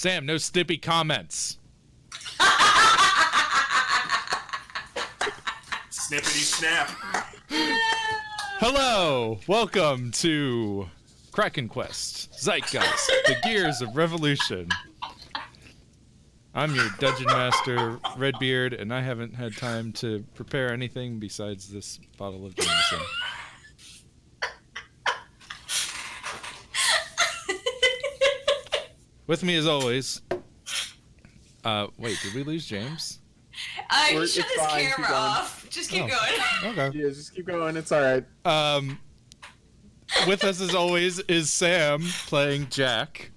Sam, no snippy comments. Snippity snap. Hello, welcome to KrakenQuest, Zeitgeist, the Gears of Revolution. I'm your Dungeon Master, Redbeard, and I haven't had time to prepare anything besides this bottle of Jameson. With me as always. Wait, did we lose James? You shut his camera off. Just keep going. Okay. Yeah, just keep going. It's alright. With us as always is Sam playing Jack.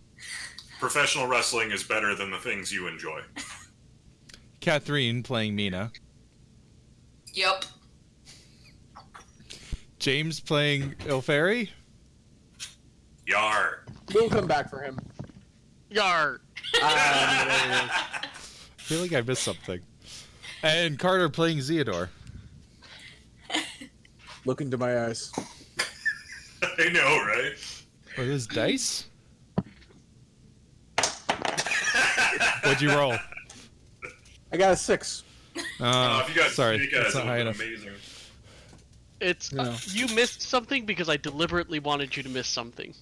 Professional wrestling is better than the things you enjoy. Catherine playing Mina. Yep. James playing Ilferi. Yar. We'll come back for him. Yar. I feel like I missed something. And Carter playing Zeodor. Look into my eyes. I know, right? Are those dice? What'd you roll? I got a 6. If you got sorry, you guys, that's not high it would've enough. been amazing. It's you missed something because I deliberately wanted you to miss something.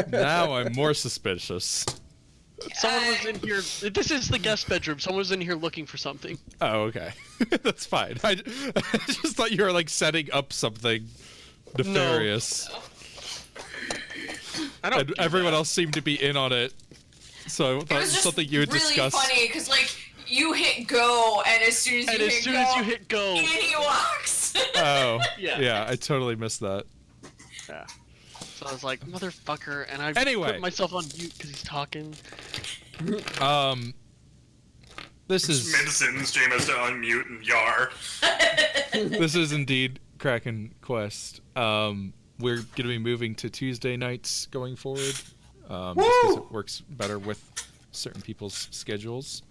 Now I'm more suspicious. Someone was in here. This is the guest bedroom. Someone was in here looking for something. Oh, okay. That's fine. I just thought you were like setting up something nefarious. No. I don't. And everyone else seemed to be in on it. So I thought it was something you would really discuss. Funny because like you hit go, and as soon as you hit go, and he walks. Oh, Yeah. yeah, I totally missed that. Yeah. So I was like, motherfucker, and I Anyway. put myself on mute because he's talking. This is Medicines, James to unmute and Yar. this is indeed KrakenQuest. We're gonna be moving to Tuesday nights going forward, just because it works better with certain people's schedules.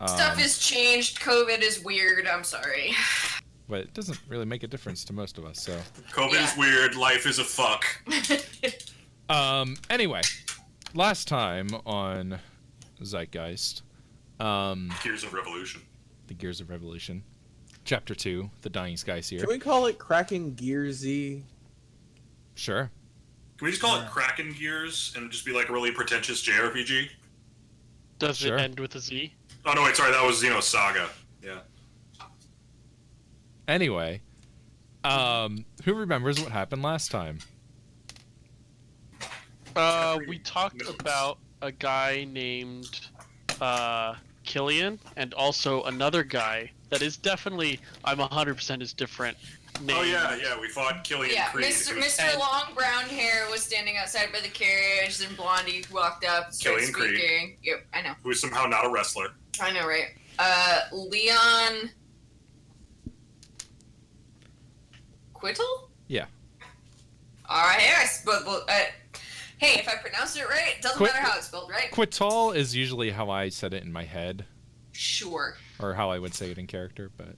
Stuff has changed. COVID is weird. I'm sorry. But it doesn't really make a difference to most of us. So, COVID is weird. Life is a fuck. anyway, last time on Zeitgeist, Gears of Revolution. the Gears of Revolution, Chapter 2, The Dying Skies here. Can we call it Kraken Gearsy? Sure. Can we just call it Kraken Gears and just be like a really pretentious JRPG? Does Sure. it end with a Z? Oh no, wait, sorry, that was Xeno Saga. Yeah. Anyway, who remembers what happened last time? We talked about a guy named Killian, and also another guy that is definitely, I'm 100% is different. Name. Oh yeah, we fought Killian Yeah, Creed. Mr. Long Brown Hair was standing outside by the carriage, and Blondie walked up and started Killian Creed. speaking. Yep, I know. Who is somehow not a wrestler. I know, right? Leon Quittle? Yeah. Alright, hey, if I pronounced it right, it doesn't matter how it's spelled, right? Quital is usually how I said it in my head, Sure. or how I would say it in character, but...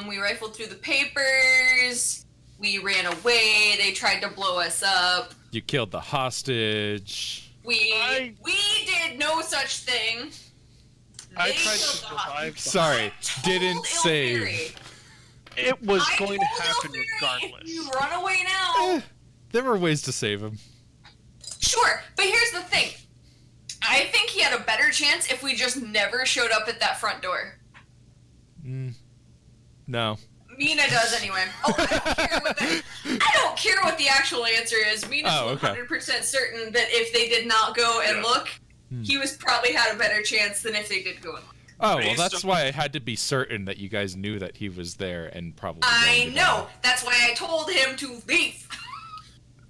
We rifled through the papers, we ran away, they tried to blow us up. You killed the hostage. We did no such thing. I They tried to killed the hostage. survive. Sorry, I told didn't save. Ilferi. It was I going to told happen Ilferi, regardless. If you run away now. There were ways to save him. Sure, but here's the thing. I think he had a better chance if we just never showed up at that front door. No. Mina does anyway. Oh, I don't care what the actual answer is. Mina's 100% certain that if they did not go and look, he was probably had a better chance than if they did go and look. Oh, well, that's why I had to be certain that you guys knew that he was there and probably... I know. That's why I told him to leave.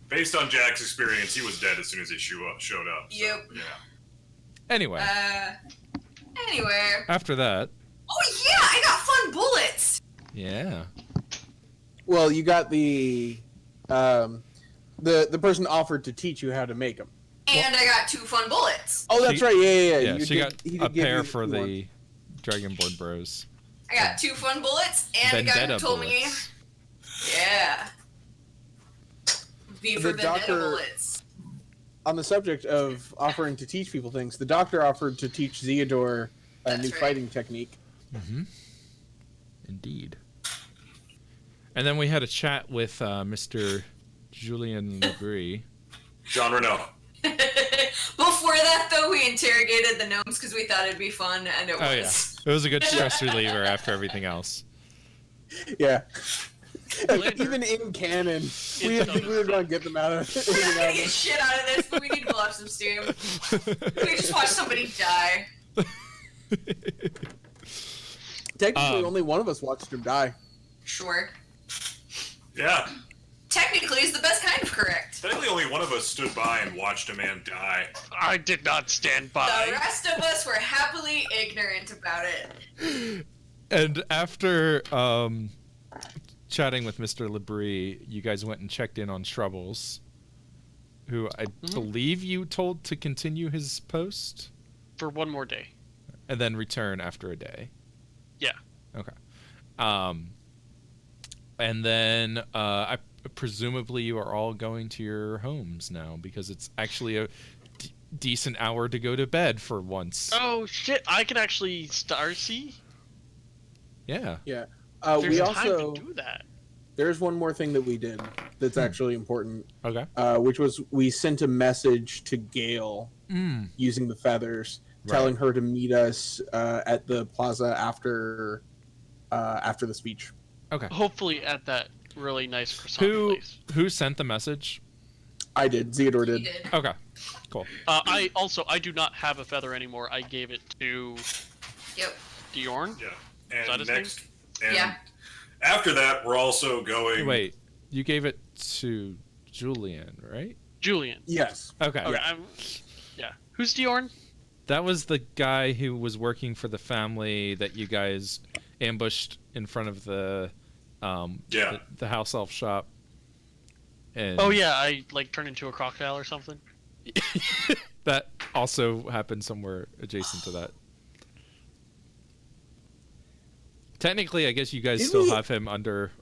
Based on Jack's experience, he was dead as soon as he showed up. So, Yep. Yeah. Anyway. Anyway. After that... Oh yeah, I got fun bullets! Yeah. Well, you got the person offered to teach you how to make them. And I got 2 fun bullets. Oh, that's right. Yeah. Yeah, You she got he a did give pair you for one. the Dragonborn Bros. I got 2 fun bullets and a guy Vendetta who told bullets. me, yeah. V for The Vendetta doctor- bullets. on the subject of offering to teach people things, the doctor offered to teach Zeodor a new fighting technique. Mm-hmm. Indeed. And then we had a chat with Mr. Julien Labrie. Jean Renault. Before that, though, we interrogated the gnomes because we thought it'd be fun, and it was. Oh, yeah. It was a good stress reliever after everything else. Yeah. Even in canon, we were going to get them out of We're not gonna get shit out of this, but we need to blow off some steam. We just watch somebody die. Technically, only one of us watched him die. Sure. Yeah. Technically, it's the best kind of correct. Technically, only one of us stood by and watched a man die. I did not stand The by. rest of us were happily ignorant about it. And after chatting with Mr. Labrie, you guys went and checked in on Shrubbles, who I believe you told to continue his post? For one more day. And then return after a day. Yeah. Okay. And then presumably you are all going to your homes now because it's actually a decent hour to go to bed for once. Oh shit! I can actually see. Yeah. Yeah. There's We time also to do that. there's one more thing that we did that's actually important. Okay. Which was we sent a message to Gale using the feathers, telling her to meet us at the plaza after the speech. Okay. Hopefully at that really nice croissant place. Who sent the message? I did. Zeodor He did. did. Okay. Cool. I do not have a feather anymore. I gave it to Yep. Diorn. Yeah. Is that And his next, and Yeah. after that, we're also going. Wait, you gave it to Julian, right? Julian. Yes. Okay. Okay. Yeah. Who's Diorn? That was the guy who was working for the family that you guys ambushed in front of the the house elf shop. And Oh yeah, I turned into a crocodile or something. that also happened somewhere adjacent to that. Technically, I guess you guys Did still we- have him under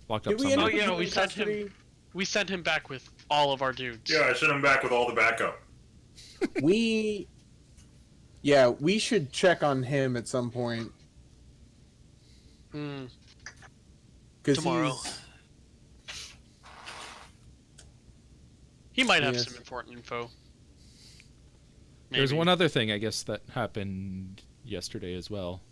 locked up Did we end somewhere. up yeah, with we him in sent him- custody? We sent him back with all of our dudes. Yeah, I sent him back with all the backup. We should check on him at some point. Hmm. 'Cause Tomorrow. He might have Yes. some important info. There's Maybe. one other thing, I guess, that happened yesterday as well.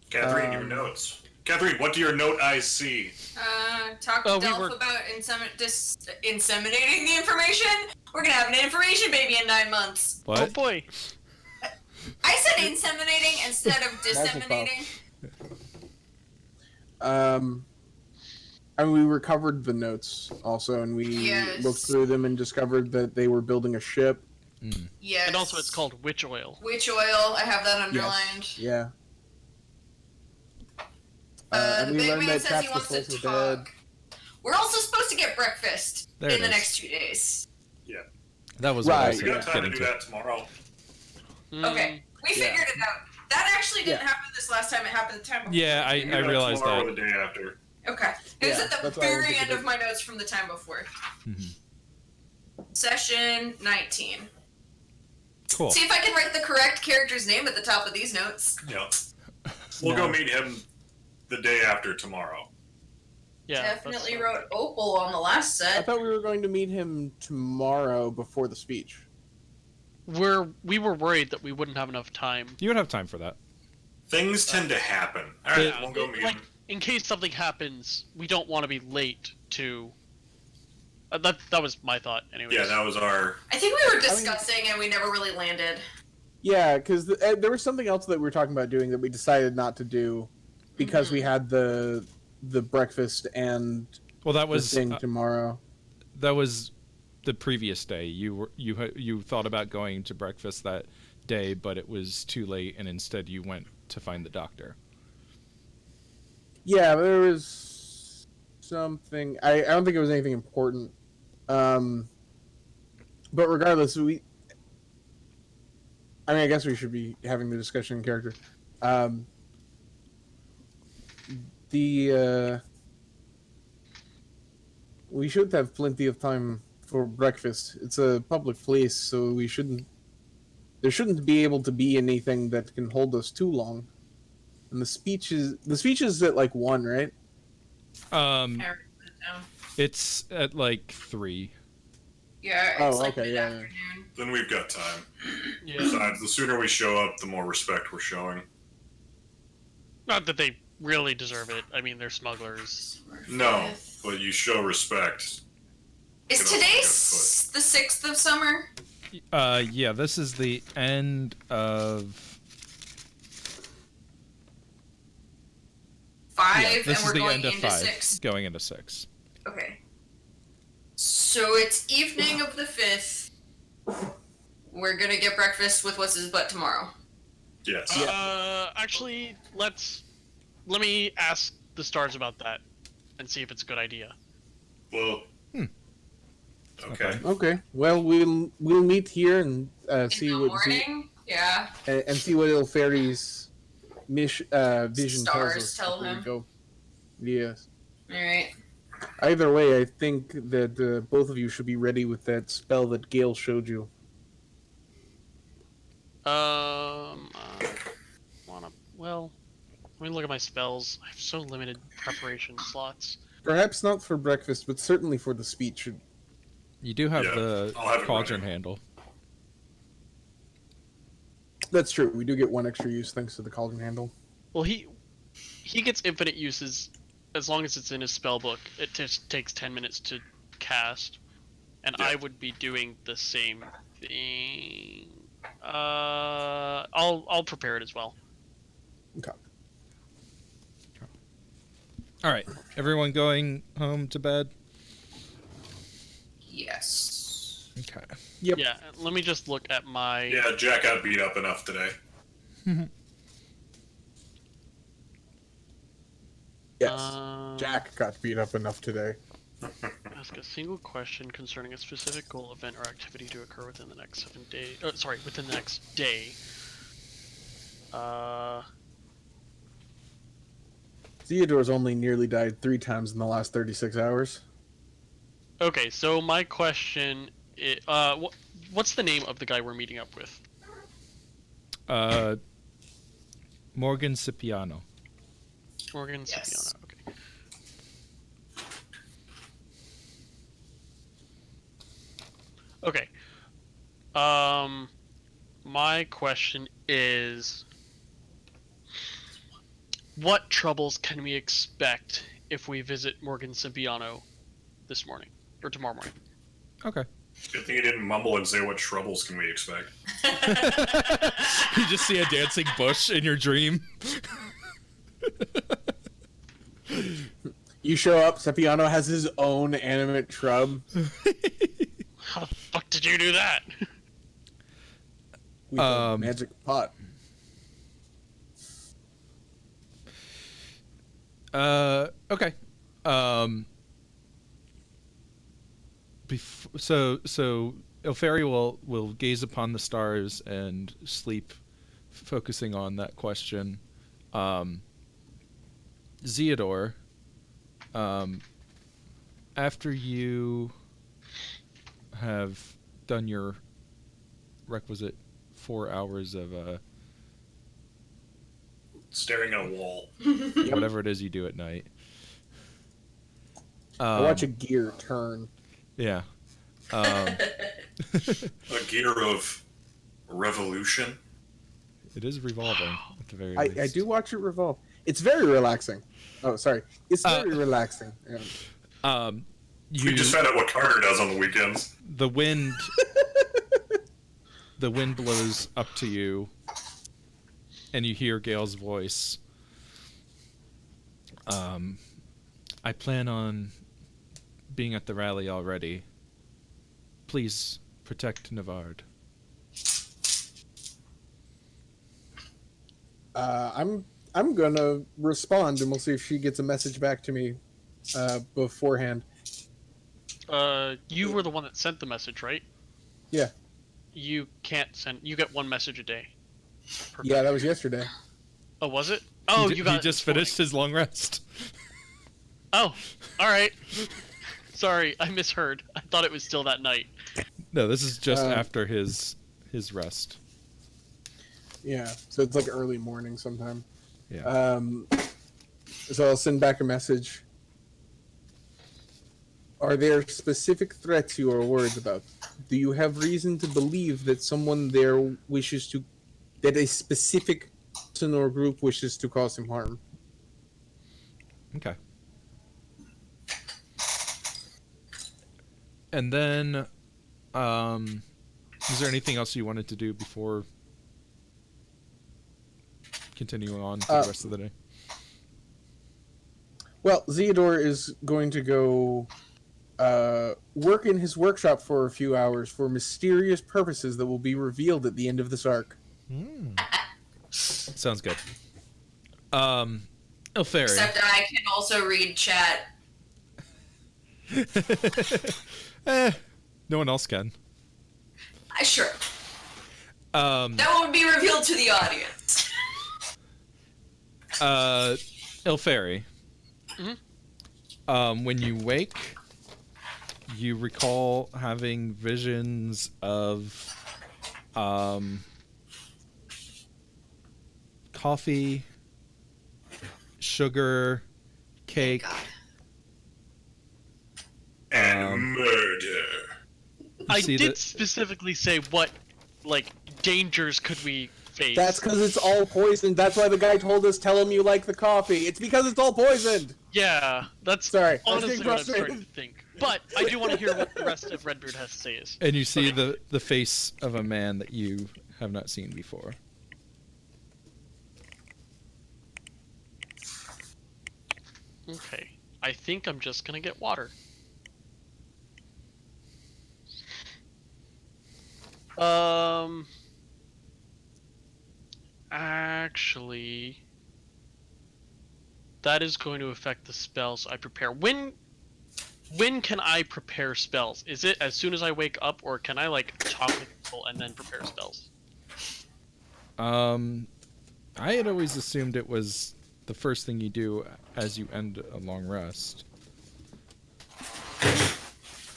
Catherine, your notes. Catherine, what do your note eyes see? Talk to Oh, we Delph were- about inseminating the information. We're gonna have an information baby in 9 months. What? Oh boy. I said inseminating instead of disseminating. I mean, we recovered the notes also, and we Yes. looked through them and discovered that they were building a ship. Yes. And also it's called witch oil. witch oil. I have that underlined. Yeah. The And we big learned man that says Chaps he the wants Souls to of the talk. We're also supposed to get breakfast There in it the is. next 2 days. Yeah. That was what I Right. was We got time to getting do to. that tomorrow. Hmm. Okay, we Yeah. figured it out. That actually didn't Yeah. happen this last time. It happened the time before. Yeah, I We can do that realized tomorrow that. or the day after. Okay. It was Yeah, at the that's why I was very thinking end of- of my notes from the time before. Mhm. Session 19. Cool. See if I can write the correct character's name at the top of these notes. Yeah. We'll go meet him the day after tomorrow. Yeah. Definitely that's- wrote Opal on the last I set. thought we were going to meet him tomorrow before the speech. We were worried that we wouldn't have enough time. You would have time for that. Things tend to happen. All right, Yeah, we'll go meet like, him. in case something happens, we don't want to be late to. That was my thought, anyways. Yeah, that was our. I think we were discussing and we never really landed. Yeah, because there was something else that we were talking about doing that we decided not to do because we had the breakfast and Well, that the was thing tomorrow. that was the previous day. You thought about going to breakfast that day, but it was too late, and instead you went to find the doctor. Yeah, there was something. I don't think it was anything important. But regardless, I mean, I guess we should be having the discussion in character. we should have plenty of time for breakfast. It's a public place, so there shouldn't be able to be anything that can hold us too long. And the speech is at like 1, right? It's at like 3. Yeah, it's like okay, yeah. mid-afternoon. Then we've got time. Yeah. Besides, the sooner we show up, the more respect we're showing. Not that they really deserve it. I mean, they're smugglers. No, but you show respect. Is Get off today the foot. the 6th of summer? Yeah, this is the end of 5, yeah, and this is we're the going end of into 5, 6. going into 6. Okay. So it's evening of the 5th. We're gonna get breakfast with what's his butt tomorrow. Yes. Actually, let me ask the stars about that and see if it's a good idea. Well. Okay. Okay. Well, we'll meet here and see In the what morning? Yeah. and see what Il Fairy's vision tells Stars us. tell before we him. go. Yes. Alright. Either way, I think that both of you should be ready with that spell that Gale showed you. Well, let me look at my spells. I have so limited preparation slots. Perhaps not for breakfast, but certainly for the speech. You do have Yeah, the I'll have it cauldron ready. handle. That's true. We do get 1 extra use thanks to the cauldron handle. Well, he gets infinite uses as long as it's in his spell book. It just takes 10 minutes to cast, and Yeah. I would be doing the same thing. I'll prepare it as well. Okay. All right, everyone going home to bed. Yes. Okay. Yep. Yeah, let me just look at my. Yeah, Jack got beat up enough today. Yes. Jack got beat up enough today. Ask a single question concerning a specific goal, event, or activity to occur within the next 7 days. Within the next day. Theodore's only nearly died 3 times in the last 36 hours. Okay, so my question is, what's the name of the guy we're meeting up with? Morgan Cipriano. Morgan Yes. Cipriano. Okay. Okay. My question is, what troubles can we expect if we visit Morgan Cipriano this morning or tomorrow morning? Okay. Good thing you didn't mumble and say what troubles can we expect. You just see a dancing bush in your dream. You show up, Cepiano has his own animate shrub. How the fuck did you do that? With a magic pot. Okay. So Ilferi will gaze upon the stars and sleep, focusing on that question. Zeodore, after you have done your requisite 4 hours of Staring at a wall. whatever it is you do at night. I watch a gear turn. Yeah. A gear of revolution. It is revolving at the very I least. do watch it revolve. It's very relaxing. Oh, sorry. It's very relaxing. Yeah. We just found out what Carter does on the weekends. The wind blows up to you, and you hear Gale's voice. I plan on being at the rally already. Please protect Navard. I'm gonna respond, and we'll see if she gets a message back to me beforehand. You were the one that sent the message, right? Yeah. You can't send. You get one message a day. per Yeah, pack. that was yesterday. Oh, was it? Oh, He you got. he it just this morning. finished his long rest. Oh, all right. Sorry, I misheard. I thought it was still that night. No, this is just after his rest. Yeah, so it's like early morning sometime. Yeah. So I'll send back a message. Are there specific threats you are worried about? Do you have reason to believe that someone there that a specific person or group wishes to cause him harm? Okay. And then, is there anything else you wanted to do before continuing on to the rest of the day? Well, Theodore is going to go work in his workshop for a few hours for mysterious purposes that will be revealed at the end of this arc. Sounds good. Elfari. Except I can also read chat. No one else can. Sure. That won't be revealed to the audience. Elfari. Mm-hmm. When you wake, you recall having visions of coffee, sugar, cake, and murder. I did specifically say what, like, dangers could we face. That's because it's all poisoned. That's why the guy told us, tell him you like the coffee. It's because it's all poisoned. Yeah, that's Sorry, honestly what I'm starting to think. But I do want to hear what the rest of Redbeard has to say is. And you see the face of a man that you have not seen before. Okay. I think I'm just gonna get water. Actually, that is going to affect the spells I prepare. When can I prepare spells? Is it as soon as I wake up, or can I, like, talk with people and then prepare spells? I had always assumed it was the first thing you do as you end a long rest.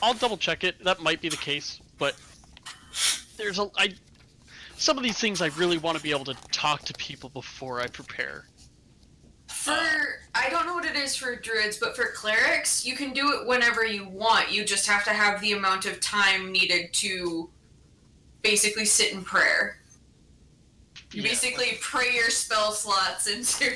I'll double check it. That might be the case, but there's some of these things I really want to be able to talk to people before I prepare. I don't know what it is for druids, but for clerics, you can do it whenever you want. You just have to have the amount of time needed to basically sit in prayer. You basically pray your spell slots into...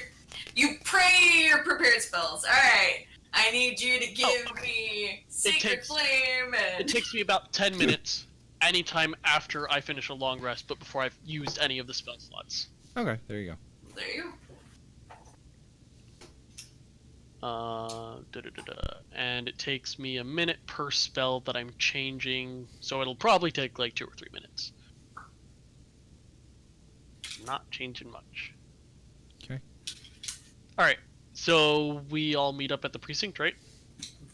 You pray your prepared spells. Alright, I need you to give me Sacred Flame and... It takes me about 10 minutes anytime after I finish a long rest, but before I've used any of the spell slots. Okay, there you go. There you go. And it takes me a minute per spell that I'm changing, so it'll probably take like 2 or 3 minutes. Not changing much. Okay. Alright, so we all meet up at the precinct, right?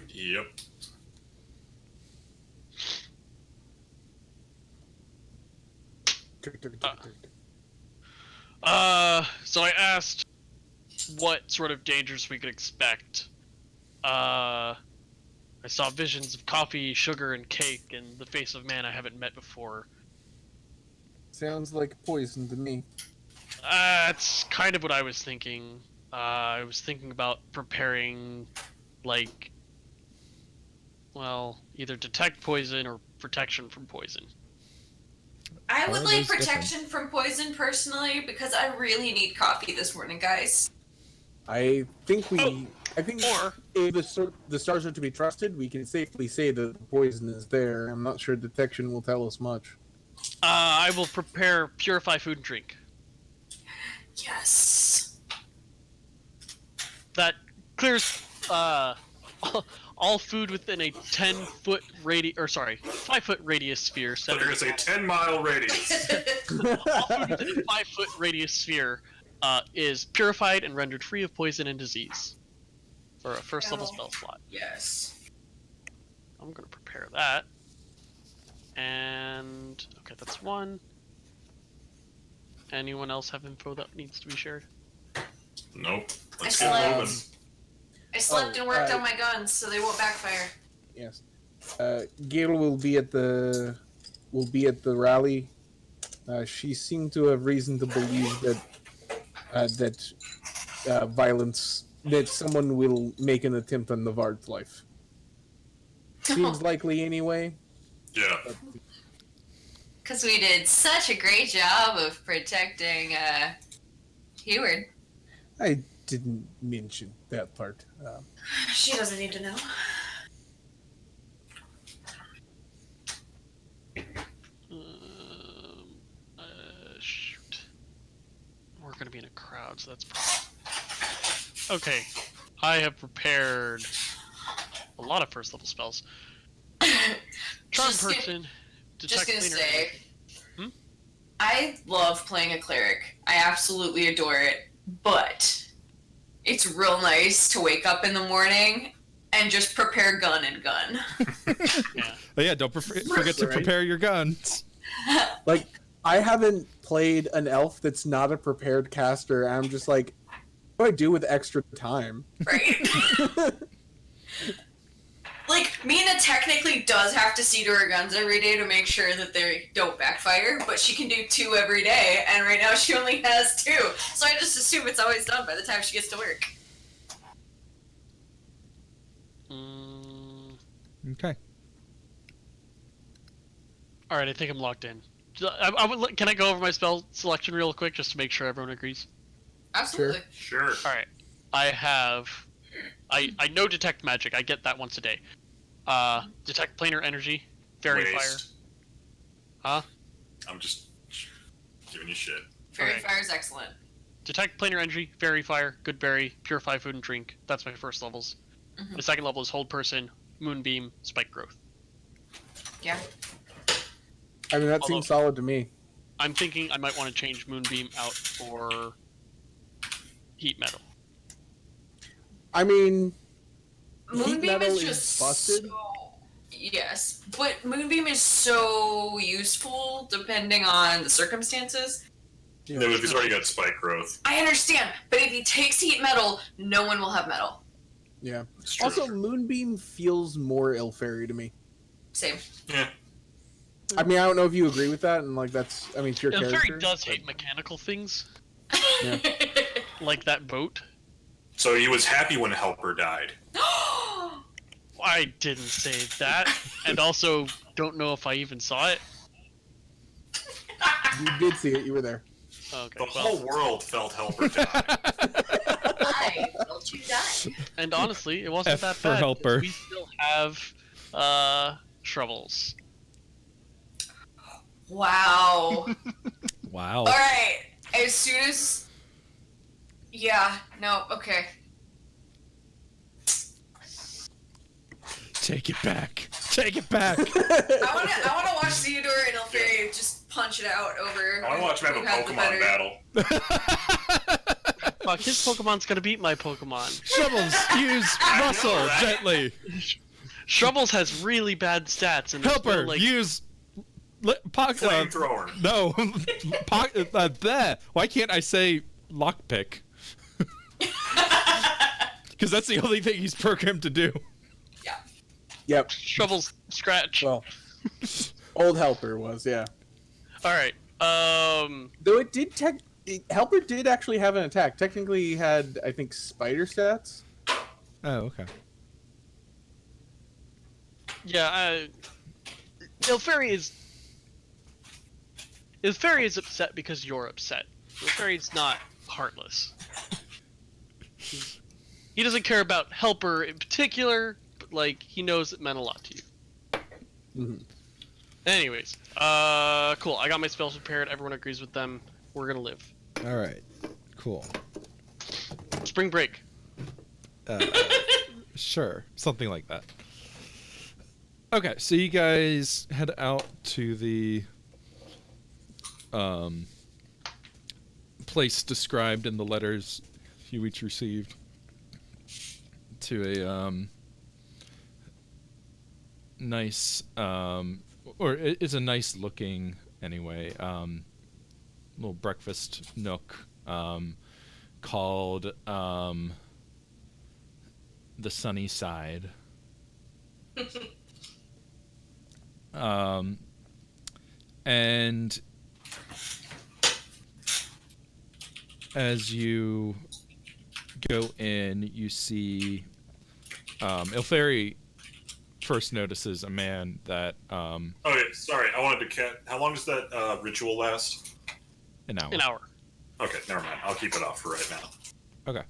Yep. So I asked what sort of dangers we could expect. I saw visions of coffee, sugar, and cake, and the face of man I haven't met before. Sounds like poison to me. That's kind of what I was thinking. I was thinking about preparing, like, well, either detect poison or protection from poison. I would like protection from poison personally because I really need coffee this morning, guys. I think if the stars are to be trusted, we can safely say that the poison is there. I'm not sure detection will tell us much. I will purify food and drink. Yes. That clears all food within a 10-foot radius, or sorry, 5-foot radius sphere. So they're gonna say 10-mile radius. All food within a 5-foot radius sphere is purified and rendered free of poison and disease for a first level spell slot. Yes. I'm gonna prepare that. And okay, that's one. Anyone else have info that needs to be shared? Nope. Let's get moving. I slept and worked on my guns, so they won't backfire. Yes. Gail will be at the rally. She seemed to have reason to believe that violence, that someone will make an attempt on Navard's life. Seems likely anyway. Yeah. Because we did such a great job of protecting Heward. I didn't mention that part. She doesn't need to know. Shoot. We're gonna be in a crowd, so that's okay. I have prepared a lot of first level spells. Charm person. Just gonna cleaner say, energy. I love playing a cleric. I absolutely adore it, but it's real nice to wake up in the morning and just prepare gun and gun. Yeah. But yeah, don't forget to prepare your guns. Like, I haven't played an elf that's not a prepared caster. And I'm just like, what do I do with extra time? Right? Like, Mina technically does have to see to her guns every day to make sure that they don't backfire, but she can do 2 every day, and right now she only has 2. So I just assume it's always done by the time she gets to work. Okay. All right, I think I'm locked in. Can I go over my spell selection real quick just to make sure everyone agrees? Absolutely. Sure. All right, I know detect magic. I get that once a day. Detect planar energy, fairy fire. Waste. Huh? I'm just giving you shit. Fairy Okay. fire is excellent. Detect planar energy, fairy fire, good berry, purify food and drink. That's my first levels. Mhm. The second level is hold person, moonbeam, spike growth. Yeah. I mean, that seems solid to me. I'm thinking I might want to change moonbeam out for heat metal. I mean, Moonbeam metal is is just busted. Yes, but Moonbeam is so useful depending on the circumstances. yeah. No, he's already got spike growth. I understand, but if he takes heat metal, no one will have metal. Yeah. It's true. Also, Moonbeam feels more ill-fairy to me. Same. Yeah. I mean, I don't know if you agree with that, and like that's, I mean, it's your The character. fairy does hate mechanical things, Yeah. like that boat. So he was happy when Helper died. I didn't say that, and also don't know if I even saw it. You did see it. You were there. Okay, The well, whole world felt Helper die. I felt you die. and honestly, it wasn't F that for bad. helper. We still have shrubbles. Wow. Wow. Alright, as soon as... Yeah, no, okay. Take it back. Take it back. I wanna watch Theodore and Elfari just punch it out over... I want to watch him have a who had the Pokemon better- battle. Fuck, his Pokemon's gonna beat my Pokemon. Shovels, use muscle right? gently. Shrubbles has really bad stats, and Helper, still, like, use Flamethrower. no, bleh. Why can't I say lockpick? Because that's the only thing he's programmed to do. Yeah. Yep. Shrubbles scratch. Well, old Helper was, yeah. All right. Though it did Helper did actually have an attack. Technically, he had, I think, spider stats. Oh, okay. Yeah. Ilferi is upset because you're upset. Ilferi's not heartless. He doesn't care about Helper in particular, but like he knows it meant a lot to you. Mm-hmm. Anyways, cool. I got my spells prepared. Everyone agrees with them. We're gonna live. All right. Cool. Spring break. Sure, something like that. Okay, so you guys head out to the place described in the letters you each received to a nice or it's a nice looking anyway little breakfast nook called the Sunny Side. And as you go in, you see Ilferi first notices a man that Oh, yeah, sorry. I wanted to how long does that ritual last? an hour. An hour. Okay, never mind. I'll keep it off for right now. Okay.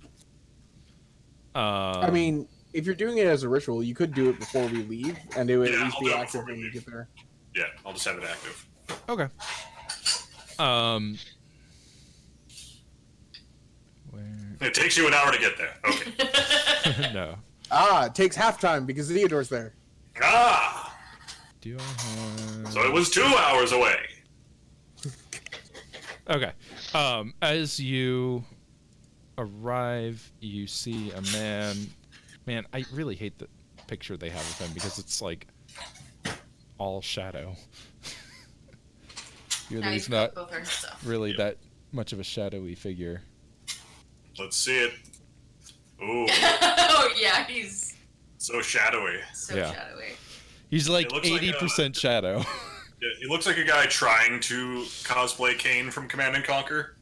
I mean, if you're doing it as a ritual, you could do it before we leave, and it would Yeah, at least I'll be do it active before we when we leave. get there. Yeah, I'll just have it active. Okay. Where? It takes you an hour to get there. Okay. No. Ah, it takes halftime because Theodore's there. Ah! Do I have? So it was 2 hours away. Okay. As you arrive, you see a man. Man, I really hate the picture they have of him because it's like all shadow. He's not really that much of a shadowy figure. Let's see it. Ooh, Oh yeah, he's so shadowy. so Yeah. shadowy. He's like It looks like, 80% shadow. Yeah, he looks like a guy trying to cosplay Kane from Command and Conquer.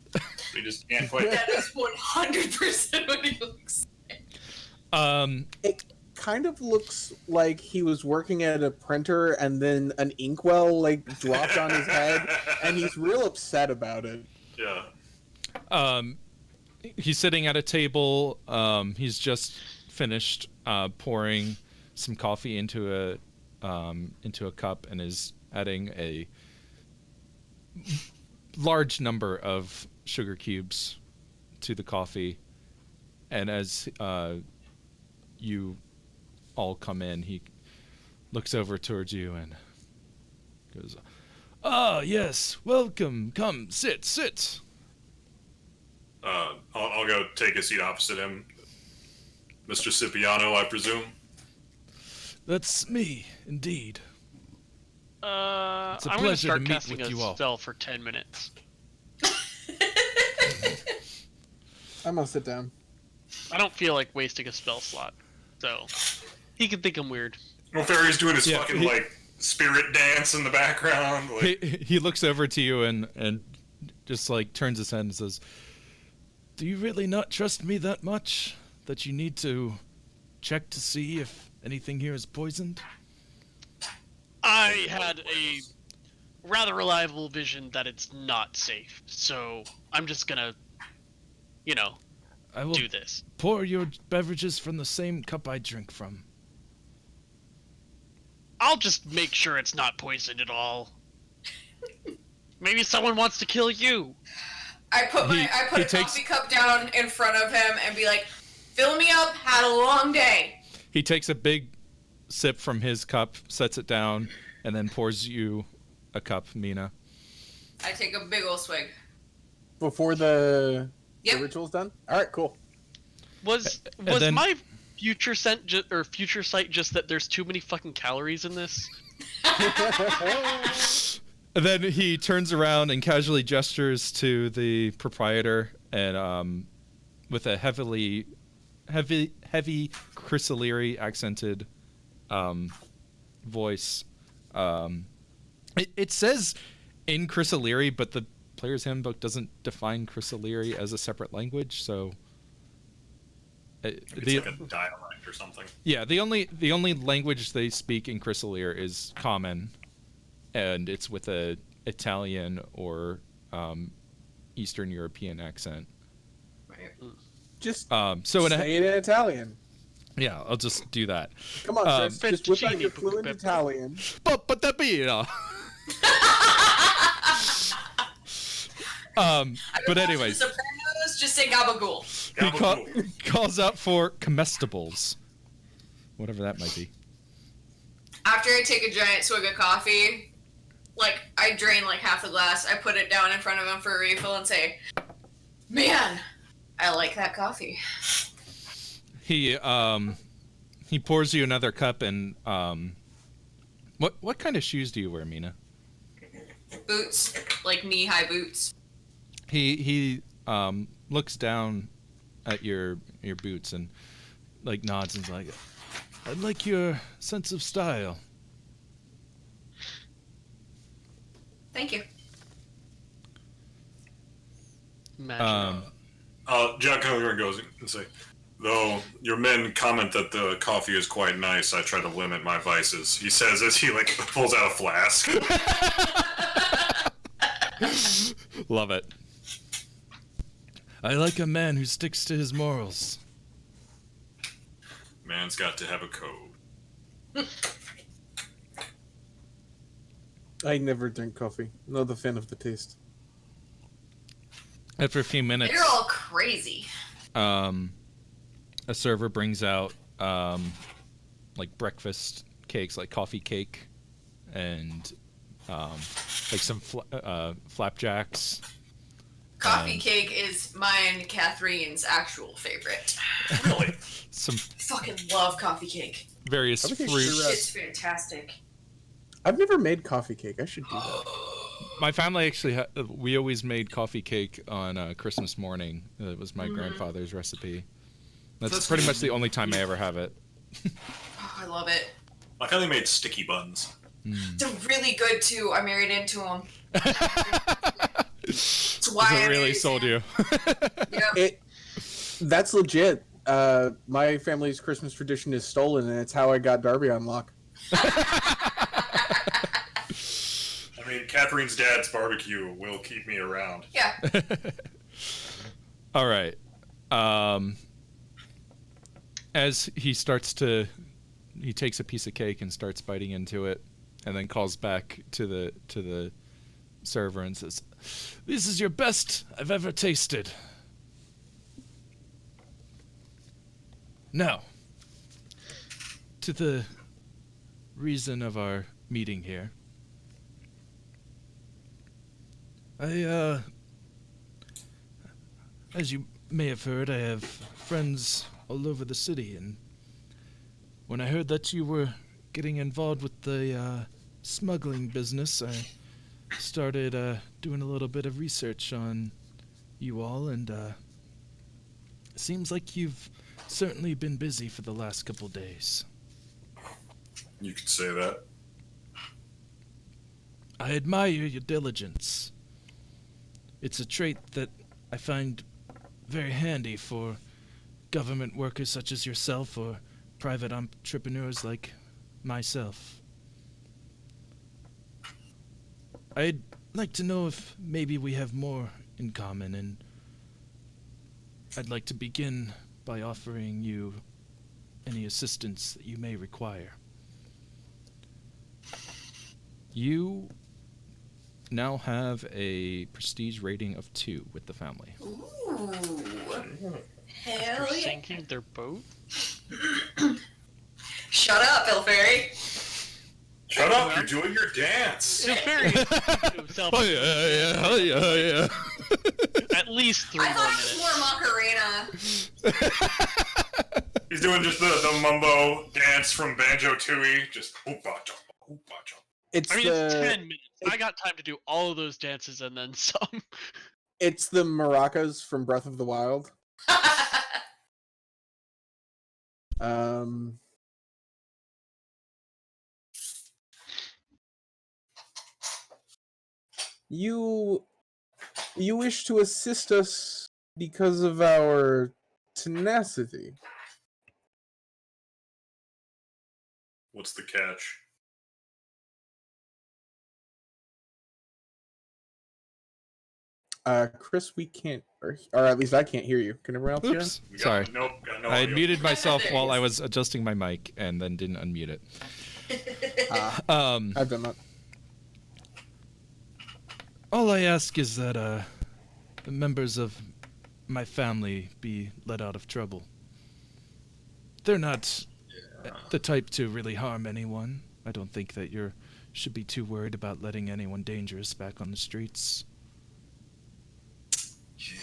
He just can't quite. That is 100% what he looks like. It kind of looks like he was working at a printer and then an inkwell like dropped on his head, and he's real upset about it. Yeah. He's sitting at a table. He's just finished pouring some coffee into a cup and is adding a large number of sugar cubes to the coffee. And as you all come in, he looks over towards you and goes, "Ah, yes, welcome. Come, sit." I'll go take a seat opposite him. Mr. Cipriano, I presume. That's me, indeed. It's a I'm gonna pleasure to start meet casting with a you all. spell for 10 minutes. I'm gonna sit down. I don't feel like wasting a spell slot, so he can think I'm weird. Well, Fairy's doing his Yeah, fucking like spirit dance in the background. Like, He looks over to you and just like turns his head and says, "Do you really not trust me that much that you need to check to see if anything here is poisoned?" I had a rather reliable vision that it's not safe, so I'm just gonna, I will do this. pour your beverages from the same cup I drink from. I'll just make sure it's not poisoned at all. Maybe someone wants to kill you. I put He a takes- coffee cup down in front of him and be like, "Fill me up. Had a long day." He takes a big sip from his cup, sets it down, and then pours you a cup, Mina. I take a big old swig. Before the Yep. ritual's done? Alright, cool. Was then- my future future sight just that there's too many fucking calories in this? And then he turns around and casually gestures to the proprietor and with a heavy Chrysaleri accented voice. It says in Chrysaleri, but the player's handbook doesn't define Chrysaleri as a separate language, so it's like a dialect or something. yeah, the only language they speak in Chrysalir is Common, and it's with a Italian or Eastern European accent. Right. Just So in say it in Italian. yeah, I'll just do that. Come on, Chris, just whip out your fettuccine, fluent pepper. Italian. But that be but anyways, The Sopranos, just say gabagool. he Gabagool. calls out for comestibles, whatever that might be. After I take a giant swig of coffee, like, I drain like half the glass, I put it down in front of him for a refill and say, "Man, I like that coffee." He pours you another cup and what kind of shoes do you wear, Mina? Boots, like knee-high boots. He looks down at your boots and like nods and's like, I like your sense of style. Thank you. Imagine. John Kilgore goes and say, though your men comment that the coffee is quite nice, I try to limit my vices. He says as he pulls out a flask. Love it. I like a man who sticks to his morals. Man's got to have a code. I never drink coffee. Not a fan of the taste. After a few minutes, They're all crazy. a server brings out breakfast cakes, like coffee cake, and some flapjacks. Coffee cake is mine, Catherine's actual favorite. Really? Some Fucking love coffee cake. various Coffee cake's fruits. sure It's fantastic. I've never made coffee cake. I should do that. My family actually, we always made coffee cake on Christmas morning. It was my grandfather's recipe. That's pretty much the only time I ever have it. Oh, I love it. Like how they made sticky buns. They're really good too. I married into them. That's why It I really married sold into you. Yep. That's legit. My family's Christmas tradition is stolen, and it's how I got Darby on lock. I mean, Catherine's dad's barbecue will keep me around. Yeah. All right. As he takes a piece of cake and starts biting into it, and then calls back to the server and says, "This is your best I've ever tasted." Now, to the reason of our meeting here. As you may have heard, I have friends all over the city, and when I heard that you were getting involved with the smuggling business, I started doing a little bit of research on you all, and it seems like you've certainly been busy for the last couple days. You could say that. I admire your diligence. It's a trait that I find very handy for government workers such as yourself or private entrepreneurs like myself. I'd like to know if maybe we have more in common, and I'd like to begin by offering you any assistance that you may require. You now have a prestige rating of 2 with the family. Ooh. Hell After yeah. sinking their boat? Shut up, Bill Ferry. Shut up, you're doing your dance. It's very to himself. Oh yeah, oh yeah, oh yeah. At least 3 I more thought it was minutes. more Macarena. He's doing just the mumbo dance from Banjo Tooie. Just oopa-cha, oopa-cha. It's I mean, the it's 10 minutes. I got time to do all of those dances and then some. it's the maracas from Breath of the Wild. You wish to assist us because of our tenacity. What's the catch? Chris, we can't, or at least I can't hear you. Can everyone else hear? Oops, We got- sorry. Nope, got no I had audio. muted myself There it while I is. was adjusting my mic and then didn't unmute it. I've done that. All I ask is that the members of my family be let out of trouble. They're not the type to really harm anyone. I don't think that you should be too worried about letting anyone dangerous back on the streets. Yeah,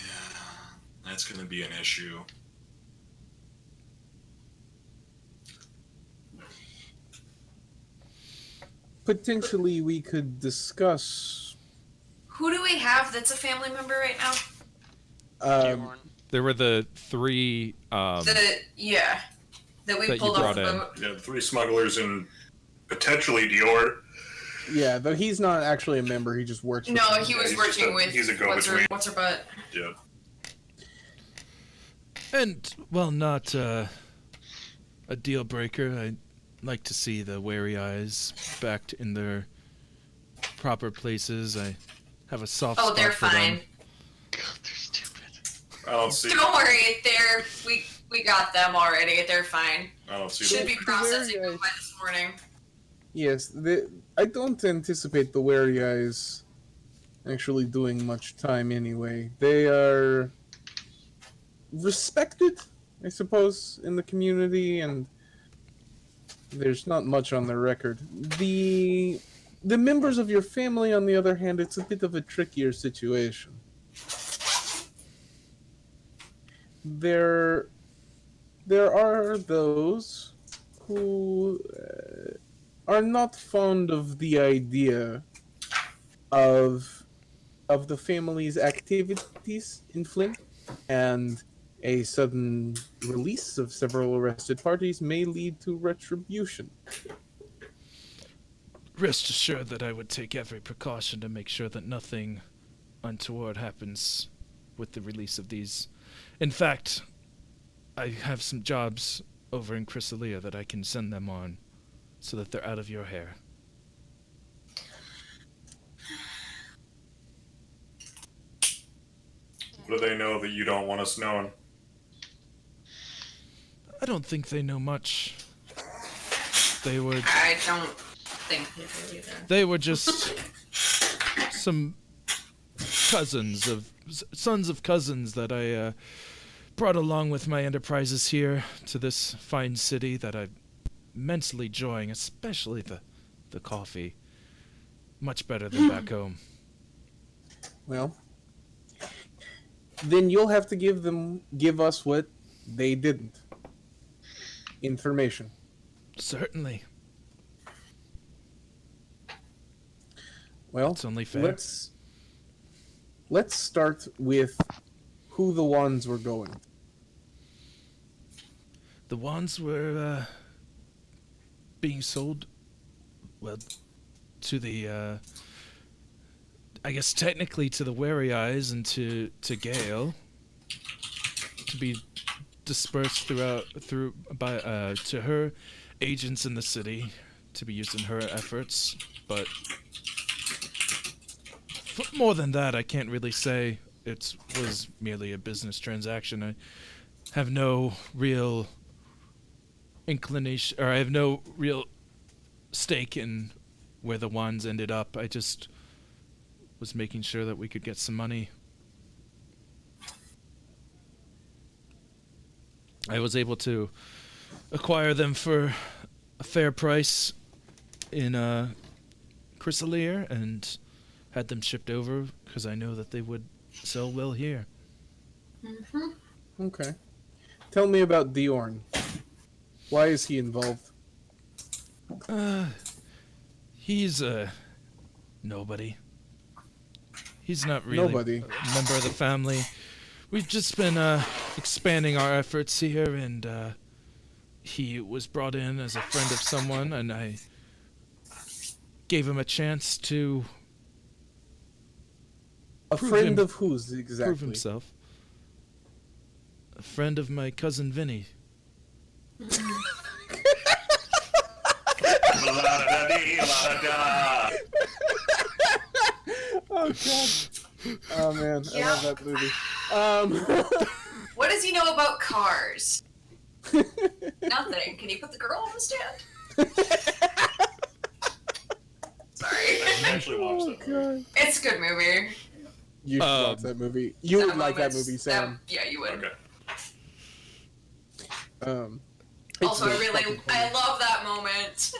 that's going to be an issue. Potentially, we could discuss. Who do we have that's a family member right now? Um, Bjorn. There were the 3 Yeah. that we that you pulled off brought the in. boat. Yeah, the 3 smugglers and potentially Dior. Yeah, but he's not actually a member. He just works. No, with he them. was he's just working a- with he's a go-between. what's her butt. Yeah. And, well, not a deal breaker. I'd like to see the Wary Eyes back in their proper places. I have a soft Oh, spot they're for them. fine. God, they're stupid. I don't see. Don't worry, we got them already. They're fine. I don't see. Should be The processing Wary them by this morning. Yes, I don't anticipate the Wary Eyes actually doing much time anyway. They are respected, I suppose, in the community, and there's not much on their record. The members of your family, on the other hand, it's a bit of a trickier situation. There are those who are not fond of the idea of the family's activities in Flint, and a sudden release of several arrested parties may lead to retribution. Rest assured that I would take every precaution to make sure that nothing untoward happens with the release of these. In fact, I have some jobs over in Chrysalia that I can send them on so that they're out of your hair. What do they know that you don't want us knowing? I don't think they know much. They would... I don't think they do either. They were just some sons of cousins that I brought along with my enterprises here to this fine city that I'm immensely enjoying, especially the coffee. Much better than back home. Well, then you'll have to give us what they didn't. Information. Certainly. Well, It's only fair. let's start with who the wands were going. The wands were being sold, well, to the, I guess technically to the Wary Eyes and to Gale, to be dispersed to her agents in the city to be used in her efforts, but more than that, I can't really say. It was merely a business transaction. I have no real inclination, or I have no real stake in where the wands ended up. I just was making sure that we could get some money. I was able to acquire them for a fair price in Chrysalia and had them shipped over because I know that they would sell well here. Okay. Tell me about Diorn. Why is he involved? He's nobody. He's not really Nobody. a member of the family. We've just been expanding our efforts here, and he was brought in as a friend of someone, and I gave him a chance to A Prove friend him- of whose exactly? prove himself. A friend of my cousin Vinny. La-da-dee-la-da. Oh god. Oh man, I Yeah. love that movie. What does he know about cars? Nothing. Can you put the girl on the stand? Sorry. I actually watched that. God. It's a good movie. You should watch that movie. You would like that movie, Sam. Yeah, you would. Okay. It's Also, I very really, fucking I funny. love that moment.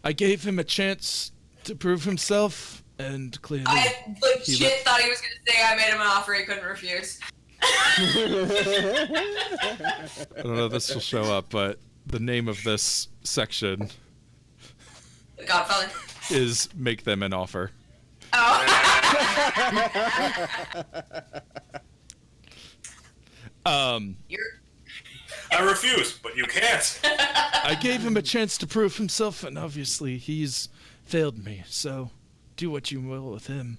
I gave him a chance to prove himself, and clearly I legit He let- thought he was gonna say I made him an offer he couldn't refuse. I don't know if this will show up, but the name of this section The Godfather. is Make Them an Offer. Oh. Um, You're I refuse, but you can't. I gave him a chance to prove himself, and obviously he's failed me, so do what you will with him.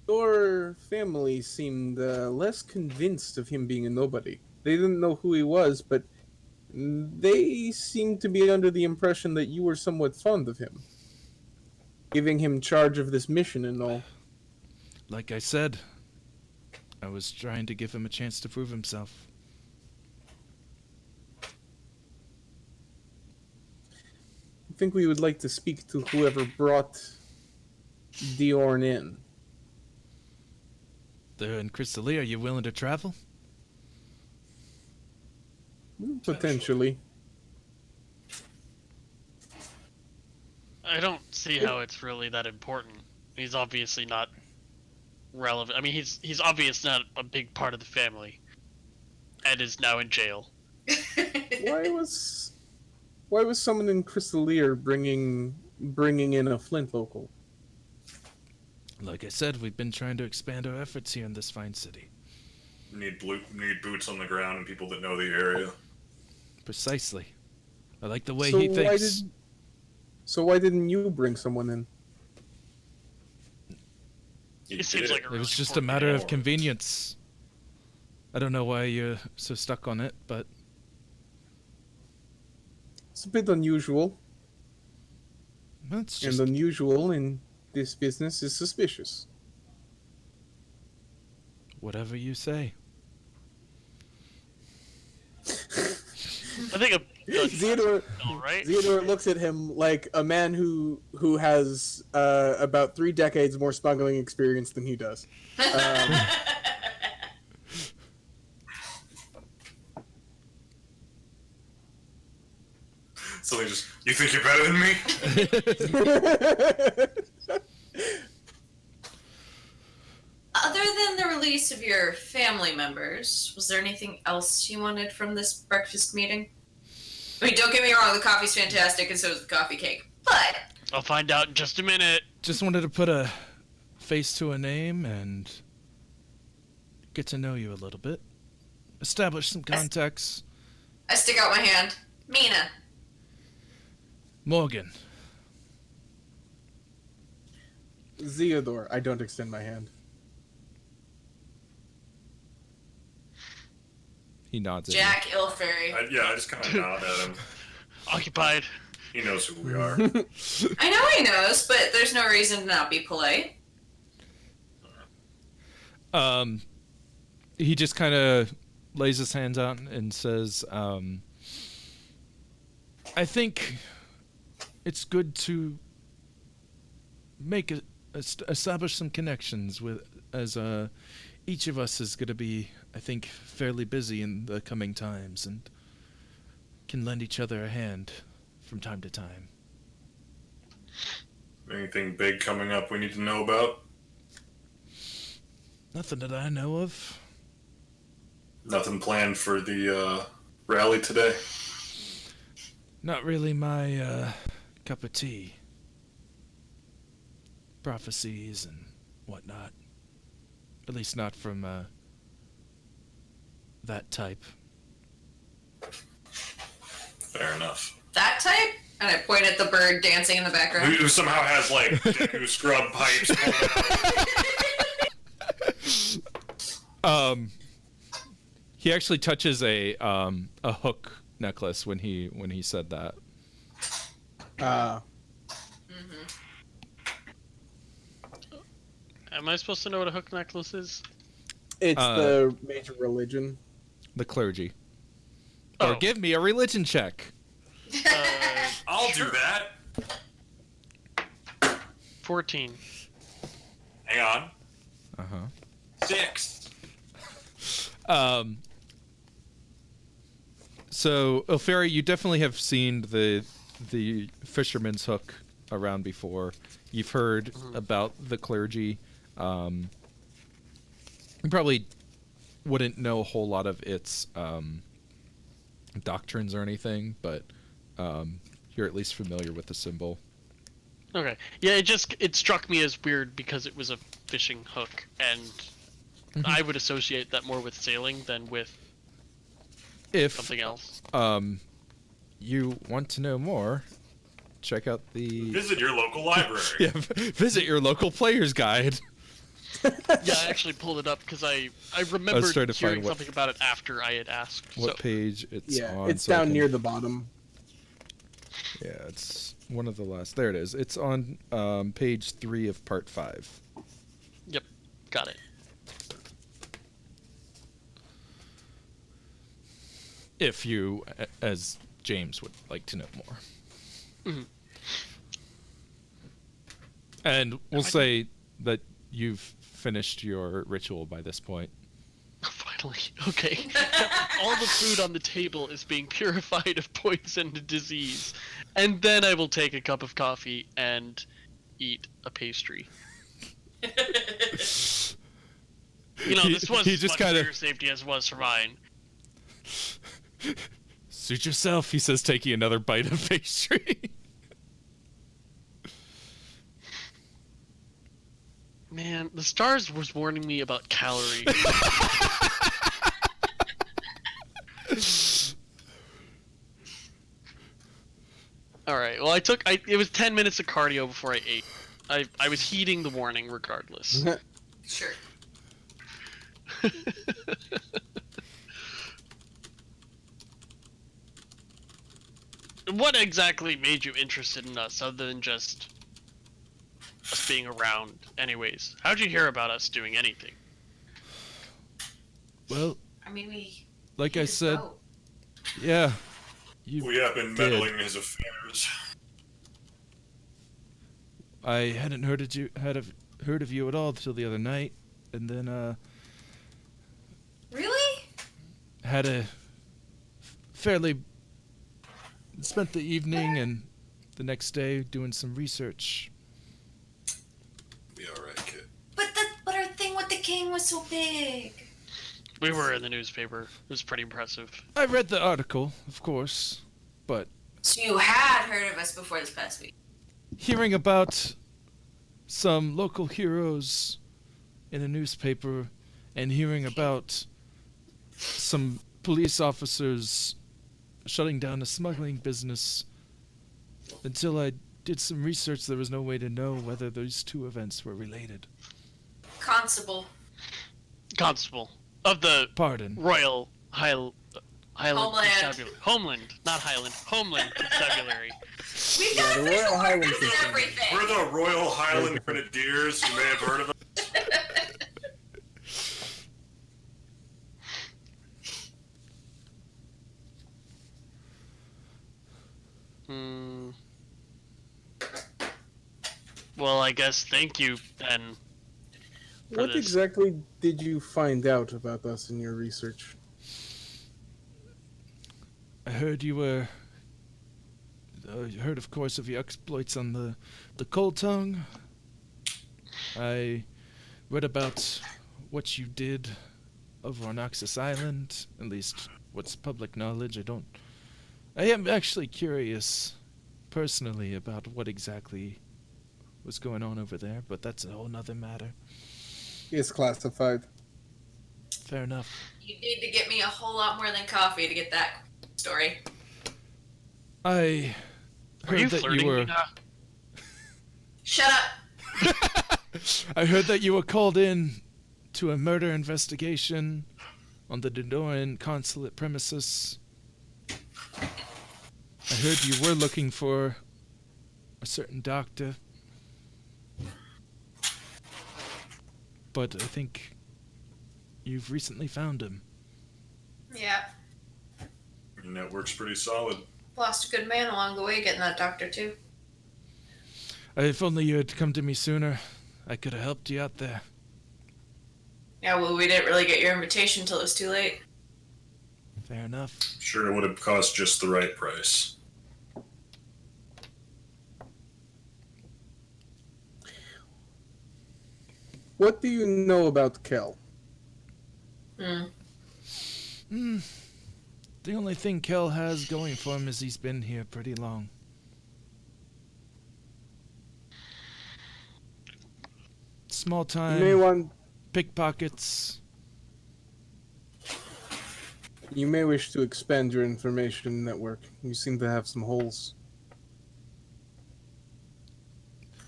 Your family seemed less convinced of him being a nobody. They didn't know who he was, but they seemed to be under the impression that you were somewhat fond of him, giving him charge of this mission and all. Like I said, I was trying to give him a chance to prove himself. I think we would like to speak to whoever brought Diorn in. And Crystalia, are you willing to travel? Potentially. I don't see how it's really that important. He's obviously not relevant. I mean, he's obviously not a big part of the family, and is now in jail. Why was someone in Crystalia bringing in a Flint local? Like I said, we've been trying to expand our efforts here in this fine city. Need boots on the ground and people that know the area. Precisely. I like the way he thinks. So why didn't you bring someone in? You It seems did. like a It really was just a important matter guy. of convenience. I don't know why you're so stuck on it, but It's a bit unusual, it's just... and unusual in this business is suspicious. whatever you say. I think Theodore all right. Theodore looks at him like a man who has about 3 decades more smuggling experience than he does. So they just, you think you're better than me? Other than the release of your family members, was there anything else you wanted from this breakfast meeting? I mean, don't get me wrong, the coffee's fantastic and so is the coffee cake. But I'll find out in just a minute. Just wanted to put a face to a name and get to know you a little bit. Establish some contacts. I stick out my hand. Mina. Morgan. Theodore, I don't extend my hand. He nods at Jack Ilfairy. I just kind of nod at him. Occupied. He knows who we are. I know he knows, but there's no reason to not be polite. you. He just kind of lays his hands out and says, I think it's good to establish some connections with, as each of us is going to be, I think, fairly busy in the coming times and can lend each other a hand from time to time. Anything big coming up we need to know about? Nothing that I know of. Nothing planned for the rally today? Not really my cup of tea. Prophecies and whatnot. At least not from that type. Fair enough. That type? And I point at the bird dancing in the background. Who somehow has, like, Deku scrub pipes pulled out. He actually touches a hook necklace when he said that. Am I supposed to know what a hook necklace is? It's the major religion. The clergy. Oh. Or give me a religion check. I'll do that. 14. Hang on. Uh-huh. 6. So, Ilfari, you definitely have seen the fisherman's hook around before. You've heard about the clergy. You probably wouldn't know a whole lot of its doctrines or anything, but you're at least familiar with the symbol. Okay. Yeah, it struck me as weird because it was a fishing hook, and I would associate that more with sailing than with If something else. You want to know more, check out the Visit your local library. yeah, visit your local player's guide. Yeah, I actually pulled it up because I remembered trying to find hearing what- something about it after I had asked. What So page it's Yeah, on? it's so I down can- near the bottom. Yeah, it's one of the last. There it is. It's on page 3 of part 5. yep, got it. If you, as James, would like to know more. Mhm. And we'll say that you've finished your ritual by this point. Finally, okay. All the food on the table is being purified of poison and disease, and then I will take a cup of coffee and eat a pastry. You know, this was he as just much kinda- for your safety as was for mine. Suit yourself, he says, taking another bite of pastry. Man, the stars was warning me about calories. Alright, well it was 10 minutes of cardio before I ate. I was heeding the warning regardless. Sure. What exactly made you interested in us other than just us being around anyways? How'd you hear about us doing anything? Well, I mean, we. like we I just said, vote. yeah. You We have been did. meddling in his affairs. I hadn't heard of you at all till the other night, and then Really? had a fairly spent the evening and the next day doing some research. Be alright, kid. But our thing with the king was so big. We were in the newspaper. It was pretty impressive. I read the article, of course, but So you had heard of us before this past week. hearing about some local heroes in a newspaper and hearing about some police officers shutting down a smuggling business, until I did some research, there was no way to know whether those two events were related. Constable. Constable of the Pardon. Royal Highland Homeland. Constabulary. Homeland, not Highland. Homeland Constabulary. We've got the official Royal Highland orders and System. everything. We're the Royal Highland Grenadiers. You may have heard of us. Hmm. Well, I guess thank you then. for What this. exactly did you find out about us in your research? I heard you were. You heard, of course, of your exploits on the Cold Tongue. I read about what you did over on Oxus Island. At least, what's public knowledge. I am actually curious, personally, about what exactly was going on over there. But that's a whole nother matter. It's classified. Fair enough. You need to get me a whole lot more than coffee to get that story. I Are you heard that flirting you were. me now? Shut up. I heard that you were called in to a murder investigation on the Dodoran consulate premises. I heard you were looking for a certain doctor. But I think you've recently found him. Yeah. Your network's pretty solid. Lost a good man along the way getting that doctor, too. If only you had come to me sooner, I could have helped you out there. Yeah, well, we didn't really get your invitation till it was too late. Fair enough. Sure, it would have cost just the right price. What do you know about Kel? Hmm. The only thing Kel has going for him is he's been here pretty long. Small You may time want pickpockets. You may wish to expand your information network. You seem to have some holes.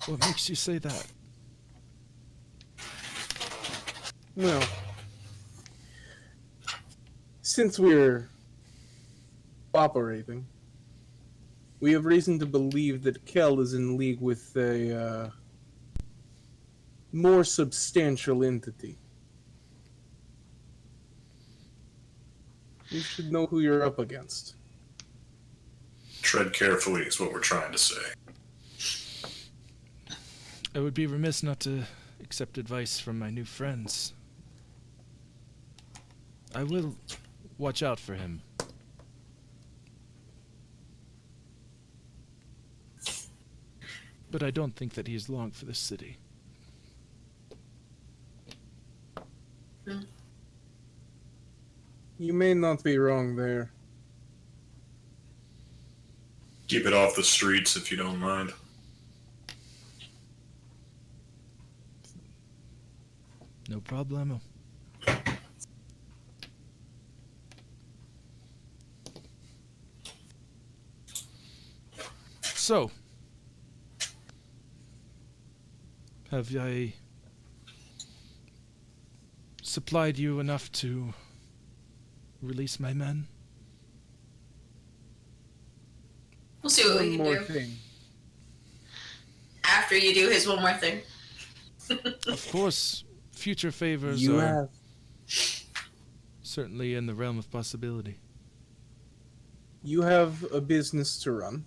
What makes you say that? Well, since we're operating, we have reason to believe that Kel is in league with a more substantial entity. You should know who you're up against. Tread carefully is what we're trying to say. I would be remiss not to accept advice from my new friends. I will watch out for him. But I don't think that he is long for this city. You may not be wrong there. Keep it off the streets if you don't mind. No problemo. So, have I supplied you enough to release my men? We'll see what we One can more do thing. after you do his one more thing. Of course, future favors You are have certainly in the realm of possibility. You have a business to run.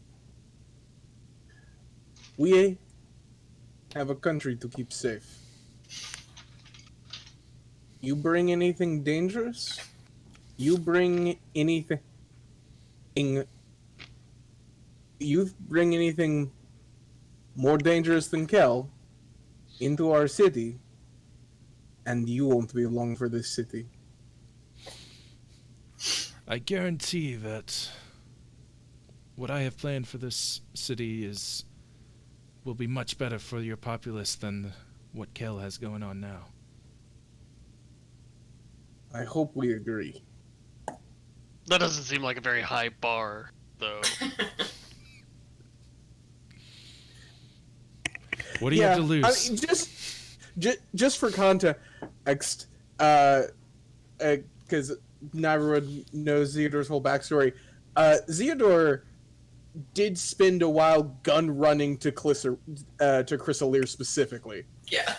We have a country to keep safe. You bring anything dangerous? You bring anything... You bring anything more dangerous than Kel into our city, and you won't be long for this city. I guarantee that what I have planned for this city will be much better for your populace than what Kel has going on now. I hope we agree. That doesn't seem like a very high bar, though. What do you have to lose? I mean, just for context, because not everyone knows Theodore's whole backstory. Theodore did spend a while gun running to Chrysalir specifically. Yeah.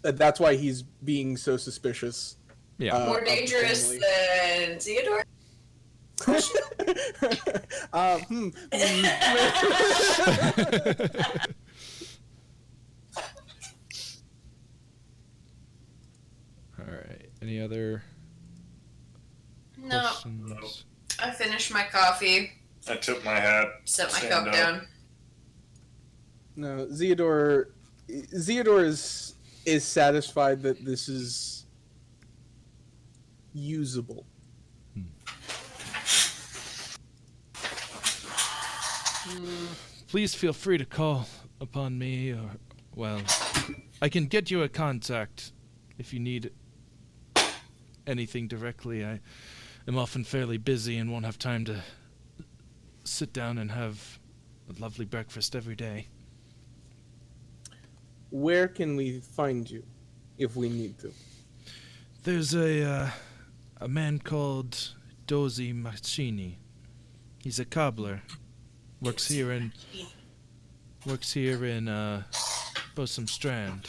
That's why he's being so suspicious. Yeah. More of the dangerous family. than Theodore? Alright. Any other No. questions? I finished my coffee, I tip my hat. set my stand cup up. down. No, Theodore is satisfied that this is usable. Please feel free to call upon me, or, well, I can get you a contact if you need anything directly. I am often fairly busy and won't have time to sit down and have a lovely breakfast every day. Where can we find you if we need to? There's a man called Dozy Machini. He's a cobbler. Works here in Bosom Strand.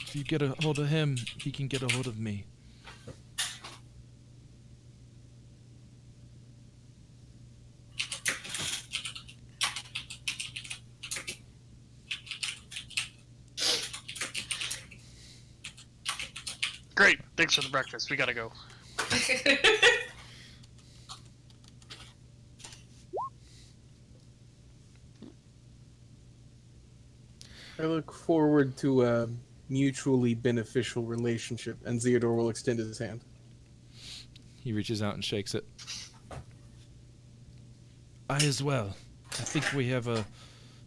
If you get a hold of him, he can get a hold of me. Great, thanks for the breakfast. We gotta go. I look forward to a mutually beneficial relationship, and Theodore will extend his hand. He reaches out and shakes it. I as well. I think we have a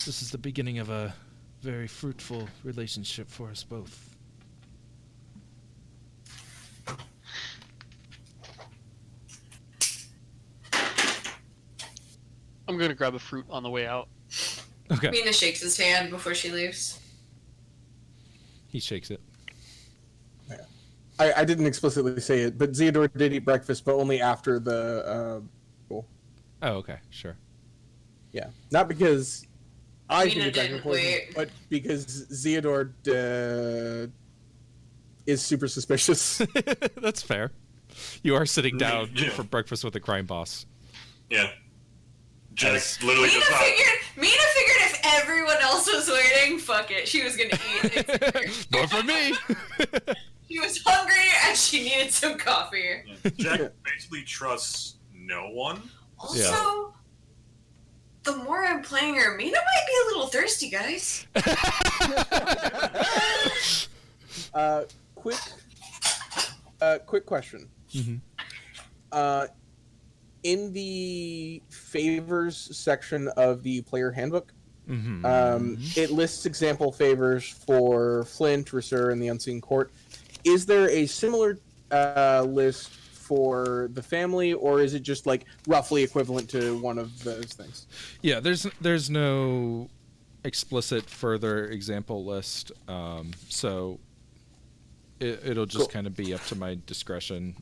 This is the beginning of a very fruitful relationship for us both. I'm gonna grab a fruit on the way out. Okay. Mina shakes his hand before she leaves. He shakes it. I didn't explicitly say it, but Zeodor did eat breakfast, but only after the. Cool. Oh, okay, sure. Yeah, not because I Mina think it's didn't important, wait. but because Zeodor is super suspicious. That's fair. You are sitting down Yeah. for breakfast with a crime boss. Yeah. Jack As- literally Mina does not. figured if everyone else was waiting, fuck it, she was gonna eat. More for me. She was hungry and she needed some coffee. Jack basically trusts no one. Also, the more I'm playing her, Mina might be a little thirsty, guys. Quick question. Mhm. In the favors section of the player handbook, Mhm. it lists example favors for Flint, Resur, and the Unseen Court. Is there a similar list for the family, or is it just like roughly equivalent to one of those things? Yeah, there's no explicit further example list, so it'll just Cool. kind of be up to my discretion.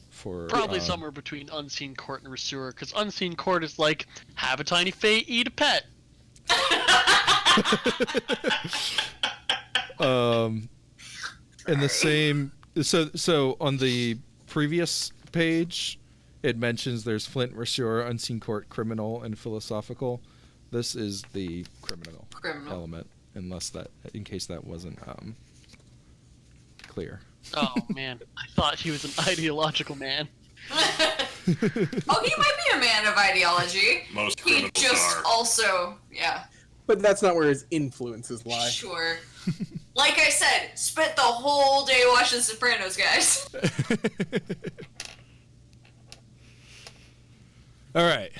For Probably somewhere between Unseen Court and Resur, because Unseen Court is like, have a tiny fae, eat a pet. In the same, so on the previous page, it mentions there's Flint, Resur, Unseen Court, Criminal, and Philosophical. This is the criminal element, in case that wasn't clear. Oh man, I thought he was an ideological man. Oh, he might be a man of ideology. Most He criminals just are. also, yeah, But that's not where his influences lie. sure. Like I said, spent the whole day watching Sopranos, guys. All right.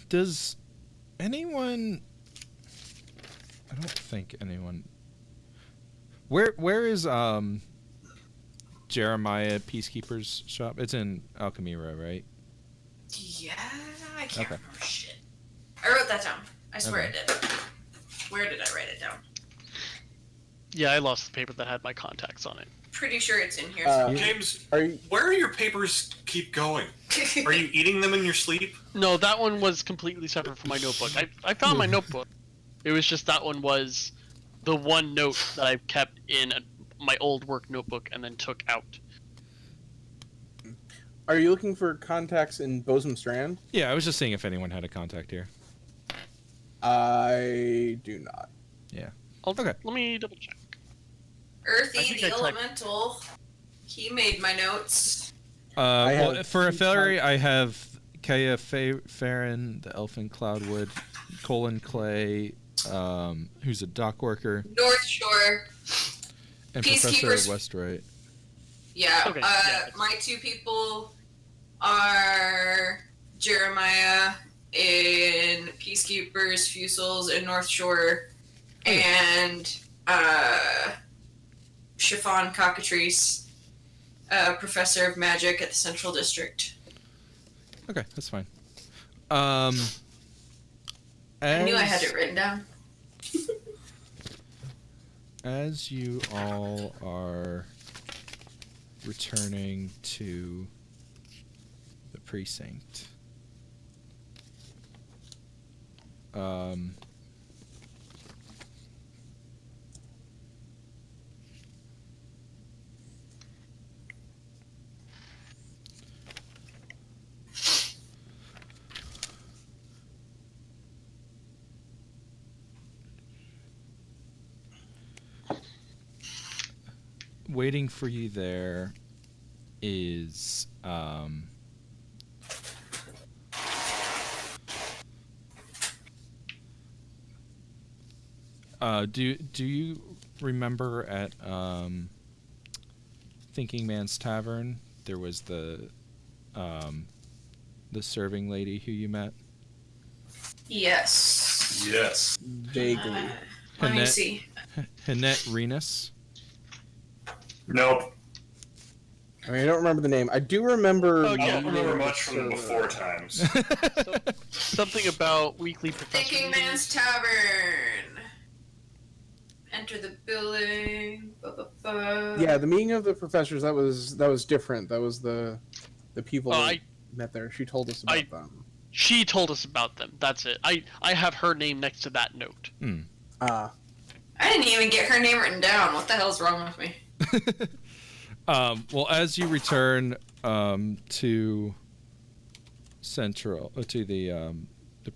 Does anyone? I don't think anyone. Where is Jeremiah Peacekeeper's shop? It's in Alchemira, right? Yeah, I can't Okay. remember shit. I wrote that down. I swear Okay. I did. Where did I write it down? Yeah, I lost the paper that had my contacts on it. Pretty sure it's in here. James, Are you? where are your papers keep going? Are you eating them in your sleep? No, that one was completely separate from my notebook. I found my notebook. It was just that one was the one note that I kept in my old work notebook and then took out. Are you looking for contacts in Bosom Strand? Yeah, I was just seeing if anyone had a contact here. I do not. Okay. Let me double check. I Earthy, think the I typed- elemental. He made my notes. Well, have for a two fairy, I have Kaya Farron, the Elfin Cloudwood, Colin Clay, who's a dock worker, North Shore. and Professor Peacekeepers. Westwright. Yeah. Okay, yeah. My two people are Jeremiah in Peacekeepers, Fusels in North Shore, and Chiffon Cockatrice, Professor of Magic at the Central District. Okay, that's fine. I knew I had it written down. As you all are returning to the precinct, waiting for you there is do you remember at Thinking Man's Tavern, there was the serving lady who you met. Yes. Yes. Vaguely. Let me Annette- see. Annette Renus. Nope. I mean, I don't remember the name. I do remember. Oh, I yeah. don't remember meeting much from the server. before times. Something about weekly professor Thinking Man's meetings. Tavern. Enter the building. Ba, ba, ba. Yeah, the meeting of the professors. That was different. That was the people Oh, that I- met there. She told us about I- them. She told us about them. That's it. I have her name next to that note. Ah, I didn't even get her name written down. What the hell's wrong with me? Well, as you return to Central, to the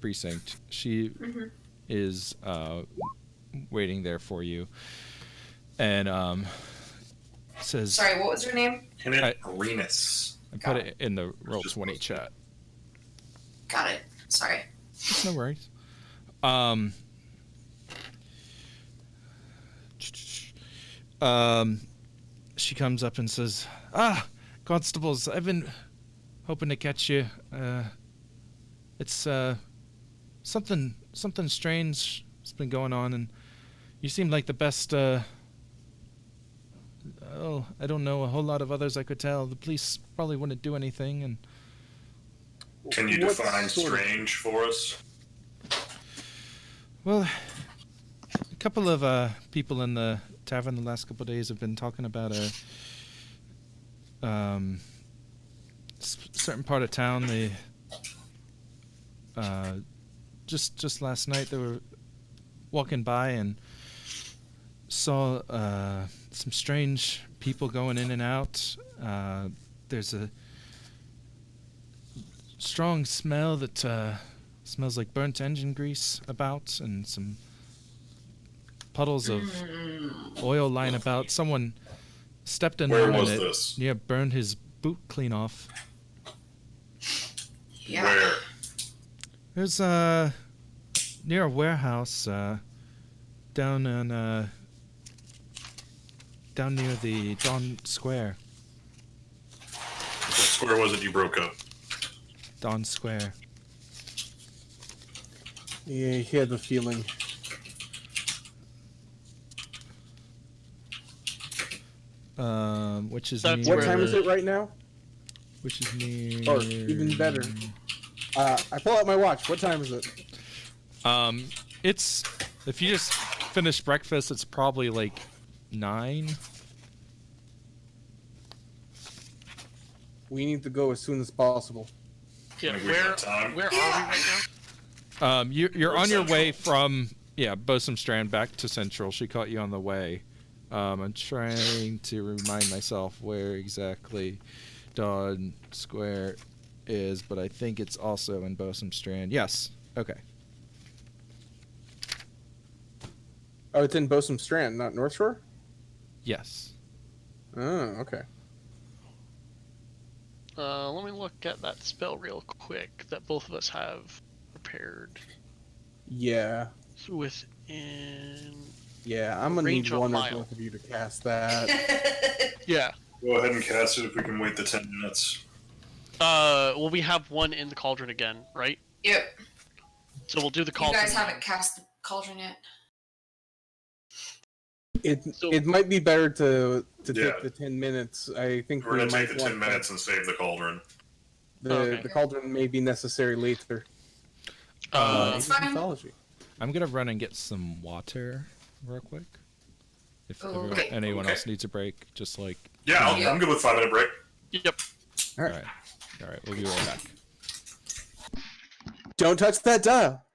precinct, she is waiting there for you, and says, Sorry, what was her name? Annette Renus. I put it in the Roll20 chat. Got it. Sorry. It's no worries. She comes up and says, Constables, I've been hoping to catch you. It's something strange has been going on, and you seem like the best. I don't know a whole lot of others I could tell. The police probably wouldn't do anything, and Can you What define sort of- strange for us? well, a couple of people in the tavern the last couple of days have been talking about a certain part of town. They just last night they were walking by and saw some strange people going in and out. There's a strong smell that smells like burnt engine grease about, and some puddles of oil lying about. Someone stepped in Where one was and this? burned his boot clean off. Yeah. Where? There's near a warehouse down near the Dawn Square. What square was it you broke up? Dawn Square. yeah, he had the feeling. Which is That's near. What time is it right now? Which is near. Or even better. I pull out my watch. What time is it? It's if you just finished breakfast, it's probably like 9. We need to go as soon as possible. Yeah, Think we got time? where are we right now? You're Or on your way Central. from Bosom Strand back to Central. She caught you on the way. I'm trying to remind myself where exactly Dawn Square is, but I think it's also in Bosom Strand. Yes. Okay. Oh, it's in Bosom Strand, not North Shore? Yes. Oh, okay. Let me look at that spell real quick that both of us have prepared. Yeah. So within... Yeah, I'm gonna need Range of one or mile. both of you to cast that. Yeah. Go ahead and cast it if we can wait the 10 minutes. Well, we have one in the cauldron again, right? Yep. So we'll do the You cauldron. guys haven't cast the cauldron yet. So- It might be better to Yeah. take the 10 minutes. I think We're going to might take the want 10 minutes and save the cauldron. Okay. The cauldron may be necessary later. It's Age of fine. mythology. I'm gonna run and get some water real quick. If Okay. anyone Okay. else needs a break, just like. Yeah, Yeah. I'm good with 5-minute break. Yep. All All right. right. All right. We'll be right back. Don't touch that dial.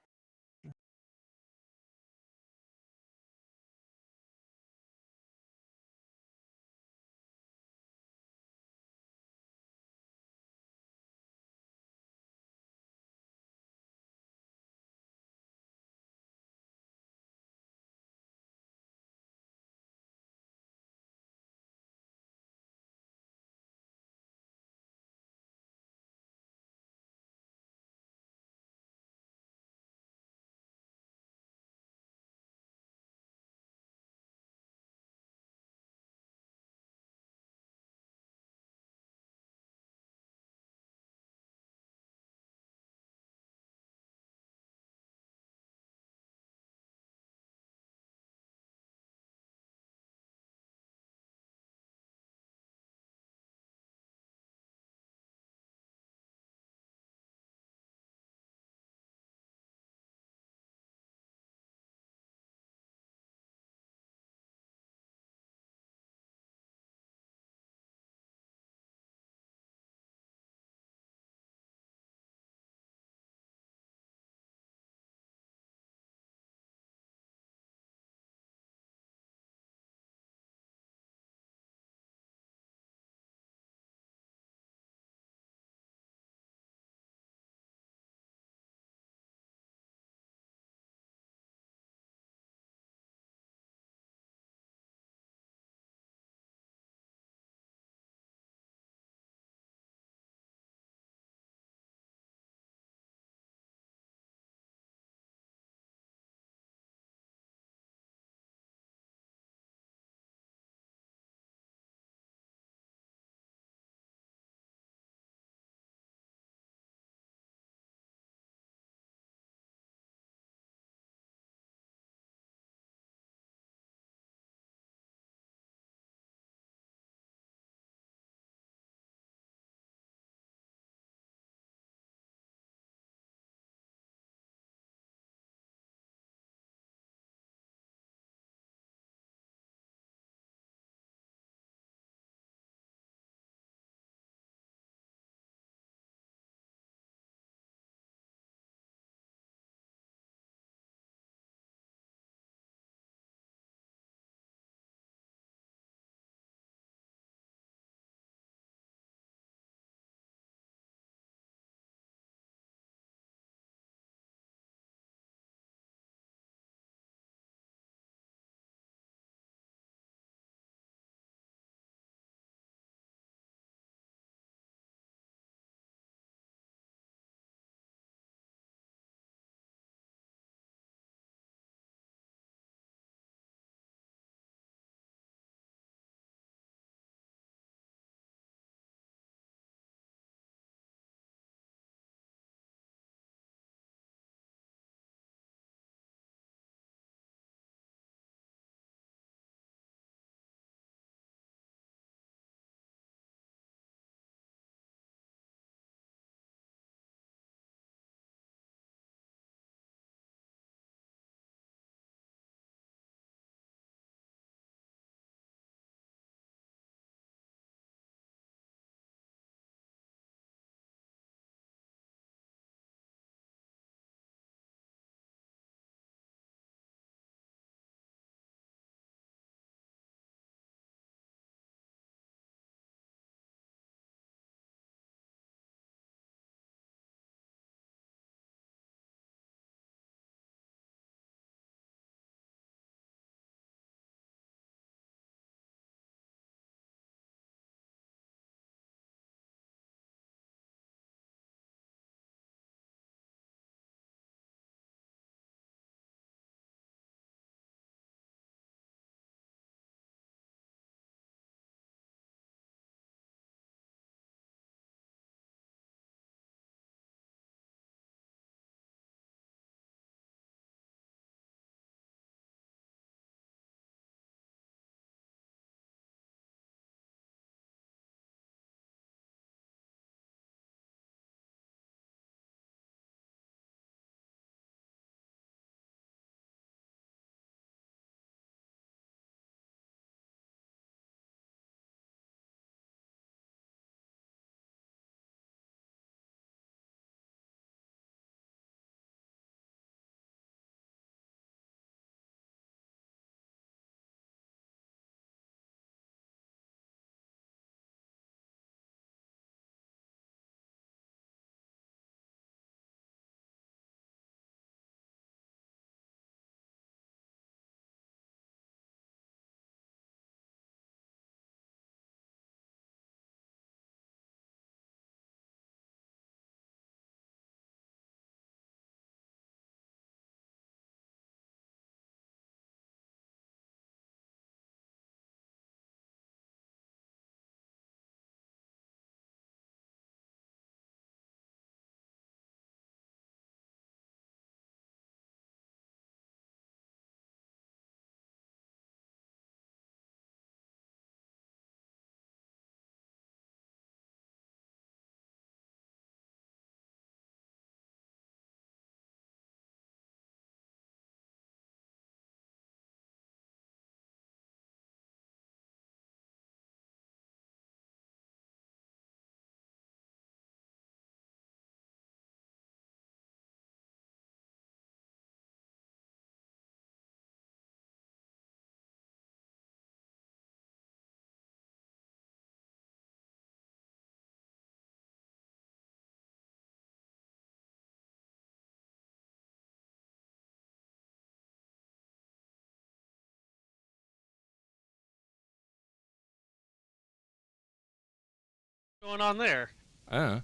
going on there? I don't know.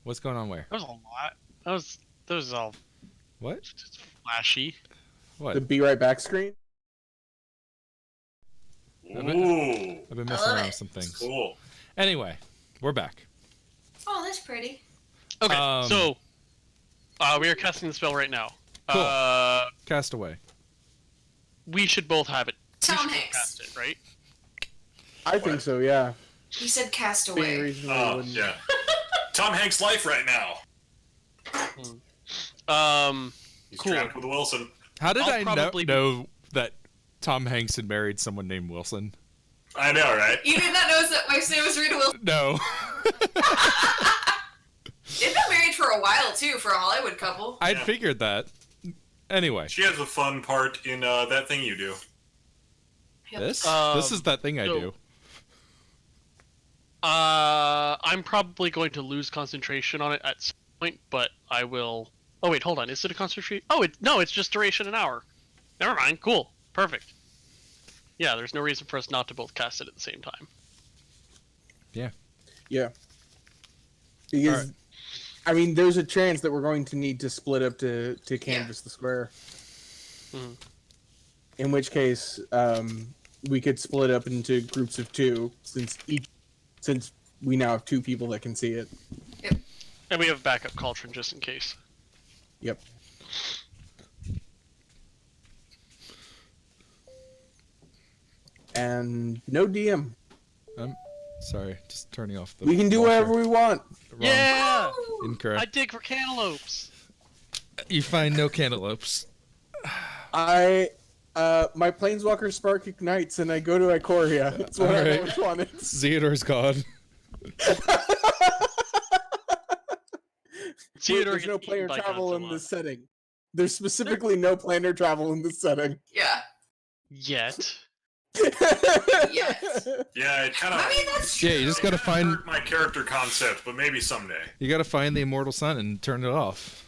What's going on where? That was a lot. That was all What? just flashy. What? The be right back screen. Ooh, I've been messing love around it. with some things. cool. Anyway, we're back. Oh, that's pretty. Okay, Um, so we are casting the spell right now. Cool. Cast away. We should both have it. We Tom should both Hanks. cast it, right? I think so. Yeah. He said Being Castaway. reasonable. Oh, wouldn't- yeah. Tom Hanks' life right now. He's Cool. trapped with Wilson. How did I'll I probably- know that Tom Hanks had married someone named Wilson? I know, right? You did not know that my name was Rita Wilson. No. They've been married for a while too, for a Hollywood couple. I'd Yeah. figured that. Anyway, She has a fun part in that thing you do. Yep. this is that thing I so- do. I'm probably going to lose concentration on it at some point, but I will. Oh wait, hold on. Is it a concentration? Oh, it's just duration an hour. Never mind. Cool. Perfect. Yeah, there's no reason for us not to both cast it at the same time. Yeah. Yeah. Because, Alright. I mean, there's a chance that we're going to need to split up to canvas the square. Mhm. In which case, we could split up into groups of 2, since we now have 2 people that can see it. And we have a backup cauldron just in case. Yep. And no DM. Sorry, just turning off the. We can do washer. whatever we want. Wrong. Yeah. I Incorrect. dig for cantaloupes. You find no cantaloupes. My planeswalker spark ignites and I go to Ikoria. That's what I Alright. always wanted. Theodore's gone. Theodore There's no gets planar eaten by travel in Godzilla. this setting. There's specifically no planar travel in this setting. Yeah. Yet. Yes. Yeah, it kind of. I mean, that's true. Yeah, you just gotta find. my character concept, but maybe someday. You gotta find the immortal sun and turn it off.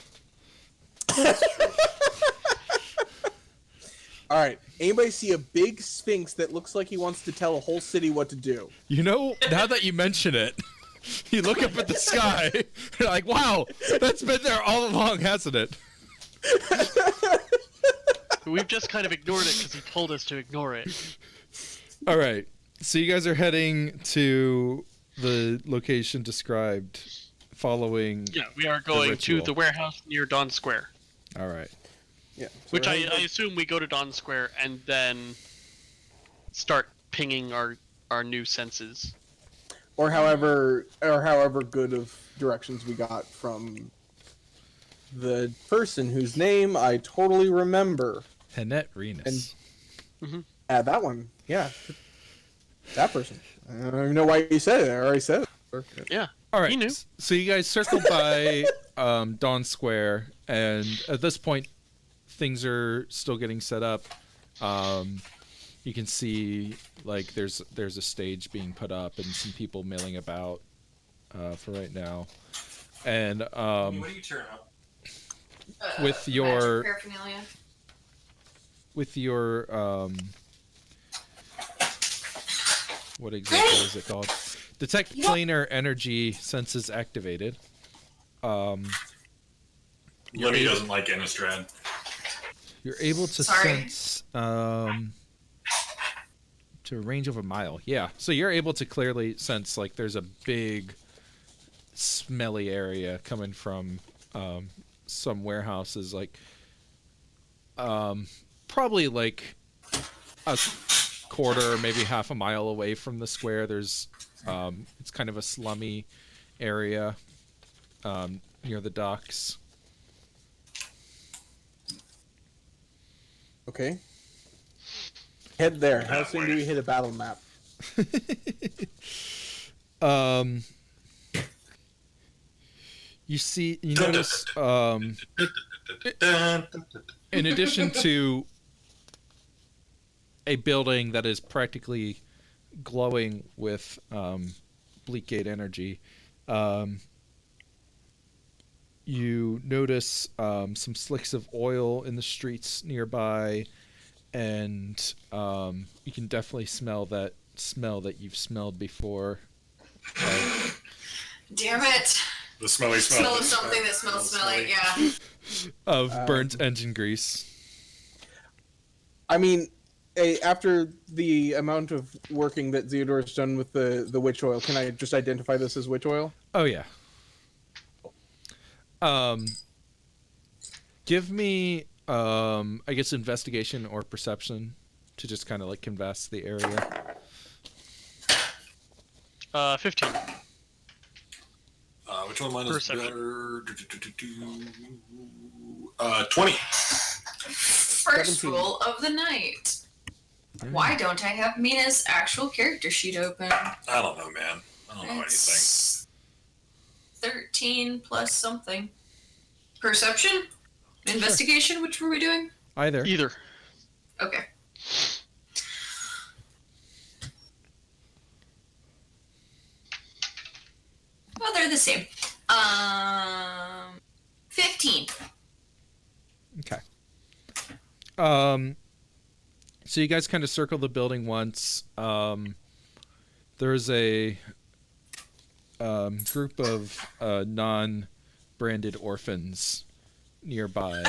All right. Anybody see a big sphinx that looks like he wants to tell a whole city what to do? You know, now that you mention it, you look up at the sky. You're like, wow, that's been there all along, hasn't it? We've just kind of ignored it because he told us to ignore it. All right. So you guys are heading to the location described following. Yeah, we are going to ritual. the warehouse near Dawn Square. All right. Yeah. So Which I we're assume we go to Dawn Square and then start pinging our new senses. or however good of directions we got from the person whose name I totally remember. Henette Renus. That one. Yeah. That person. I don't even know why you said it. I already said it. Yeah. All right. He knew. So you guys circle by Dawn Square, and at this point, things are still getting set up. You can see like there's a stage being put up and some people milling about for right now, and What do you turn up? with your magic paraphernalia. with your what exactly is it called? Detect planar energy senses activated. Yummy doesn't like Innistrad. You're able to Sorry. sense to a range of a mile. Yeah, so you're able to clearly sense like there's a big smelly area coming from some warehouses, like probably like a quarter, maybe half a mile away from the square. There's it's kind of a slummy area near the docks. Okay. Head there. How soon do we hit a battle map? You notice in addition to a building that is practically glowing with Bleakgate energy, you notice some slicks of oil in the streets nearby, and you can definitely smell that you've smelled before. Damn it. The smelly smell. Smell of something that smells smelly, yeah. Of burnt engine grease. I mean, after the amount of working that Theodore's done with the witch oil, can I just identify this as witch oil? Oh yeah. Give me I guess investigation or perception to just kind of like canvass the area. 15. Which one of mine is Perception. better? 20. First 17. roll of the night. Why don't I have Mina's actual character sheet open? I don't know, man. I don't know anything. It's 13 plus something. Perception? Investigation? Which were we doing? Either. Either. Okay. Well, they're the same. 15. Okay. So you guys kind of circle the building once. There's a group of non-branded orphans nearby.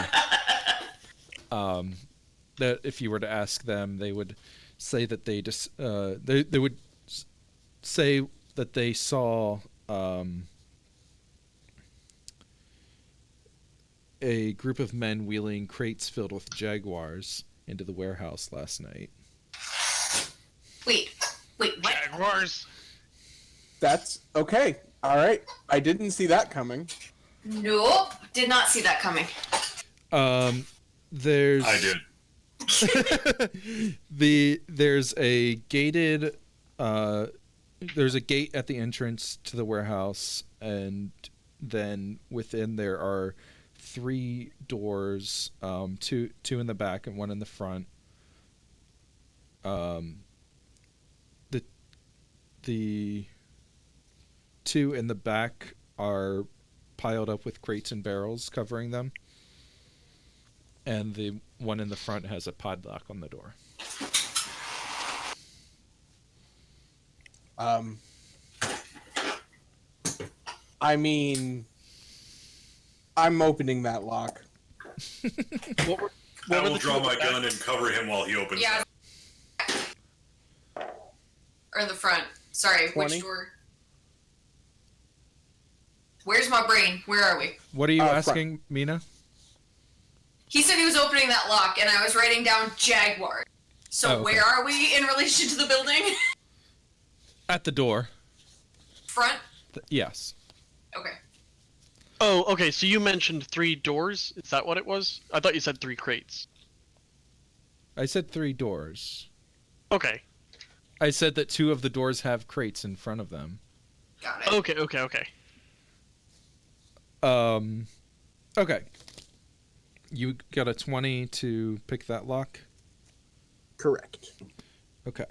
That if you were to ask them, they would say that they just they would say that they saw a group of men wheeling crates filled with jaguars into the warehouse last night. Wait, what? Jaguars. That's okay. All right. I didn't see that coming. Nope. Did not see that coming. There's I did. there's a gated there's a gate at the entrance to the warehouse, and then within there are 3 doors, two in the back and one in the front. The 2 in the back are piled up with crates and barrels covering them, and the one in the front has a padlock on the door. I mean, I'm opening that lock. What I were will the draw two my at the back? gun and cover him while he opens Yeah. it. Or in the front. Sorry, 20? which door? Where's my brain? Where are we? What are you front. asking, Mina? He said he was opening that lock, and I was writing down Jaguar. So Oh, okay. where are we in relation to the building? At the door. Front? Yes. Okay. Oh, okay. So you mentioned 3 doors. Is that what it was? I thought you said 3 crates. I said 3 doors. Okay. I said that 2 of the doors have crates in front of them. Got it. Okay. Okay. You got a 20 to pick that lock? Correct. Okay.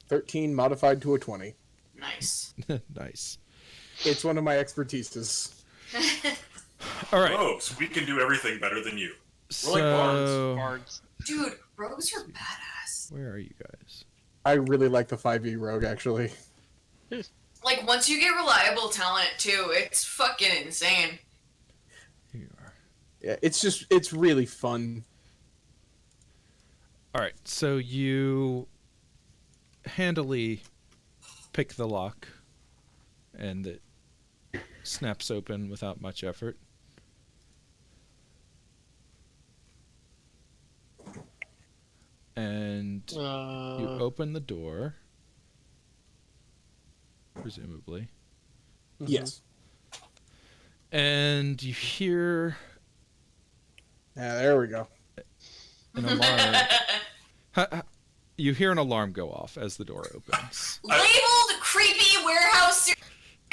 13 modified to a 20. Nice. Nice. It's one of my expertises. All right. Rogues, we can do everything better than you. So, like bards. Bards. Dude, rogues are badass. where are you guys? I really like the 5e rogue, actually. Like, once you get reliable talent, too, it's fucking insane. Here you are. Yeah, it's really fun. All right. So you handily pick the lock, and it snaps open without much effort. And you open the door, presumably, Yes. and you hear Yeah, there we go. an alarm. You hear an alarm go off as the door opens. Labeled creepy warehouse.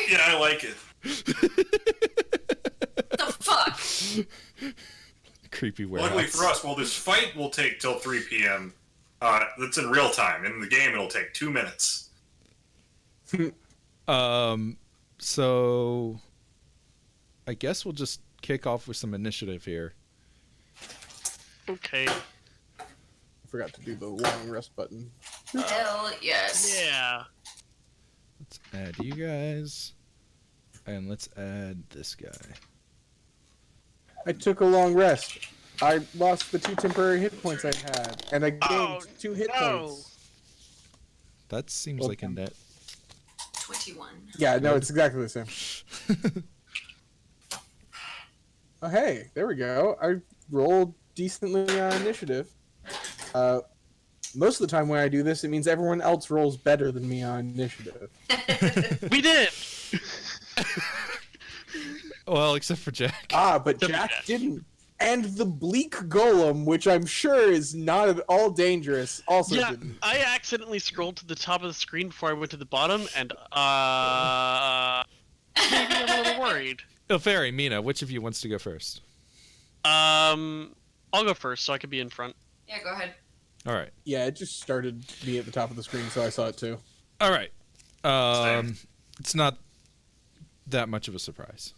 Yeah, I like it. The fuck? Creepy warehouse. Luckily for us, well, this fight will take till 3 p.m. That's in real time. In the game, it'll take 2 minutes. So I guess we'll just kick off with some initiative here. Okay. I forgot to do the long rest button. Hell yes. Yeah. Let's add you guys. And let's add this guy. I took a long rest. I lost the 2 temporary hit points I had, and I gained 2 hit points. That seems like a net. 21. Yeah, no, it's exactly the same. Oh, hey, there we go. I rolled decently on initiative. Most of the time when I do this, it means everyone else rolls better than me on initiative. We did! Well, except for Jack. But Jack didn't. And the bleak golem, which I'm sure is not at all dangerous, also didn't. I accidentally scrolled to the top of the screen before I went to the bottom, and maybe I'm a little worried. Oh, Fairy, Mina, which of you wants to go first? I'll go first, so I can be in front. Yeah, go ahead. All right. Yeah, it just started me at the top of the screen, so I saw it too. All right. It's not that much of a surprise.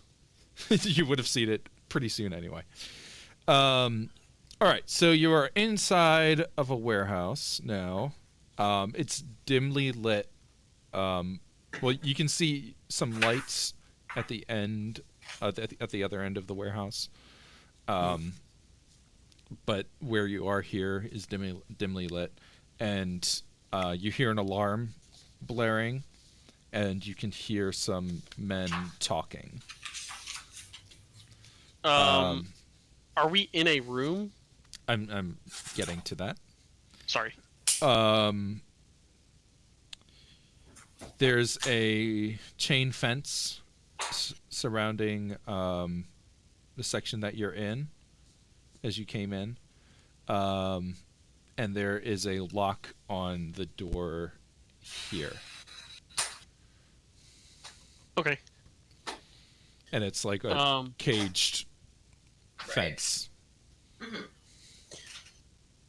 You would have seen it pretty soon anyway. All right, so you are inside of a warehouse now. It's dimly lit. Well, you can see some lights at the end, at the other end of the warehouse. But where you are here is dimly lit, and you hear an alarm blaring, and you can hear some men talking. Are we in a room? I'm getting to that. Sorry. There's a chain fence surrounding the section that you're in as you came in. And there is a lock on the door here. Okay. And it's like a caged fence. Mm-hmm.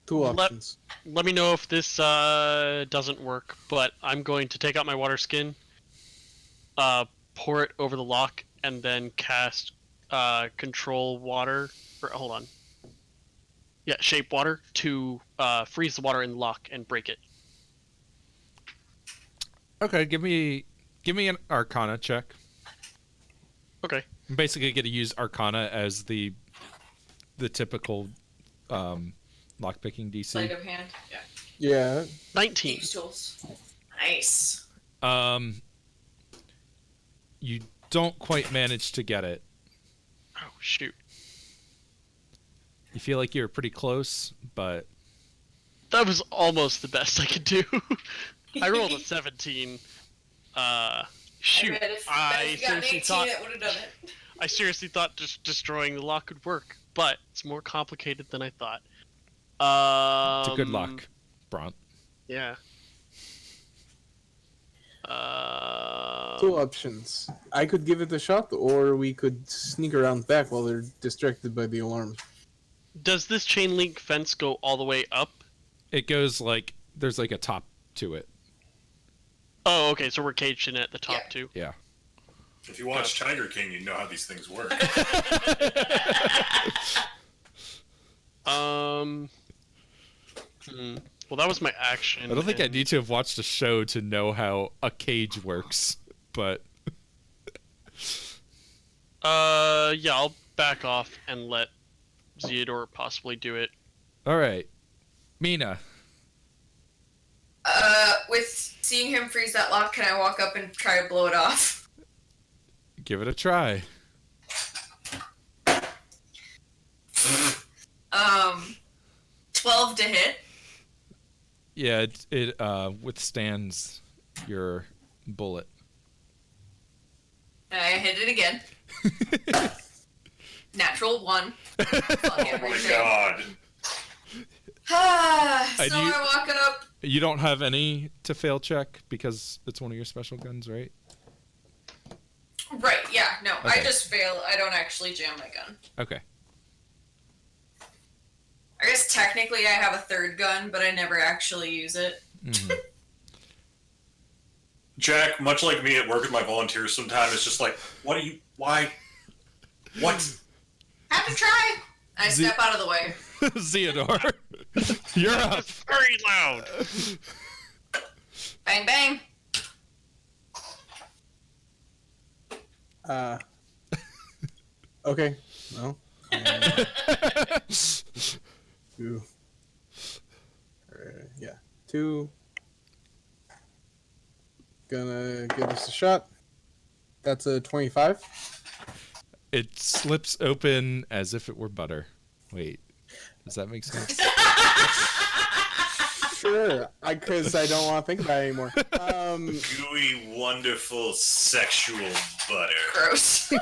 2 options. Let me know if this doesn't work, but I'm going to take out my water skin, pour it over the lock, and then cast control water. Hold on. Yeah, shape water to freeze the water in the lock and break it. Okay, give me an Arcana check. Okay. I'm basically going to use Arcana as the typical lockpicking DC. Sleight of hand. Yeah. Yeah. 19. Thieves' tools. Nice. You don't quite manage to get it. Oh, shoot. You feel like you're pretty close, but That was almost the best I could do. I rolled a 17. Shoot. I seriously thought just destroying the lock could work, but it's more complicated than I thought. it's a good lock, Bront. Yeah. 2 options. I could give it a shot, or we could sneak around back while they're distracted by the alarm. Does this chain link fence go all the way up? It goes like there's like a top to it. Oh, okay, so we're caged in at the top too. Yeah. If you watch Tiger King, you know how these things work. Well, that was my action. I don't think I need to have watched a show to know how a cage works, but yeah, I'll back off and let Theodore possibly do it. all right. Mina. With seeing him freeze that lock, can I walk up and try to blow it off? Give it a try. 12 to hit. Yeah, it withstands your bullet. I hit it again. Natural 1. Oh my god. So I walk it up. You don't have any to fail check because it's one of your special guns, right? Right, yeah, no. Okay. I just fail. I don't actually jam my gun. Okay. I guess technically I have a third gun, but I never actually use it. Mm-hmm. Jack, much like me at work with my volunteers sometimes, it's just like, why? What? Have to try. I step out of the way. Theodore, you're up. It's very loud. Bang, bang. Okay. Well. Two. Yeah. 2. Gonna give this a shot. That's a 25. It slips open as if it were butter. Wait, does that make sense? Sure, because I don't want to think about it anymore. Gooey, wonderful, sexual butter. Gross.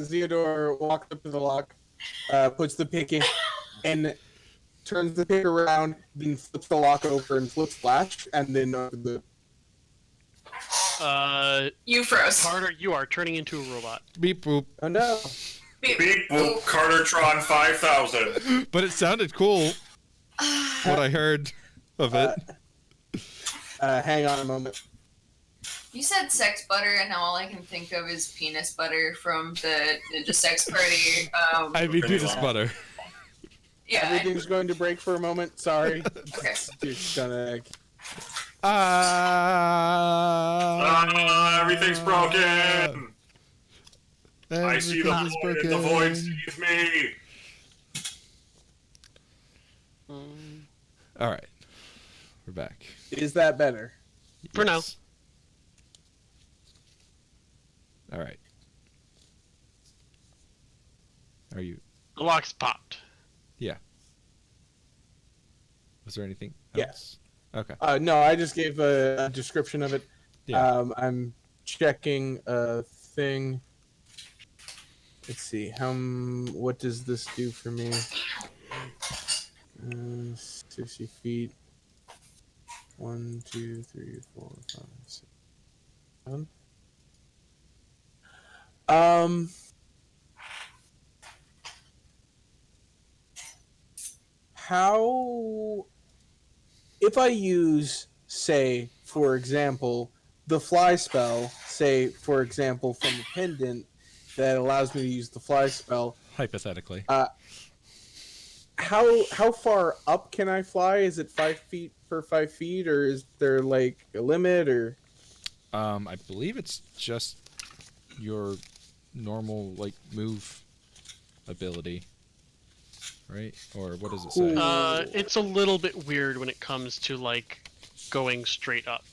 Theodore walks up to the lock, puts the pick in, and turns the pick around, then flips the lock over and flips latch, and then opens it. You froze. Carter, you are turning into a robot. Beep boop. Oh no. Beep. Beep boop, Cartertron 5000. But it sounded cool. What I heard of it. Hang on a moment. You said sex butter, and now all I can think of is penis butter from the Ninja Sex Party. I mean, penis butter. Yeah. Everything's going to break for a moment. Sorry. Okay. It's gonna. Everything's broken. I see the Everything's void, and the void sees me. All right, we're back. Is that better? For now. Yes. All right. Are you? The lock's popped. Yeah. Was there anything Yes. else? Okay. No, I just gave a description of it. Yeah. I'm checking a thing. Let's see. What does this do for me? 60 feet. 1, 2, 3, 4, 5, 6, 7. How, if I use, say, for example, the fly spell, say, for example, from the pendant that allows me to use the fly spell, Hypothetically. how far up can I fly? Is it 5 feet per 5 feet, or is there like a limit, or? I believe it's just your normal like move ability, right? Or what does it say? It's a little bit weird when it comes to like going straight up.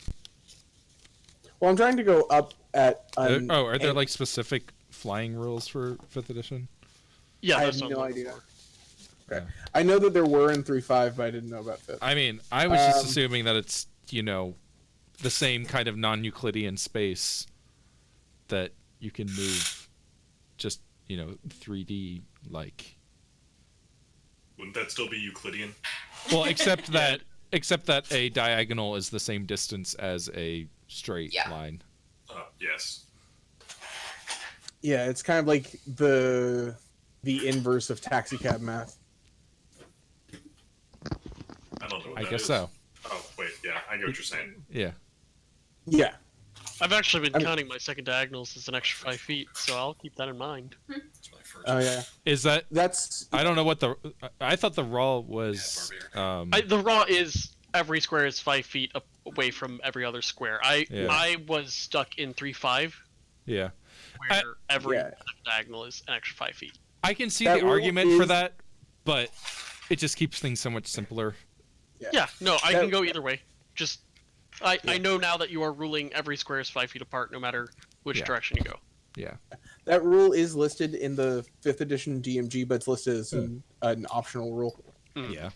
Well, I'm trying to go up at. Are there like specific flying rules for 5th edition? Yeah, I that's have what I'm no looking idea. for. Okay. I know that there were in 3.5, but I didn't know about 5th. I mean, I was just assuming that it's, the same kind of non-Euclidean space that you can move just, 3D like. Wouldn't that still be Euclidean? Well, except that a diagonal is the same distance as a straight line. Yes. Yeah, it's kind of like the inverse of taxicab math. I don't know what I that guess is. so. Oh, wait, yeah, I get what you're saying. Yeah. Yeah. I've actually been counting my second diagonals as an extra 5 feet, so I'll keep that in mind. That's my first. Oh yeah. Is that? That's. I don't know what I thought the raw was. The raw is every square is 5 feet away from every other square. I was stuck in 3.5, Yeah. where every diagonal is an extra 5 feet. I can see That the rule argument for is- that, but it just keeps things so much simpler. Yeah, no, I That- can go either way. Just I know now that you are ruling every square is 5 feet apart, no matter which Yeah. direction you go. Yeah. That rule is listed in the 5th edition DMG, but it's listed as an optional rule. Yeah.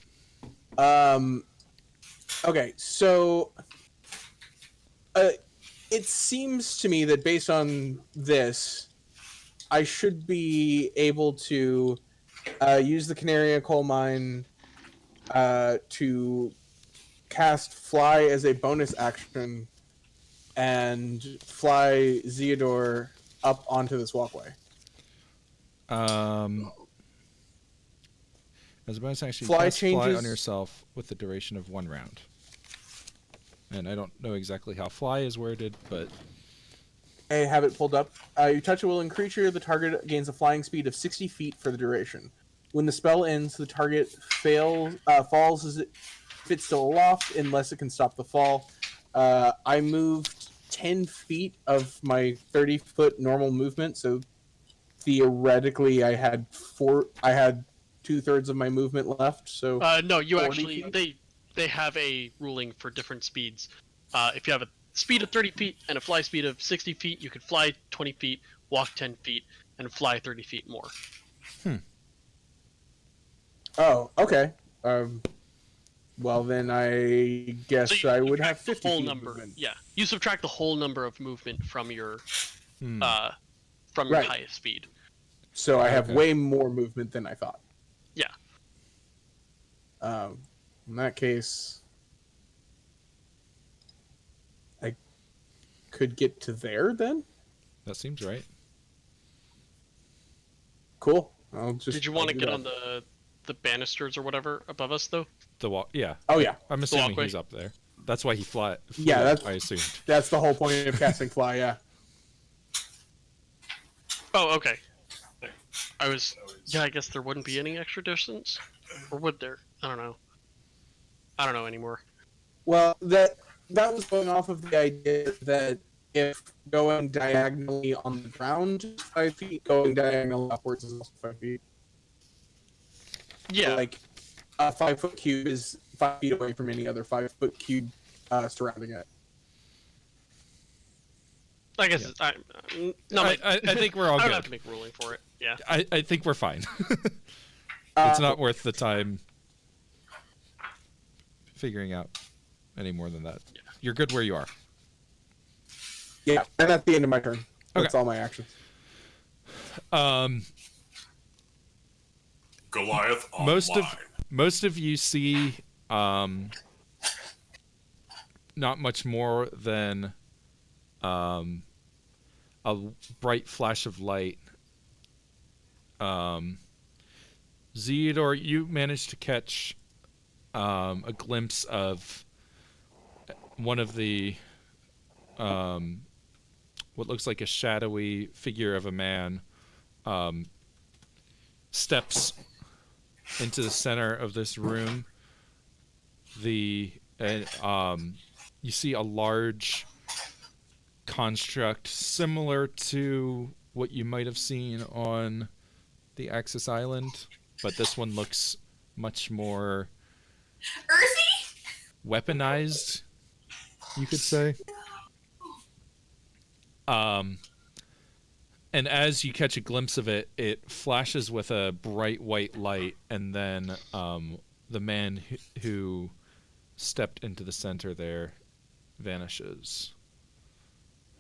Okay, so it seems to me that based on this, I should be able to use the Canaria coal mine to cast Fly as a bonus action and fly Zeodore up onto this walkway. As a bonus action, Fly cast fly on changes- yourself with the duration of 1 round. And I don't know exactly how fly is worded, but I have it pulled up. You touch a willing creature, the target gains a flying speed of 60 feet for the duration. When the spell ends, the target falls if it's still aloft, unless it can stop the fall. I moved 10 feet of my 30-foot normal movement, so theoretically I had 2/3 of my movement left, so No, you 40 actually feet? they have a ruling for different speeds. If you have a speed of 30 feet and a fly speed of 60 feet, you could fly 20 feet, walk 10 feet, and fly 30 feet more. Oh, okay. Well, then I guess So you I would have subtract the 50 whole feet of number. movement. Yeah, you subtract the whole number of movement from your Hmm. Right. highest speed. So I have Okay. way more movement than I thought. Yeah. In that case, I could get to there then? That seems right. Cool. Did you want to get on the banisters or whatever above us though? The walk. Yeah. Oh, yeah. I'm assuming walkway? he's up there. That's why he flew Yeah, up, that's- I assumed. That's the whole point of casting fly, yeah. Oh, okay. Yeah, I guess there wouldn't be any extra distance, or would there? I don't know. I don't know anymore. Well, that was going off of the idea that if going diagonally on the ground is 5 feet, going diagonal upwards is also 5 feet. Yeah. So, like, a 5-foot cube is 5 feet away from any other 5-foot cube surrounding it. I guess Yeah. no, I think we're all I would good. have to make a ruling for it. Yeah. I think we're fine. It's not worth the time figuring out any more than that. Yeah. You're good where you are. Yeah, and at the end of my turn. That's Okay. all my actions. Goliath online. Most of you see not much more than a bright flash of light. Zeodor, you managed to catch a glimpse of one of the what looks like a shadowy figure of a man steps into the center of this room. You see a large construct similar to what you might have seen on the Axis Island, but this one looks much more Earthy? weaponized, you could say. And as you catch a glimpse of it, it flashes with a bright white light, and then the man who stepped into the center there vanishes.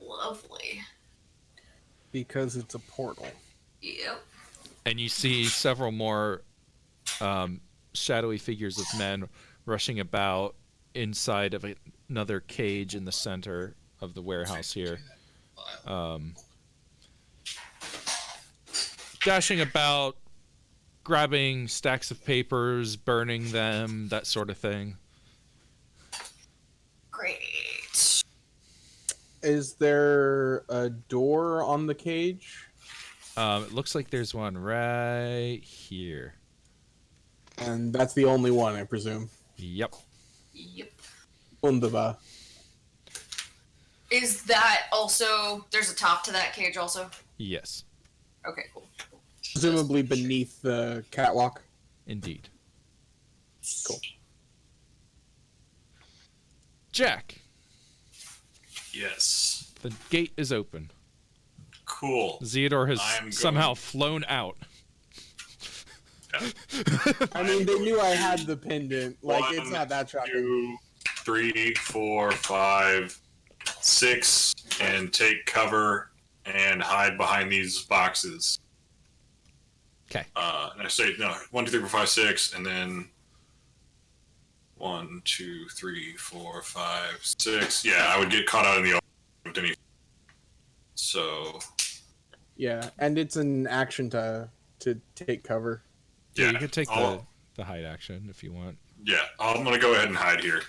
Lovely. Because it's a portal. Yep. And you see several more shadowy figures of men rushing about inside of another cage in the center of the warehouse here. Dashing about, grabbing stacks of papers, burning them, that sort of thing. Great. Is there a door on the cage? It looks like there's one right here. And that's the only one, I presume. Yep. Yep. Wunderbar. Is that also... There's a top to that cage also? Yes, Okay, cool. Presumably beneath the catwalk. indeed. Cool. Jack, Yes. the gate is open. Cool. Zeodor has I'm going- somehow flown out. I mean, they knew I had the pendant. Like, it's One, not that shocking. 2, 3, 4, 5, 6, and take cover and hide behind these boxes. Okay. And I say no. 1, 2, 3, 4, 5, 6, and then 1, 2, 3, 4, 5, 6. Yeah, I would get caught out in the open. So Yeah, and it's an action to take cover. Yeah, you could take I'll- the hide action if you want. yeah, I'm gonna go ahead and hide here.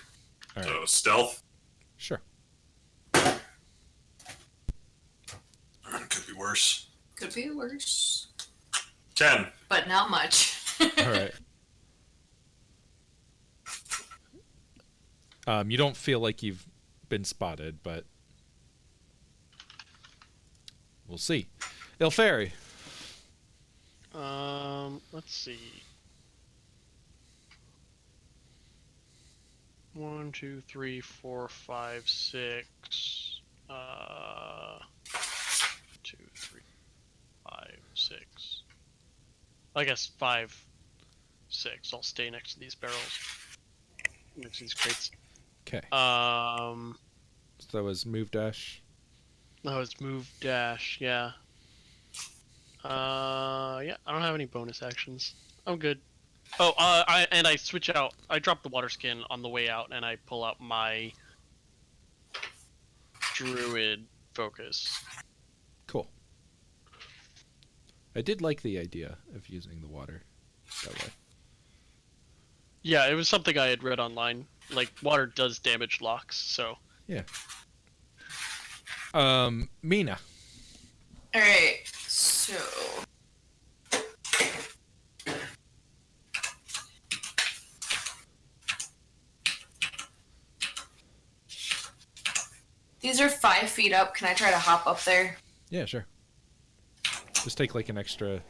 All right. So stealth Sure. could be worse. Could be worse. 10. But not much. All right. You don't feel like you've been spotted, but We'll see. Ilferi. Let's see. 1, 2, 3, 4, 5, 6. 2, 3, 5, 6. I guess 5, 6. I'll stay next to these barrels. Next to these crates. Okay. So that was move dash. that was move dash. Yeah. Yeah. I don't have any bonus actions. I'm good. Oh, I switch out. I drop the water skin on the way out, and I pull out my druid focus. Cool. I did like the idea of using the water that way. Yeah, it was something I had read online. Like, water does damage locks, so. Yeah. Mina. Alright, so. These are 5 feet up. Can I try to hop up there? Yeah, sure. Just take like an extra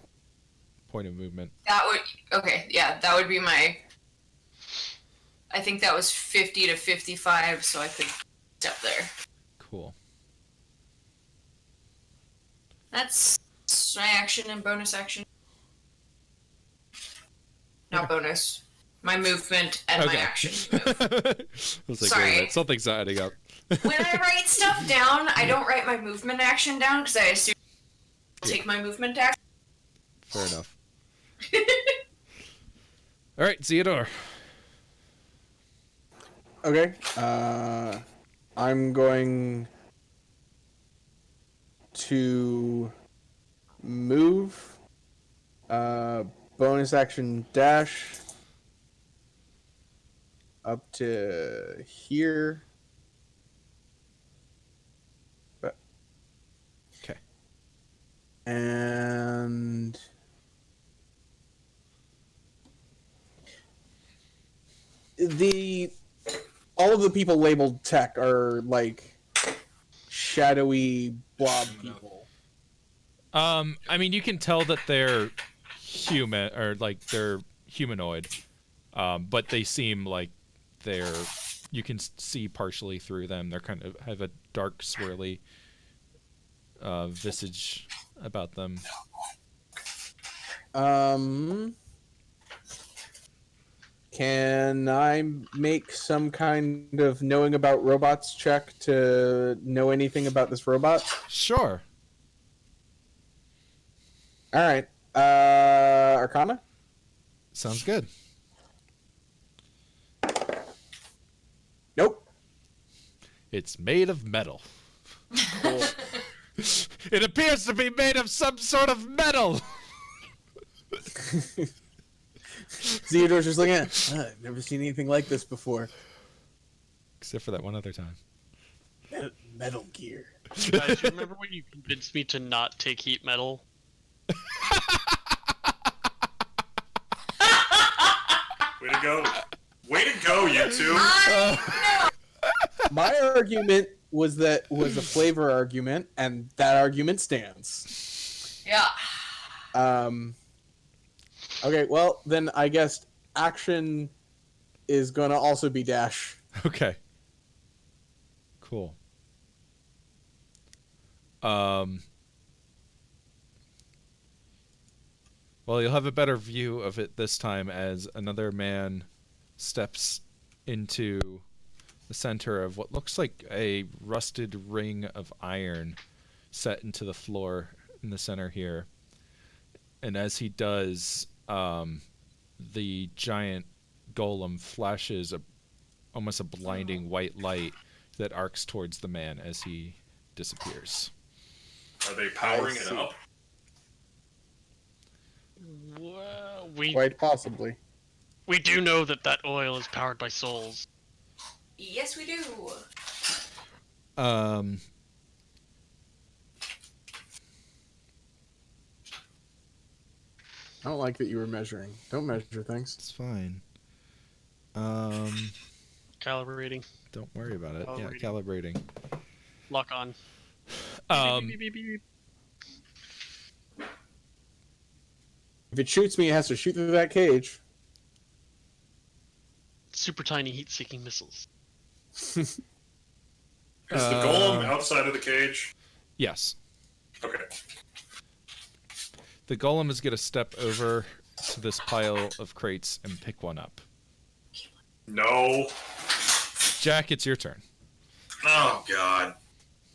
point of movement. That would. Okay, yeah, that would be my. I think that was 50 to 55, so I could step there. Cool. That's my action and bonus action. Not bonus. My movement and my action. I was like, Sorry. wait a minute, something's adding up. When I write stuff down, I don't write my movement action down because I assume I'll take my movement action. Fair enough. All right, Theodore. Okay. I'm going to move. Bonus action dash up to here. Okay. And all of the people labeled tech are like shadowy blob people. I mean, you can tell that they're human, or like they're humanoid, but they seem like they're. You can see partially through them. They're kind of have a dark, swirly visage about them. Can I make some kind of knowing about robots check to know anything about this robot? Sure. All right. Arcana? Sounds good. Nope. It's made of metal. Cool. It appears to be made of some sort of metal. Theodore's just looking at I've never seen anything like this before. Except for that one other time. Metal Gear. Guys, you remember when you convinced me to not take heat metal? Way to go. Way to go, you two. My argument was a flavor argument, and that argument stands. Yeah. Okay, well, then I guess action is gonna also be dash. Okay. Cool. Well, you'll have a better view of it this time as another man steps into the center of what looks like a rusted ring of iron set into the floor in the center here. And as he does, the giant golem flashes almost a blinding white light that arcs towards the man as he disappears. Are they powering it up? Well, Quite possibly. we do know that oil is powered by souls. Yes, we do. I don't like that you were measuring. Don't measure things. It's fine. Calibrating. Don't worry about it. Yeah, Calibrating. calibrating. Lock on. Um, Beep, beep, beep, beep, beep. If it shoots me, it has to shoot through that cage. Super tiny heat-seeking missiles. Is the golem outside of the cage? Yes. Okay. The golem is going to step over to this pile of crates and pick one up. No. Jack, it's your turn. Oh, God.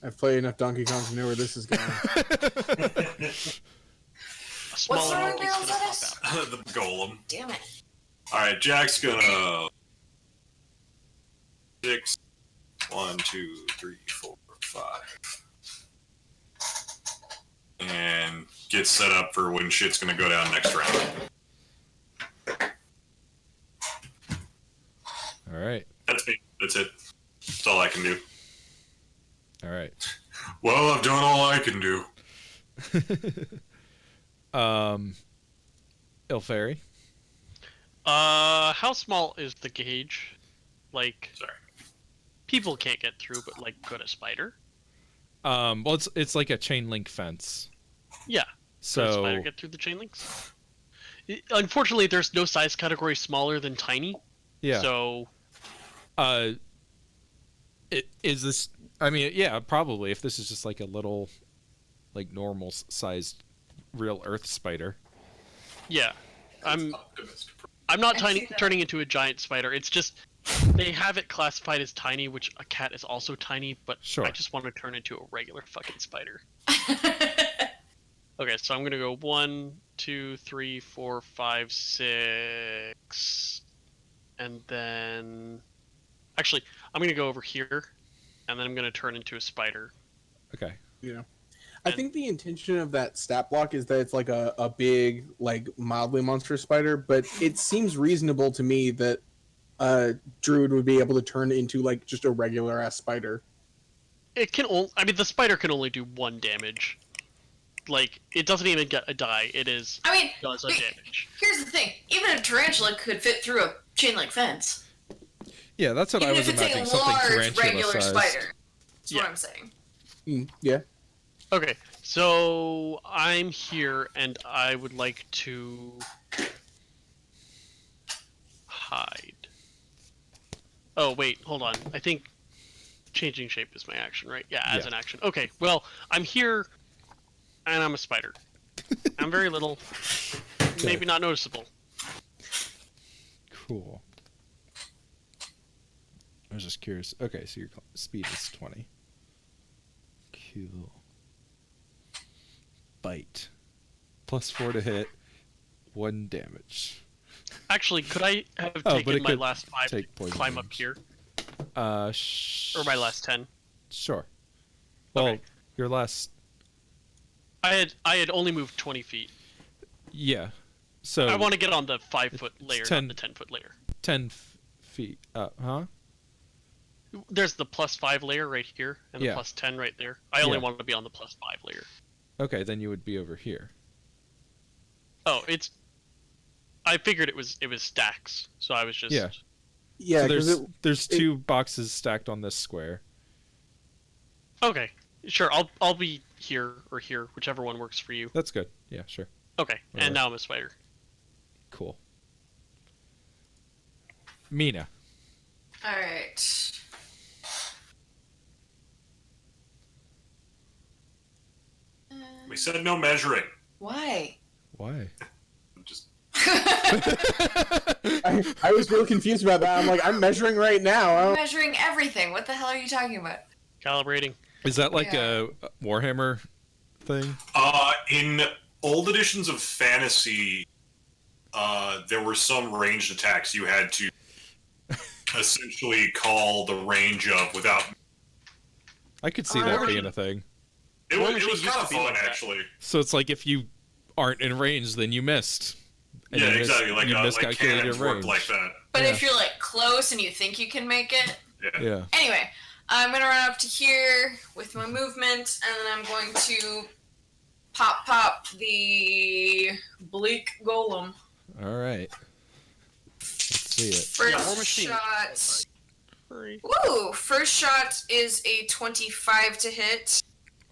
I've played enough Donkey Kong to know where this is going. A smaller the monkey's rules gonna of pop this? out. The golem. Damn it. Alright, Jack's gonna... 6. 1, 2, 3, 4, 5. And get set up for when shit's gonna go down next round. All right. That's me. That's it. That's all I can do. All right. Well, I've done all I can do. Ilfairy. How small is the cage? Like, Sorry. people can't get through, but like, could a spider? Well, it's like a chain link fence. Yeah. Could a So spider get through the chain links? Unfortunately, there's no size category smaller than tiny. yeah. So Is this? I mean, yeah, probably. If this is just like a little, like normal sized, real Earth spider. yeah, I'm not I see tiny that. turning into a giant spider. It's just they have it classified as tiny, which a cat is also tiny. But Sure. I just want to turn into a regular fucking spider. Okay, so I'm gonna go 1, 2, 3, 4, 5, 6, and then actually I'm gonna go over here, and then I'm gonna turn into a spider. Okay. Yeah. I think the intention of that stat block is that it's like a big, like mildly monstrous spider, but it seems reasonable to me that Druid would be able to turn into like just a regular ass spider. It can only, I mean, the spider can only do 1 damage. Like, it doesn't even get a die. It is I mean, does a damage. here's the thing. Even a tarantula could fit through a chain link fence. Yeah, that's what Even I if was it's imagining. a Something large, tarantula regular sized. spider. That's Yeah. what I'm saying. Yeah. Okay, so I'm here, and I would like to hide. Oh wait, hold on. I think changing shape is my action, right? Yeah, as Yeah. an action. Okay, well, I'm here, and I'm a spider. I'm very little, maybe not noticeable. Cool. I was just curious. Okay, so your speed is 20. Cool. Bite. +4 to hit. 1 damage. Actually, could I have Oh, but taken it my could last 5 to take poison climb up damage. here? Or Or my last 10? Sure. Well, Okay. your last. I had only moved 20 feet. Yeah. So. I want to get on the 5-foot layer, 10 not the 10-foot layer. 10 feet up, huh? There's the +5 layer right here, and the Yeah. +10 right there. I only Yeah. want to be on the +5 layer. Okay, then you would be over here. Oh, it's. I figured it was stacks, so I was just. Yeah. Yeah, So because there's 2 boxes stacked on this square. Okay, sure. I'll be here or here, whichever one works for you. That's good. Yeah, sure. Okay, Alright. and now I'm a spider. Cool. Mina. Alright. We said no measuring. Why? Why? Just I was real confused about that. I'm like, I'm measuring right now. I I'm don't... measuring everything. What the hell are you talking about? Calibrating. Is that like Yeah. a Warhammer thing? in old editions of fantasy, there were some ranged attacks you had to essentially call the range of without. I could see Oh, that really? being a thing. It War was Machine used kind to of be fun, like that. actually. So it's like if you aren't in range, then you missed. And Yeah, you exactly. Like miscalculated cannons your worked range. like that. But Yeah. if you're like close and you think you can make it. Yeah. Yeah. Anyway, I'm gonna run up to here with my movement, and then I'm going to pop the bleak golem. All right. Let's see it. Yeah, War First Machine. shot. Hurry. Woo! First shot is a 25 to hit.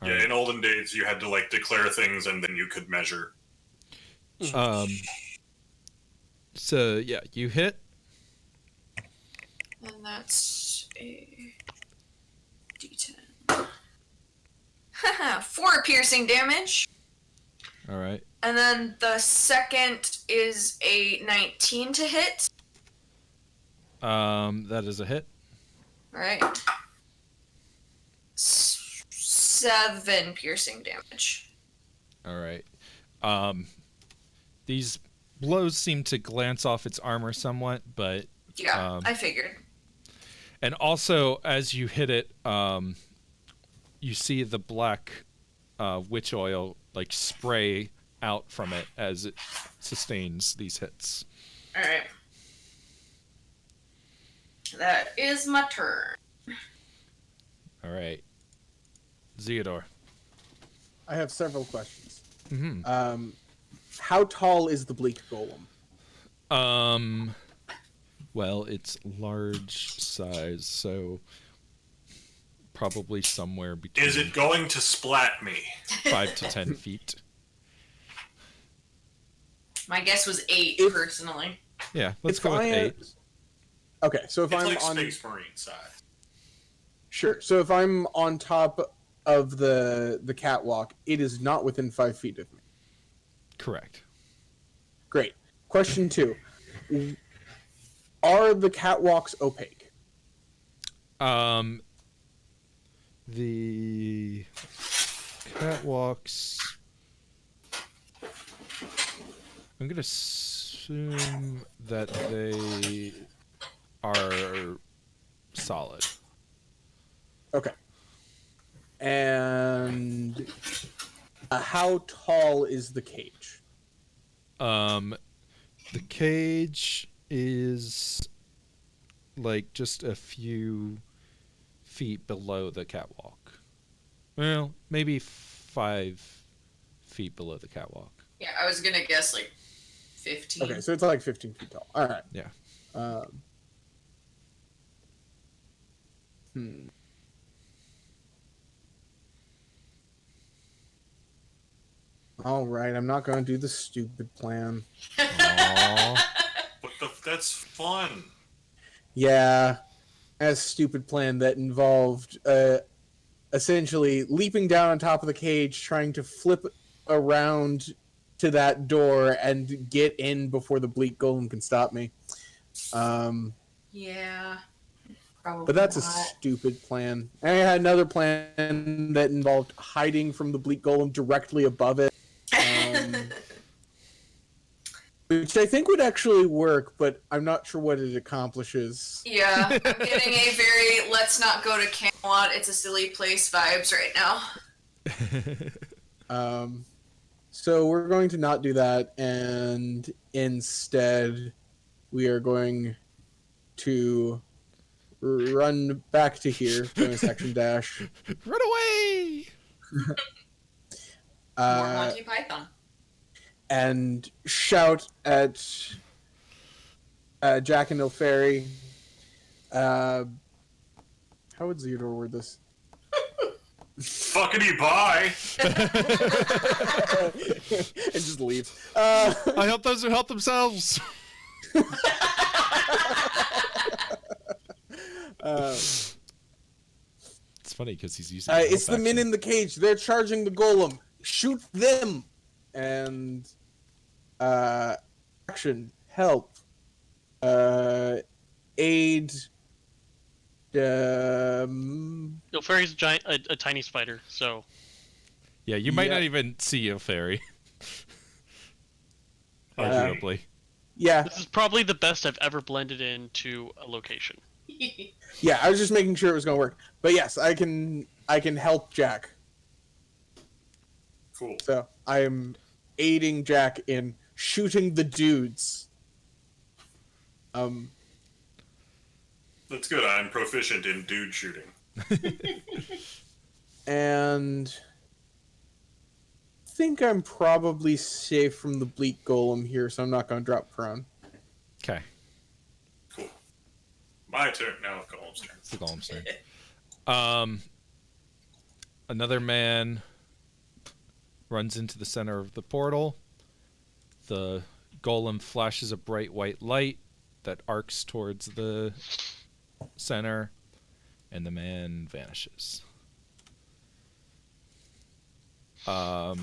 All Yeah, right. in olden days, you had to like declare things and then you could measure. So yeah, you hit. And that's a D10. 4 piercing damage. All right. And then the second is a 19 to hit. That is a hit. All right. 7 piercing damage. All right. These blows seem to glance off its armor somewhat, but Yeah, I figured. and also as you hit it, you see the black witch oil like spray out from it as it sustains these hits. All right. That is my turn. All right. Theodore. I have several questions. Mm-hmm. How tall is the bleak golem? Well, it's large size, so probably somewhere between Is it going to splat me? 5 to 10 feet. My guess was 8, personally. Yeah, let's go with 8. Okay, so if It's I'm like on Space Marine size. Sure. So if I'm on top of the catwalk, it is not within 5 feet of me. Correct. Great. Question 2. Are the catwalks opaque? The catwalks. I'm gonna assume that they are solid. Okay. And how tall is the cage? The cage is like just a few feet below the catwalk. Well, maybe 5 feet below the catwalk. Yeah, I was gonna guess like 15. Okay, so it's like 15 feet tall. All right. Yeah. All right, I'm not going to do the stupid plan. Aww. That's fun. Yeah, a stupid plan that involved essentially leaping down on top of the cage, trying to flip around to that door and get in before the bleak golem can stop me. Yeah, probably. But that's a not. stupid plan. And I had another plan that involved hiding from the bleak golem directly above it. Which I think would actually work, but I'm not sure what it accomplishes. Yeah, I'm getting a very let's not go to Camelot, it's a silly place vibes right now. So we're going to not do that, and instead we are going to run back to here, bonus action dash. Run away! More Monty Python. And shout at Jack and Ilferi. How would Theodore word this? Fuckity bye. And just leaves. I help those who help themselves. It's funny because he's using. It's the men in the cage. They're charging the golem. Shoot them. And action, help, aid. Ilferi's a tiny spider, so. Yeah, you might not even see a fairy. Arguably. Yeah. This is probably the best I've ever blended into a location. Yeah, I was just making sure it was gonna work. But yes, I can help Jack. Cool. So I am aiding Jack in shooting the dudes. That's good. I'm proficient in dude shooting. And I think I'm probably safe from the bleak golem here, so I'm not going to drop prone. Okay. Cool. My turn. Now it's Golem's turn. It's the golem's turn. Another man runs into the center of the portal, The golem flashes a bright white light that arcs towards the center, and the man vanishes. The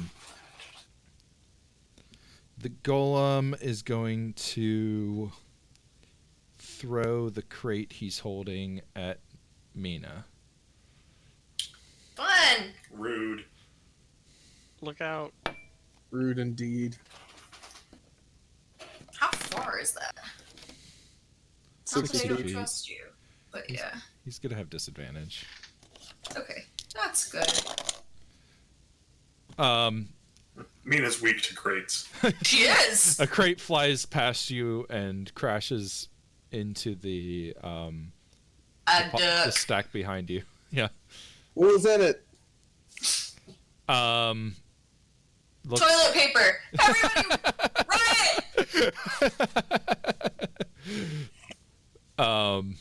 golem is going to throw the crate he's holding at Mina. Fun! Rude. Look out. Rude indeed. How far is that? Not 60 that I don't feet. trust you, but yeah. He's gonna have disadvantage. Okay, that's good. Mina's weak to crates. She is! A crate flies past you and crashes into the duck. stack behind you. Yeah. What was in it? Looks... Toilet paper! Everybody, riot!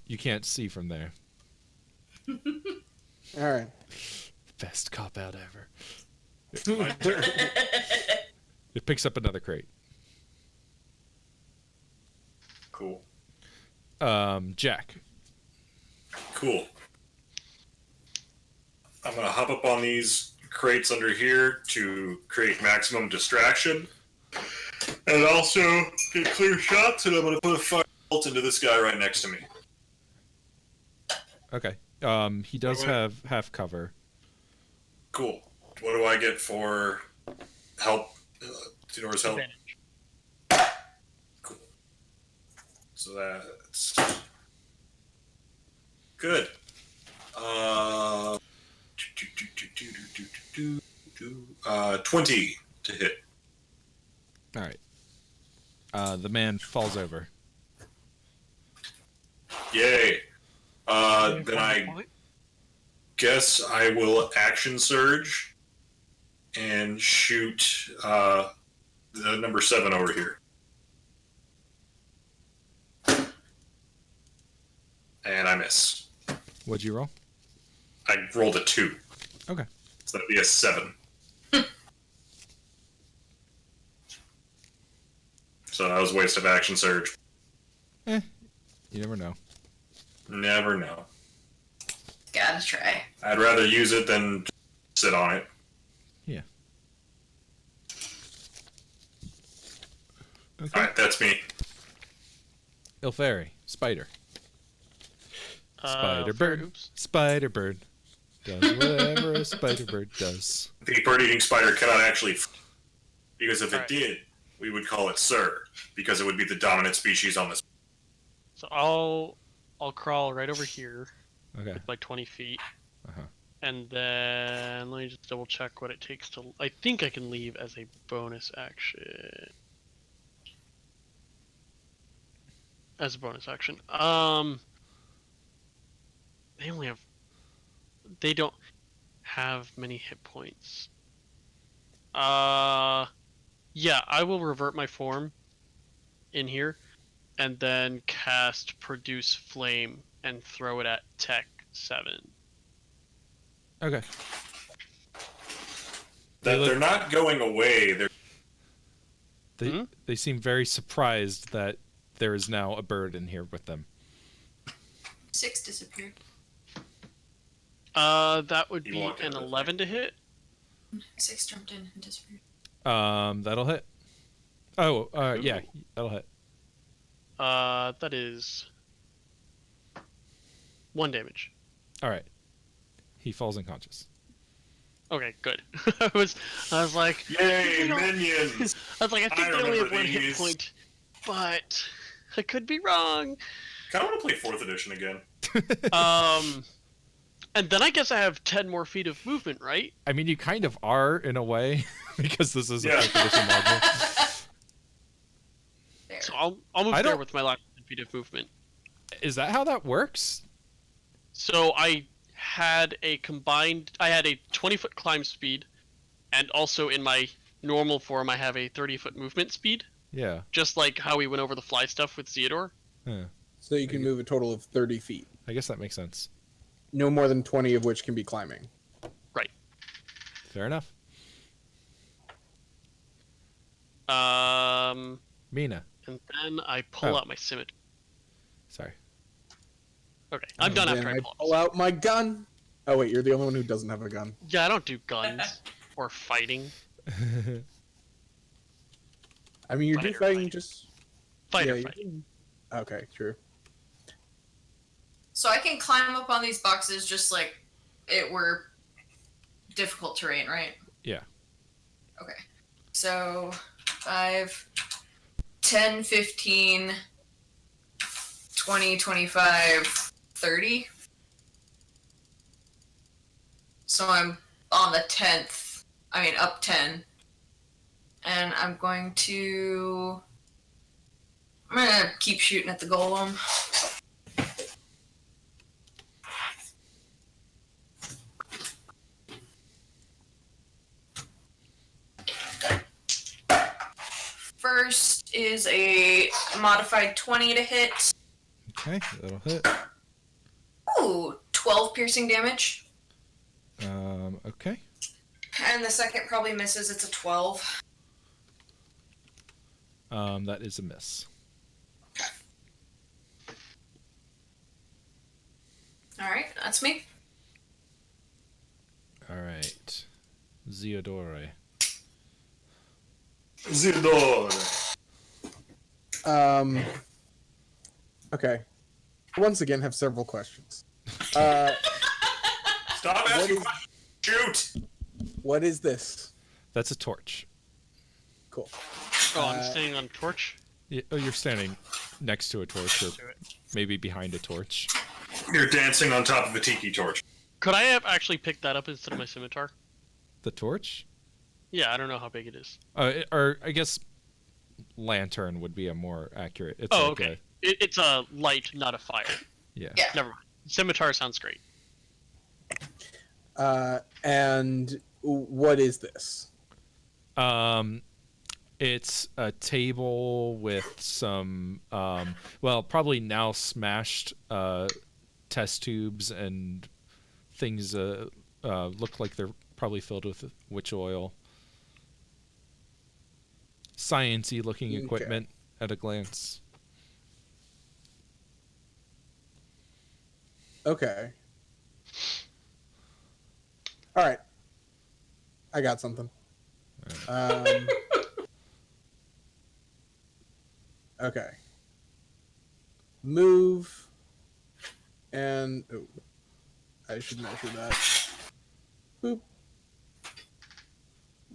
You can't see from there. All right. Best cop out ever. My turn. It picks up another crate. Cool. Jack. Cool. I'm gonna hop up on these crates under here to create maximum distraction, and also get clear shots. And I'm gonna put a fire bolt into this guy right next to me. Okay. He does have half cover. Cool. What do I get for help? Tinor's help. Advantage. Cool. So that's good. 20 to hit. All right. The man falls over. Yay. Then I guess I will action surge and shoot the number 7 over here. And I miss. What'd you roll? I rolled a 2. Okay. So that'd be a 7. So that was a waste of action surge. You never know. Never know. Gotta try. I'd rather use it than sit on it. Yeah. Okay. Alright, that's me. Ilferi. Spider. Spider fair, bird. oops. Spider bird. Does whatever a spider bird does. The bird-eating spider cannot actually... Because if it Alright. did, we would call it Sir. Because it would be the dominant species on this. So I'll crawl right over here, Okay. like 20 feet. Uh-huh. And then let me just double check what it takes to. I think I can leave as a bonus action. As a bonus action. They don't have many hit points. Yeah, I will revert my form in here and then cast Produce Flame and throw it at Tech 7. Okay. They're not going away. They seem very surprised that there is now a bird in here with them. 6 disappeared. That would You be walk an out of 11 to hit. 6 jumped in and disappeared. That'll hit. Oh, yeah, that'll hit. That is 1 damage. All right. He falls unconscious. Okay, good. I was like, Yay, you know- minions! I was like, I think they only remember have 1 hit these. point, but I could be wrong. Kind of want to play 4th edition again. And then I guess I have 10 more feet of movement, right? I mean, you kind of are in a way because this is a Yeah. 5th edition module. There. So I'll move I there don't- with my last 10 feet of movement. Is that how that works? So I had a 20-foot climb speed, and also in my normal form I have a 30-foot movement speed, Yeah. just like how we went over the fly stuff with Theodore. Huh. So you can move a total of 30 feet. I guess that makes sense. No more than 20 of which can be climbing. Fair enough. Mina. And then I pull Oh. out my scimitar. Sorry. Okay, I'm done Then after I I pull pull out. out my gun. Oh wait, you're the only one who doesn't have a gun. Yeah, I don't do guns or fighting. I mean, you're Fighter fighting fighting. just. Fighter yeah, fighting. Okay, true. So I can climb up on these boxes just like it were difficult terrain, right? Yeah. Okay. So 5, 10, 15, 20, 25, 30. So I'm on the 10th. I mean, up 10. And I'm going to keep shooting at the golem. First is a modified 20 to hit. Okay, that'll hit. Ooh, 12 piercing damage. Okay. And the second probably misses. It's a 12. That is a miss. Alright, that's me. All right. Zeodore. Zidor. Okay. Once again, have several questions. Stop asking is- questions. Shoot. What is this? That's a torch. Cool. Oh, I'm standing on a torch. Oh, you're standing next to a torch, or maybe behind a torch. You're dancing on top of a tiki torch. Could I have actually picked that up instead of my scimitar? The torch? Yeah, I don't know how big it is. Or I guess lantern would be a more accurate. It's Oh, like okay. It's a light, not a fire. Yeah. Never mind. Scimitar sounds great. And what is this? It's a table with some, well, probably now smashed test tubes and things look like they're probably filled with witch oil. Science-y looking Okay. equipment at a glance. Okay. All right. I got something. Okay. Move. And oh, I should measure that. Boop.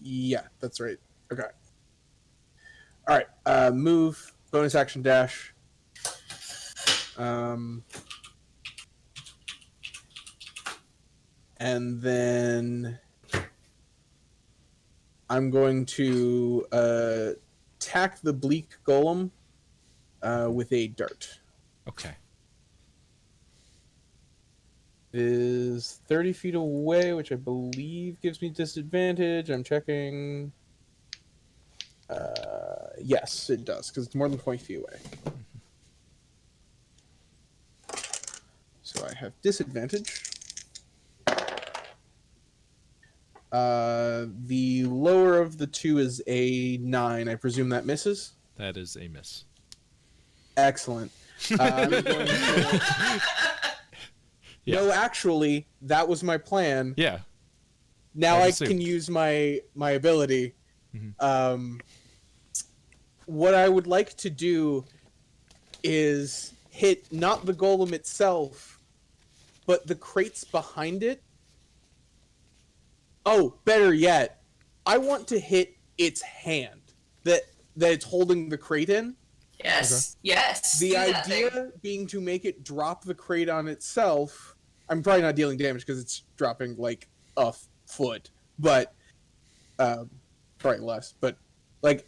Yeah, that's right. Okay. All right. Move. Bonus action dash. And then I'm going to attack the bleak golem with a dart. Okay. It is 30 feet away, which I believe gives me disadvantage. I'm checking. Yes, it does, because it's more than 20 feet away. So I have disadvantage. The lower of the two is a 9. I presume that misses? That is a miss. Excellent. I'm going to... Yeah. No, actually, that was my plan. Yeah. Now I I assumed. can use my ability. Mhm. What I would like to do is hit not the golem itself, but the crates behind it. Oh, better yet, I want to hit its hand that it's holding the crate in. Yes. Yes. The do that thing. idea being to make it drop the crate on itself. I'm probably not dealing damage because it's dropping like a foot, but probably less. But like,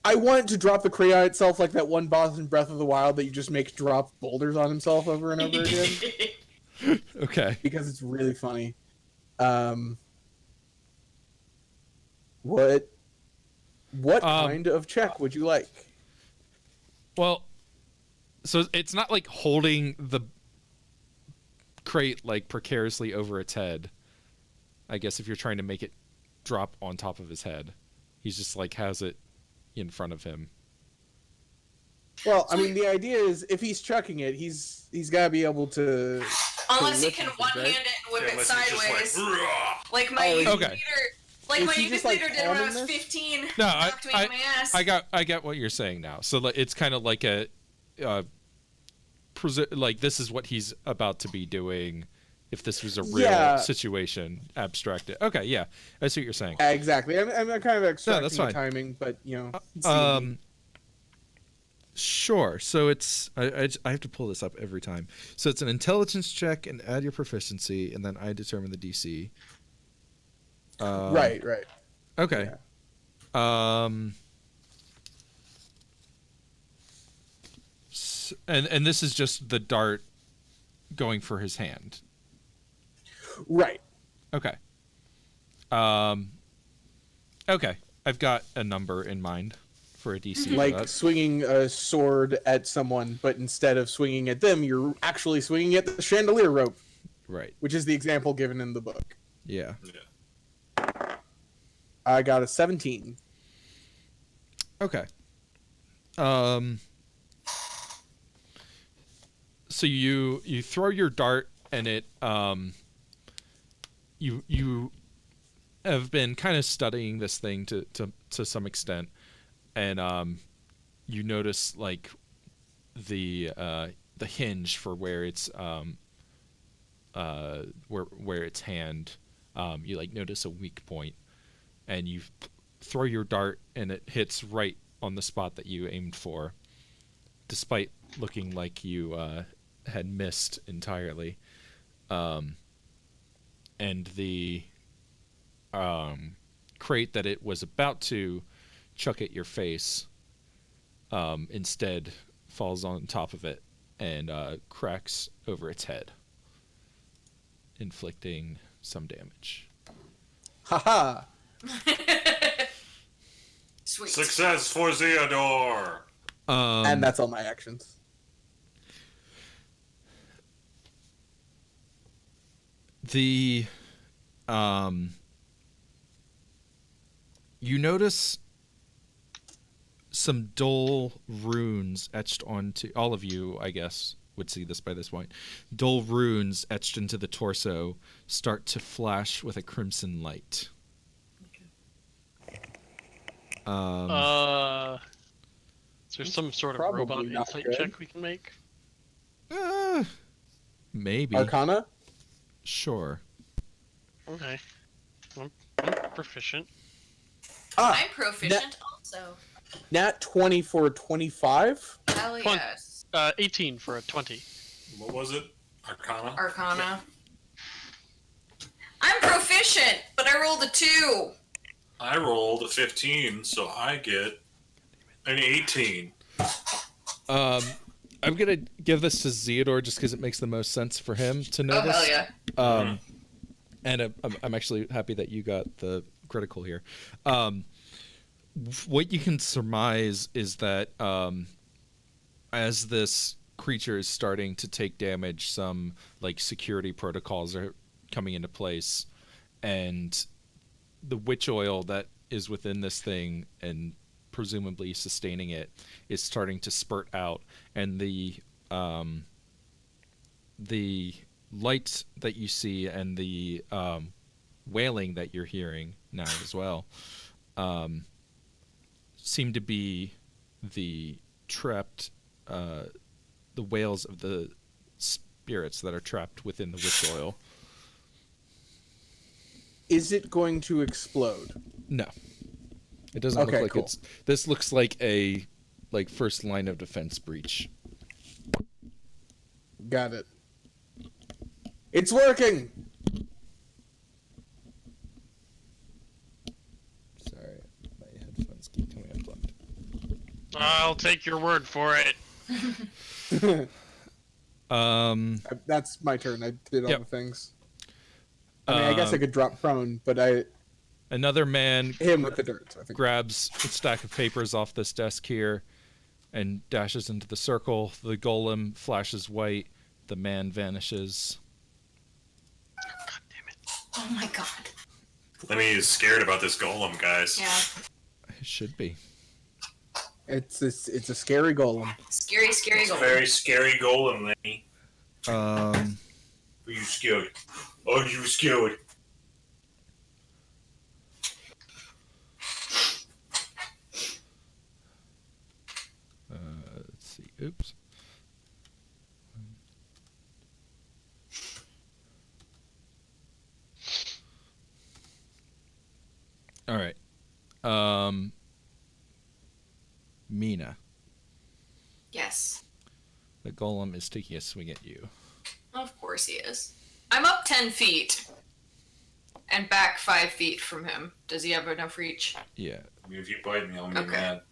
I want it to drop the crate on itself like that one boss in Breath of the Wild that you just make drop boulders on himself over and over again Okay. because it's really funny. What kind of check would you like? Well, so it's not like holding the crate like precariously over its head. I guess if you're trying to make it drop on top of his head, he's just like has it in front of him. Well, I mean, the idea is if he's chucking it, he's got to be able to. Unless he lift can it, one-hand right? it and whip it unless he's just sideways. like, Like my Oh, youth okay. leader. Like Is my he youth just, like, leader did when I was palming this? 15. No, knocked me in my ass. I get what you're saying now. So like, it's kind of like a, like this is what he's about to be doing. If this was a real situation, abstracted. Okay, yeah, I see what you're saying. Exactly. I'm kind of extracting that's the fine. timing, but it's Sure. So it's I have to pull this up every time. So it's an intelligence check and add your proficiency, and then I determine the DC. right. Okay. And this is just the dart going for his hand. Right. Okay. Okay. I've got a number in mind for a DC. for Like that. swinging a sword at someone, but instead of swinging at them, you're actually swinging at the chandelier rope, Right. which is the example given in the book. Yeah. I got a 17. Okay. So you throw your dart and it you have been kind of studying this thing to some extent, and you notice like the hinge for where it's where its hand you like notice a weak point, and you throw your dart and it hits right on the spot that you aimed for, despite looking like you had missed entirely. And the crate that it was about to chuck at your face instead falls on top of it and cracks over its head, inflicting some damage. Haha. Sweet. Success for Theodore. And that's all my actions. The you notice some dull runes etched onto, all of you I guess would see this by this point. Dull runes etched into the torso start to flash with a crimson light. Is there some sort of Probably robot not insight good. check we can make? Maybe. Arcana? Sure. Okay. I'm proficient. I'm proficient also. Nat 20 for 25? Hell Fun. yes. 18 for a 20. What was it? Arcana? Arcana. I'm proficient, but I rolled a 2. I rolled a 15, so I get an 18. I'm gonna give this to Theodore just because it makes the most sense for him to notice. Oh, hell yeah. And I'm actually happy that you got the critical here. What you can surmise is that as this creature is starting to take damage, some like security protocols are coming into place, and the witch oil that is within this thing and presumably sustaining it is starting to spurt out, and the lights that you see and the wailing that you're hearing now as well seem to be the trapped the wails of the spirits that are trapped within the witch oil. Is it going to explode? No, it doesn't Okay, look like cool. it's. This looks like a first line of defense breach. Got it. It's working! Sorry, my headphones keep coming unplugged. I'll take your word for it. That's my turn. I did all Yep. the things. I mean, I guess I could drop prone, but I Another man hit him with the dirt, so I think. grabs a stack of papers off this desk here and dashes into the circle. The golem flashes white. The man vanishes. God damn it. Oh my god. Lemmy is scared about this golem, guys. Yeah. It should be. It's a scary golem. Scary, scary It's a golem. very scary golem, Lenny. Um, Are you scared? Are you scared? let's see. Oops. All right. Mina, Yes. the golem is taking a swing at you. Of course he is. I'm up 10 feet. And back 5 feet from him. Does he have enough reach? Yeah. I mean, if you bite me, I'll be Okay. mad.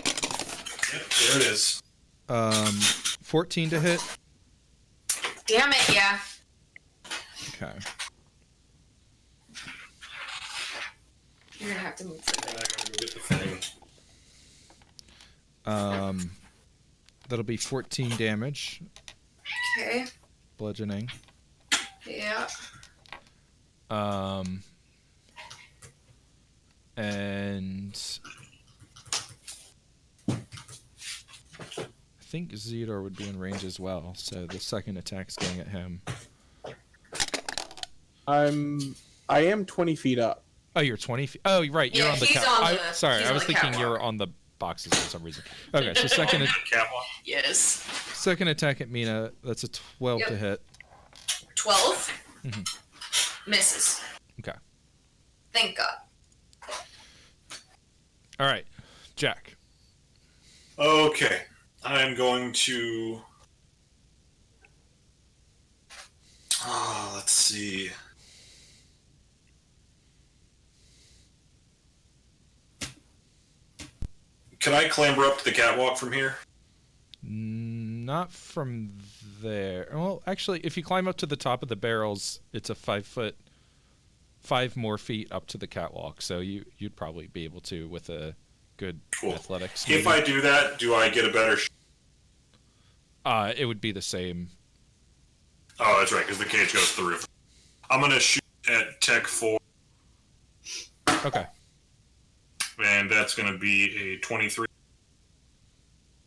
Yep, there it is. 14 to hit. Damn it, yeah. Okay. You're gonna have to move further. I gotta go get the thing. That'll be 14 damage, Okay. bludgeoning. Yeah. And I think Zedor would be in range as well, so the second attack's going at him. I am 20 feet up. Oh, you're 20 feet. Oh, right, you're Yeah, on the he's cat. on the- Sorry, he's I on was the thinking you catwalk. were on the boxes for some reason. Okay, so second Catwalk. Yes. second attack at Mina. That's a 12 to Yep. hit. 12. Mhm. Misses. Okay. Thank God. All right, Jack. Okay. I'm going to... let's see. Can I clamber up to the catwalk from here? Not from there. Well, actually, if you climb up to the top of the barrels, it's a 5 more feet up to the catwalk. So you'd probably be able to with a good Cool. athletics. If maybe. I do that, do I get a better... It would be the same. Oh, that's right, because the cage goes through. I'm going to shoot at Tech 4, Okay. and that's going to be a 23.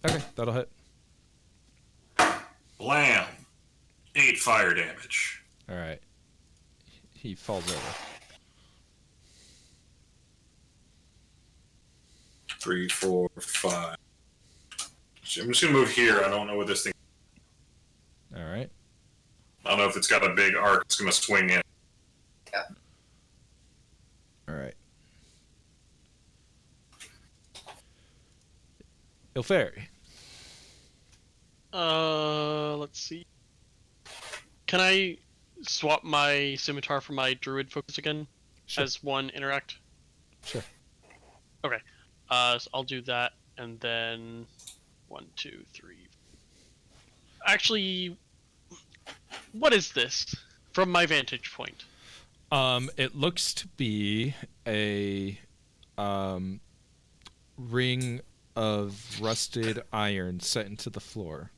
Okay, that'll hit. Blam! 8 fire damage. All right. He falls over. 3, 4, 5. So I'm just going to move here. I don't know what this thing... All right. I don't know if it's got a big arc. It's going to swing in. All right. Ilferi. Let's see. Can I swap my scimitar for my druid focus again? Sure. As one interact? Sure. Okay. So I'll do that, and then 1, 2, 3. Actually, what is this from my vantage point? It looks to be a ring of rusted iron set into the floor.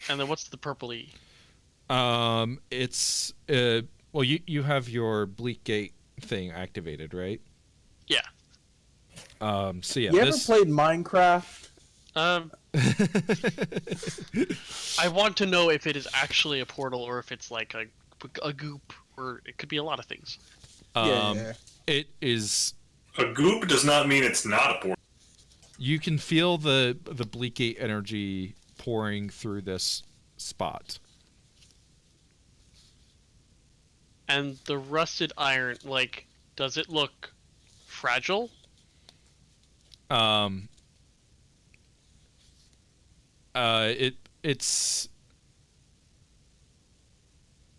And then what's the purpley? It's well, you have your bleak gate thing activated, right? Yeah. So yeah, You ever this. played Minecraft? I want to know if it is actually a portal or if it's like a goop, or it could be a lot of things. Yeah. It is. A goop does not mean it's not a portal. You can feel the bleak gate energy pouring through this spot. And the rusted iron, like, does it look fragile? It's.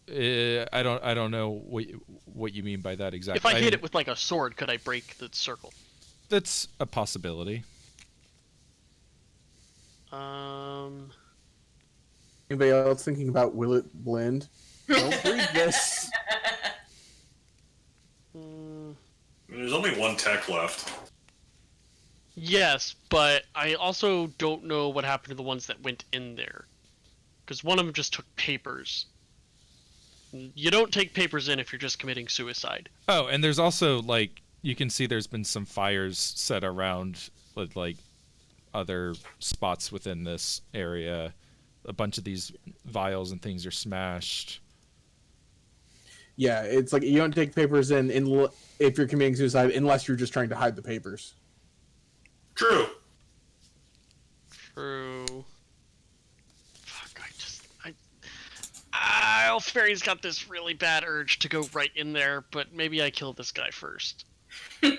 I don't know what you mean by that exactly. If I hit it with like a sword, could I break the circle? That's a possibility. Anybody else thinking about will it blend? Don't read this. There's only one tech left. Yes, but I also don't know what happened to the ones that went in there. Because one of them just took papers. You don't take papers in if you're just committing suicide. Oh, and there's also, like, you can see there's been some fires set around with, like, other spots within this area. A bunch of these vials and things are smashed. Yeah, it's like you don't take papers in if you're committing suicide unless you're just trying to hide the papers. True. True. Fuck, Elfberry's got this really bad urge to go right in there, but maybe I kill this guy first. 3,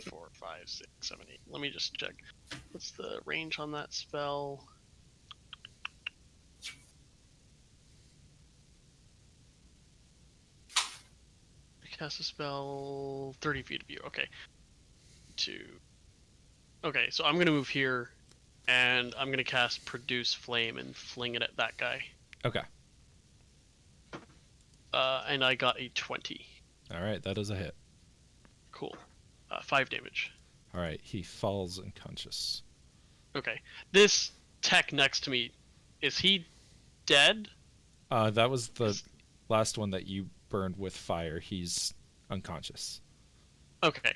4, 5, 6, 7, 8. Let me just check. What's the range on that spell? Cast a spell 30 feet of view. Okay. 2. Okay, so I'm gonna move here, and I'm gonna cast Produce Flame and fling it at that guy. Okay. And I got a 20. All right, that is a hit. Cool. 5 damage. All right, he falls unconscious. Okay. This tech next to me, is he dead? That was the last one that you burned with fire. He's unconscious. Okay.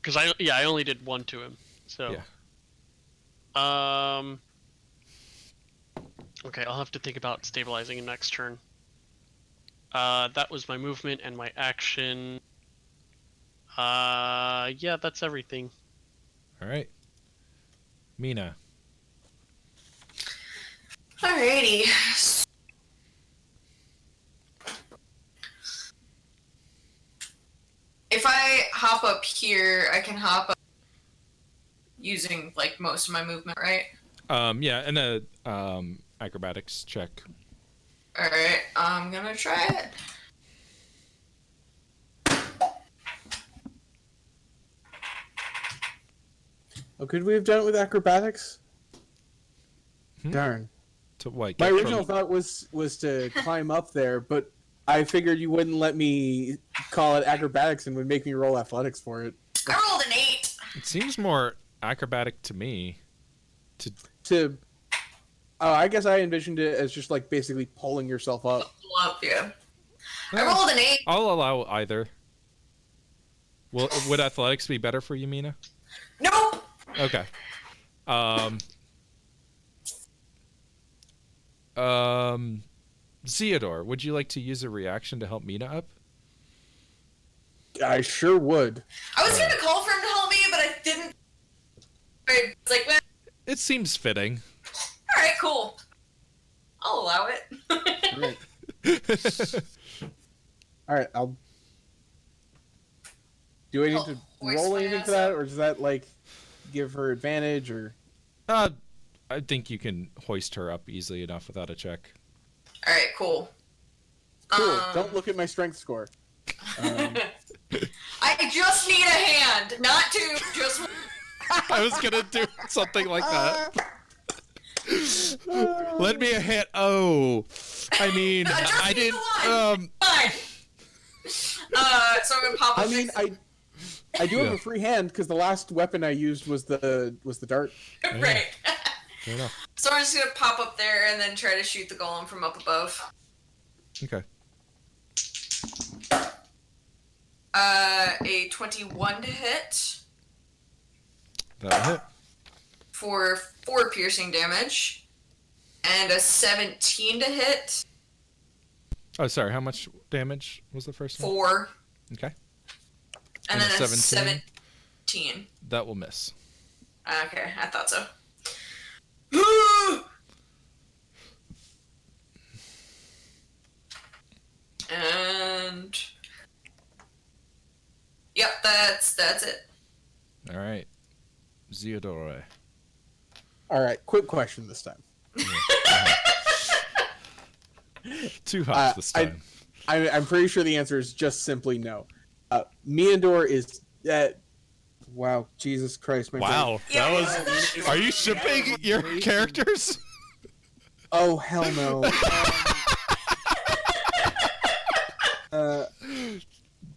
Because I only did 1 to him. So. Yeah. Okay, I'll have to think about stabilizing him next turn. That was my movement and my action. Yeah, that's everything. All right. Mina. Alrighty. If I hop up here, I can hop up using like most of my movement, right? Yeah, and a acrobatics check. Alright, I'm gonna try it. Oh, could we have done it with acrobatics? Darn. To what? My get original from- thought was to climb up there, but I figured you wouldn't let me call it acrobatics and would make me roll athletics for it. I rolled an 8. It seems more acrobatic to me. I guess I envisioned it as just like basically pulling yourself up. Up, yeah. I rolled an 8. I'll allow either. Would athletics be better for you, Mina? Nope. Okay. Theodore, would you like to use a reaction to help Mina up? I sure would. I was gonna call for him to help me, but I didn't. I was like, well, It seems fitting. alright, cool. I'll allow it. All right, I'll. Do I need to Voice roll my anything ass for that, up. or does that like give her advantage, or? I think you can hoist her up easily enough without a check. Alright, cool. Cool. Don't look at my strength score. I just need a hand, not two, just one. I was gonna do something like that. Lend me a hit. Oh, I mean, Just I need the didn't. one. Fine. So I'm gonna pop. I mean, I do have Yeah. a free hand because the last weapon I used was the dart. right. Fair enough. So I'm just gonna pop up there and then try to shoot the golem from up above. Okay. A 21 to hit That'll hit. for 4 piercing damage, and a 17 to hit Oh, sorry. How much damage was the first one? 4, Okay. and And then a a 17? 17. That will miss. Okay, I thought so. And yep, that's it. All right. Zeodore. All right, quick question this time. Too hot this time. I'm pretty sure the answer is just simply no. Meandor is wow, Jesus Christ, my brain. Wow. Yeah, That was. Are you shipping your characters? Oh hell no.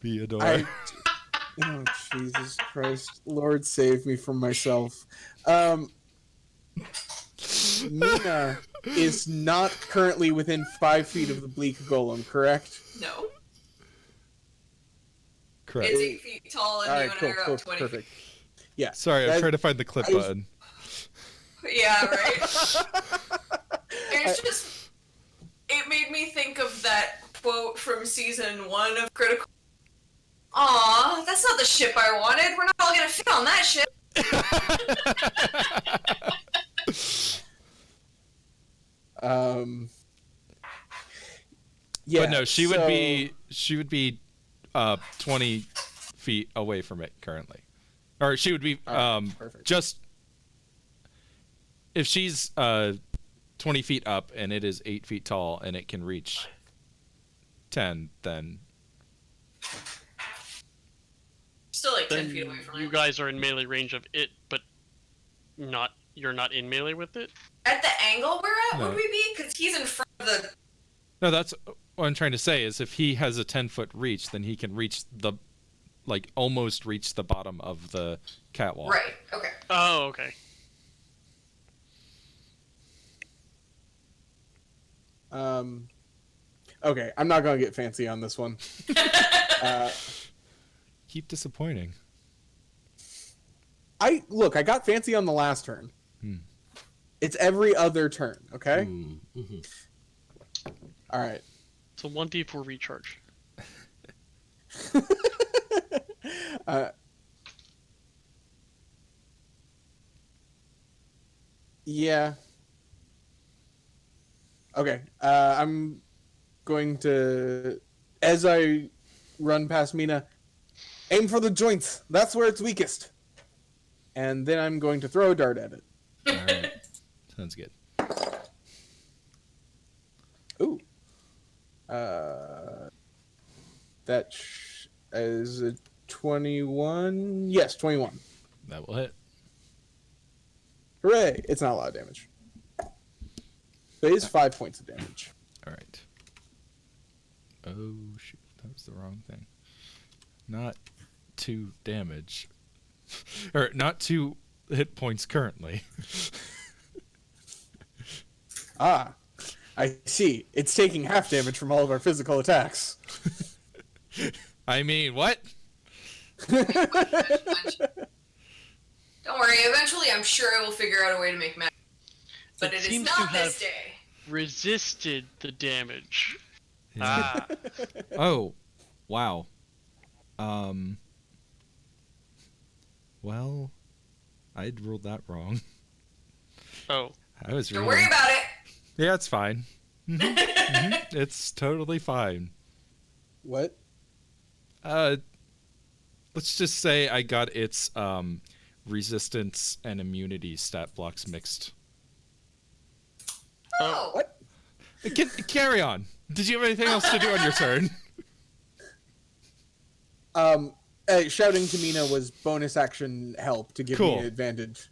Theodore. Oh Jesus Christ, Lord save me from myself. Mina, is not currently within 5 feet of the bleak golem, correct? No. Correct. It's 8 feet tall, and All you right, and cool, I are cool, up 20 perfect. feet. Yeah. Sorry, I'm trying to find the clip button. Yeah, right. It's just... It made me think of that quote from season 1 of Critical... Aw, that's not the ship I wanted. We're not all gonna fit on that ship. Yeah. But no, she would be 20 feet away from it currently. Or she would be perfect. just if she's 20 feet up and it is 8 feet tall and it can reach 10, then Still like 10 Then feet away from you it. guys are in melee range of it, but you're not in melee with it? At the angle we're at, No. would we be? Because he's in front of the... no, that's what I'm trying to say is if he has a 10-foot reach, then he can reach almost reach the bottom of the catwalk. Right, okay. Oh, okay. Okay, I'm not gonna get fancy on this one. Keep disappointing. I got fancy on the last turn. Hmm. It's every other turn, okay? Mm-hmm. All right. So 1d4 recharge. Yeah. Okay. I'm going to, as I run past Mina, aim for the joints. That's where it's weakest. And then I'm going to throw a dart at it. All right. Sounds good. Ooh. That is a 21. Yes, 21. That will hit. Hooray! It's not a lot of damage. But it is 5 points of damage. All right. Oh, shoot. That was the wrong thing. Not 2 damage. Or not 2 hit points currently. Ah, I see. It's taking half damage from all of our physical attacks. I mean, what? Don't worry, eventually I'm sure I will figure out a way to make magic. But it is seems not to have this day. resisted the damage. Yeah. Ah. Oh, wow. Well, I'd ruled that wrong. Oh. I was Don't reading. worry about it. Yeah, it's fine. It's totally fine. What? Let's just say I got its resistance and immunity stat blocks mixed. Oh. What? Carry on. Did you have anything else to do on your turn? Shouting to Mina was bonus action help to give me Cool. an advantage.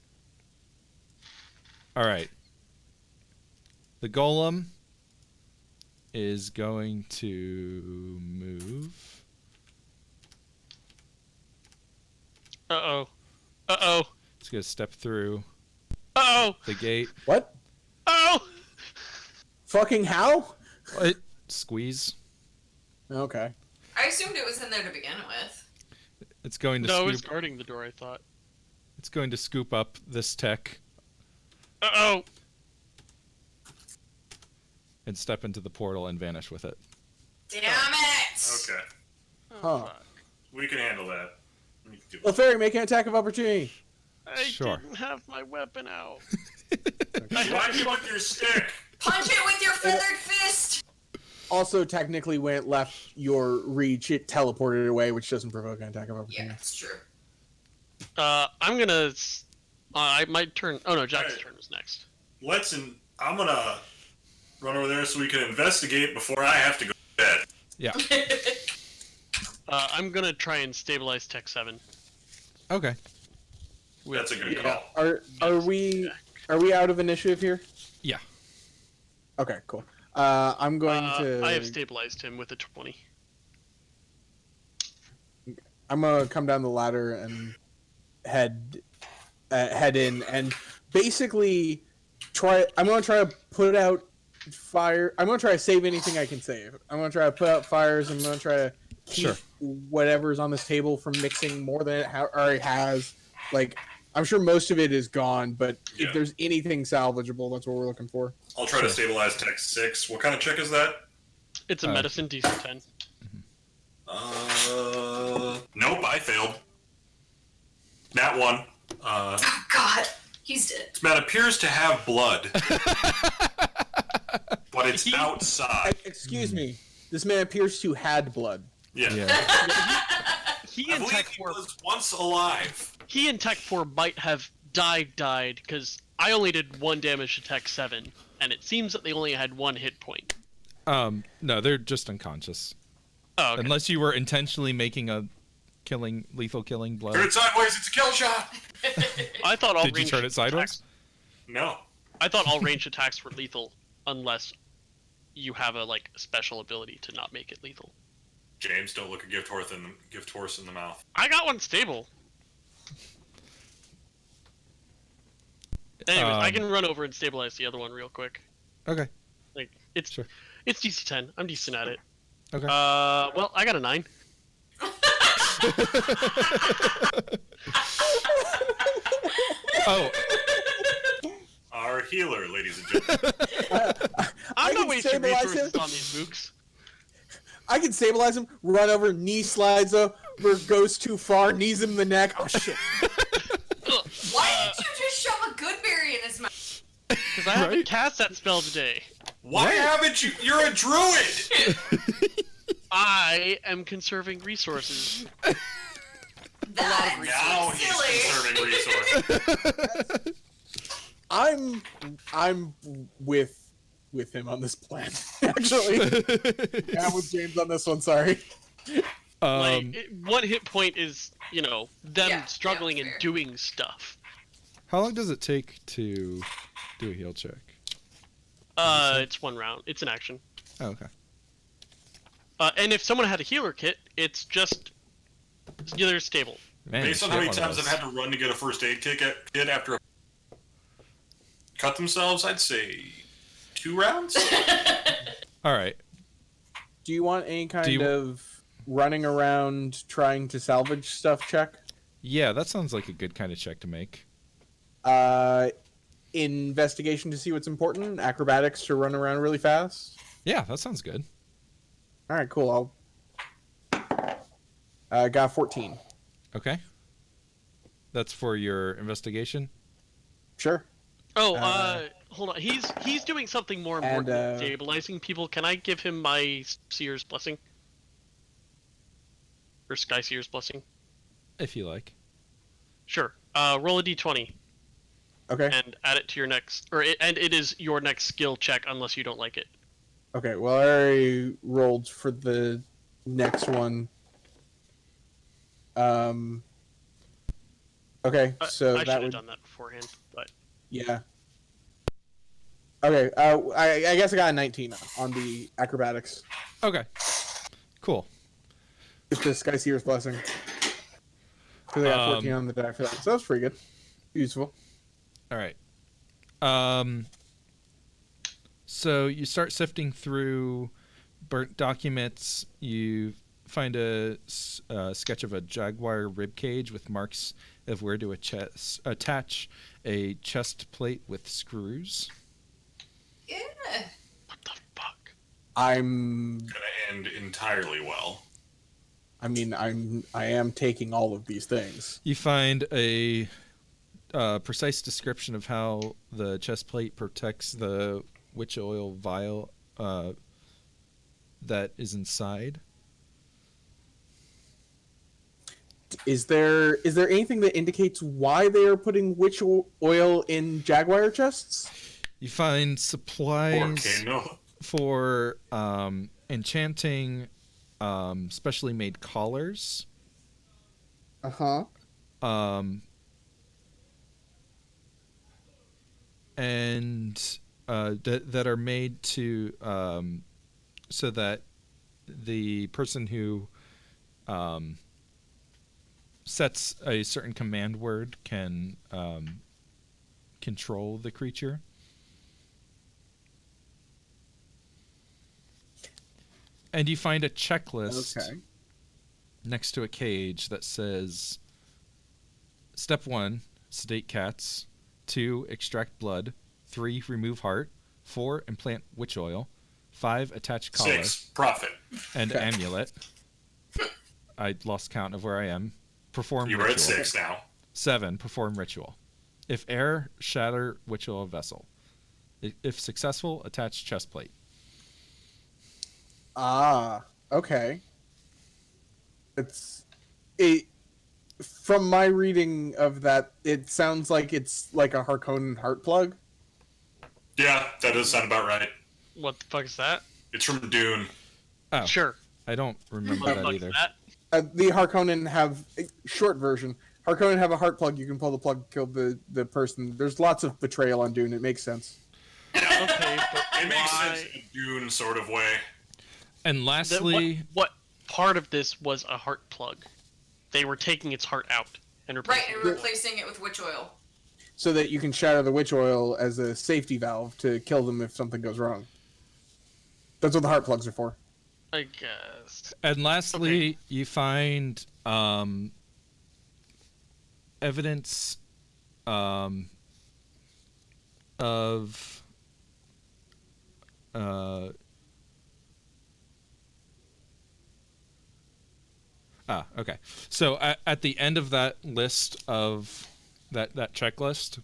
All right. The golem is going to move. Uh-oh. Uh-oh. It's going to step through Uh-oh. the gate. What? Oh! Fucking how? Squeeze. Okay. I assumed it was in there to begin with. It's going to No, scoop. it's guarding the door, I thought. It's going to scoop up this tech Uh-oh. and step into the portal and vanish with it. Damn it! Okay. Huh. Fuck. We can handle that. We can do Well, Fairy, make an attack of opportunity. I Sure. didn't have my weapon out. it. Why do you want your stick? Punch it with your feathered fist! Also, technically, when it left your reach, it teleported away, which doesn't provoke an attack of Yeah, opportunity. it's true. I'm gonna... I might turn... Oh no, Jack's Alright. turn was next. I'm gonna run over there so we can investigate before I have to go to bed. Yeah. I'm gonna try and stabilize Tech 7. Okay. That's a good Yeah. call. Are we out of initiative here? Yeah. Okay, cool. I'm going to. I have stabilized him with a 20. I'm gonna come down the ladder and head in, and basically, gonna try to put out fire. I'm gonna try to save anything I can save. I'm gonna try to put out fires. I'm gonna try to keep whatever's on this table from mixing more than it already has. Like, I'm sure most of it is gone, but if there's anything salvageable, that's what we're looking for. I'll try to stabilize Tech 6. What kind of check is that? It's a medicine DC 10. Nope, I failed. Nat 1. Oh God, he's dead. This man appears to have blood, but it's outside. Excuse me. This man appears to had blood. Yeah. He I and believe Tech he 4. was once alive. He and Tech 4 might have died because I only did 1 damage to Tech 7, and it seems that they only had 1 hit point. No, they're just unconscious. Oh, okay. Unless you were intentionally making a lethal killing blow. Turn it sideways, it's a kill shot! I thought all Did you ranged turn it sideways? attacks- No. I thought all ranged attacks were lethal unless you have a special ability to not make it lethal. James, don't look a gift horse in the mouth. I got one stable. Anyways, I can run over and stabilize the other one real quick. Okay. It's Sure. It's DC 10. I'm decent at it. Okay. Well, I got a 9. Oh. Our healer, ladies and gentlemen. I'm not can wasting stabilize resources him. on these mooks. I can stabilize him, run over, knee slides over, goes too far, knees him in the neck. Oh shit! Why didn't you just shove a good berry in his mouth? Because I haven't cast that spell today. Why haven't you? You're a druid! I am conserving resources. That's Now silly. he's conserving resources. I'm with him on this plan. Actually, I'm with James on this one. Sorry. 1 hit point is, them struggling and fair. doing stuff. How long does it take to do a heal check? It's 1 round. It's an action. Oh, okay. And if someone had a healer kit, it's just they're stable. Man, Based on get how many one of times I've those. had to run to get a first aid kit after cut themselves, I'd say 2 rounds. All right. Do you want any kind of running around trying to salvage stuff check? Yeah, that sounds like a good kind of check to make. Investigation to see what's important. Acrobatics to run around really fast. Yeah, that sounds good. All right, cool. I got 14. Okay. That's for your investigation? Sure. Oh, hold on. He's doing something more important than stabilizing people. Can I give him my Seer's Blessing? Or Sky Seer's Blessing? If you like. Sure. Roll a d20 Okay. and add it to your next... and it is your next skill check unless you don't like it. Okay, well, I already rolled for the next one. Okay, so I should that have would... done that beforehand, but... Yeah. Okay, I guess I got a 19 on the acrobatics. Okay. Cool. With the Sky Seer's Blessing. Because I got 14 on the die for that. So that's pretty good. Useful. All right. So you start sifting through burnt documents. You find a sketch of a jaguar rib cage with marks of where to attach a chest plate with screws. Yeah. What the fuck? I'm... Gonna end entirely well. I mean, I am taking all of these things. You find a precise description of how the chest plate protects the witch oil vial that is inside. Is there anything that indicates why they are putting witch oil in jaguar chests? You find supplies Volcano. for enchanting specially made collars. Uh-huh. And that are made to so that the person who sets a certain command word can control the creature. And you find a checklist Okay. next to a cage that says, Step 1, sedate cats. 2, extract blood. 3, remove heart. 4, implant witch oil. 5, attach collar. 6, profit. And Okay. amulet. I lost count of where I am. Perform You're ritual. at 6 now. 7, perform ritual. If error, shatter witch oil vessel. If successful, attach chest plate. Ah, okay. From my reading of that, it sounds like it's like a Harkonnen heart plug. Yeah, that does sound about right. What the fuck is that? It's from Dune. Oh, Sure. I don't remember What the that fuck either. is that? The Harkonnen have short version. Harkonnen have a heart plug. You can pull the plug, kill the person. There's lots of betrayal on Dune. It makes sense. Okay, but It makes why? sense in a Dune sort of way. And lastly, What part of this was a heart plug? They were taking its heart out and Right, replacing and replacing it with witch oil. So that you can shatter the witch oil as a safety valve to kill them if something goes wrong. That's what the heart plugs are for. I guess. And lastly, Okay. you find evidence of okay. So at the end of that list of that checklist,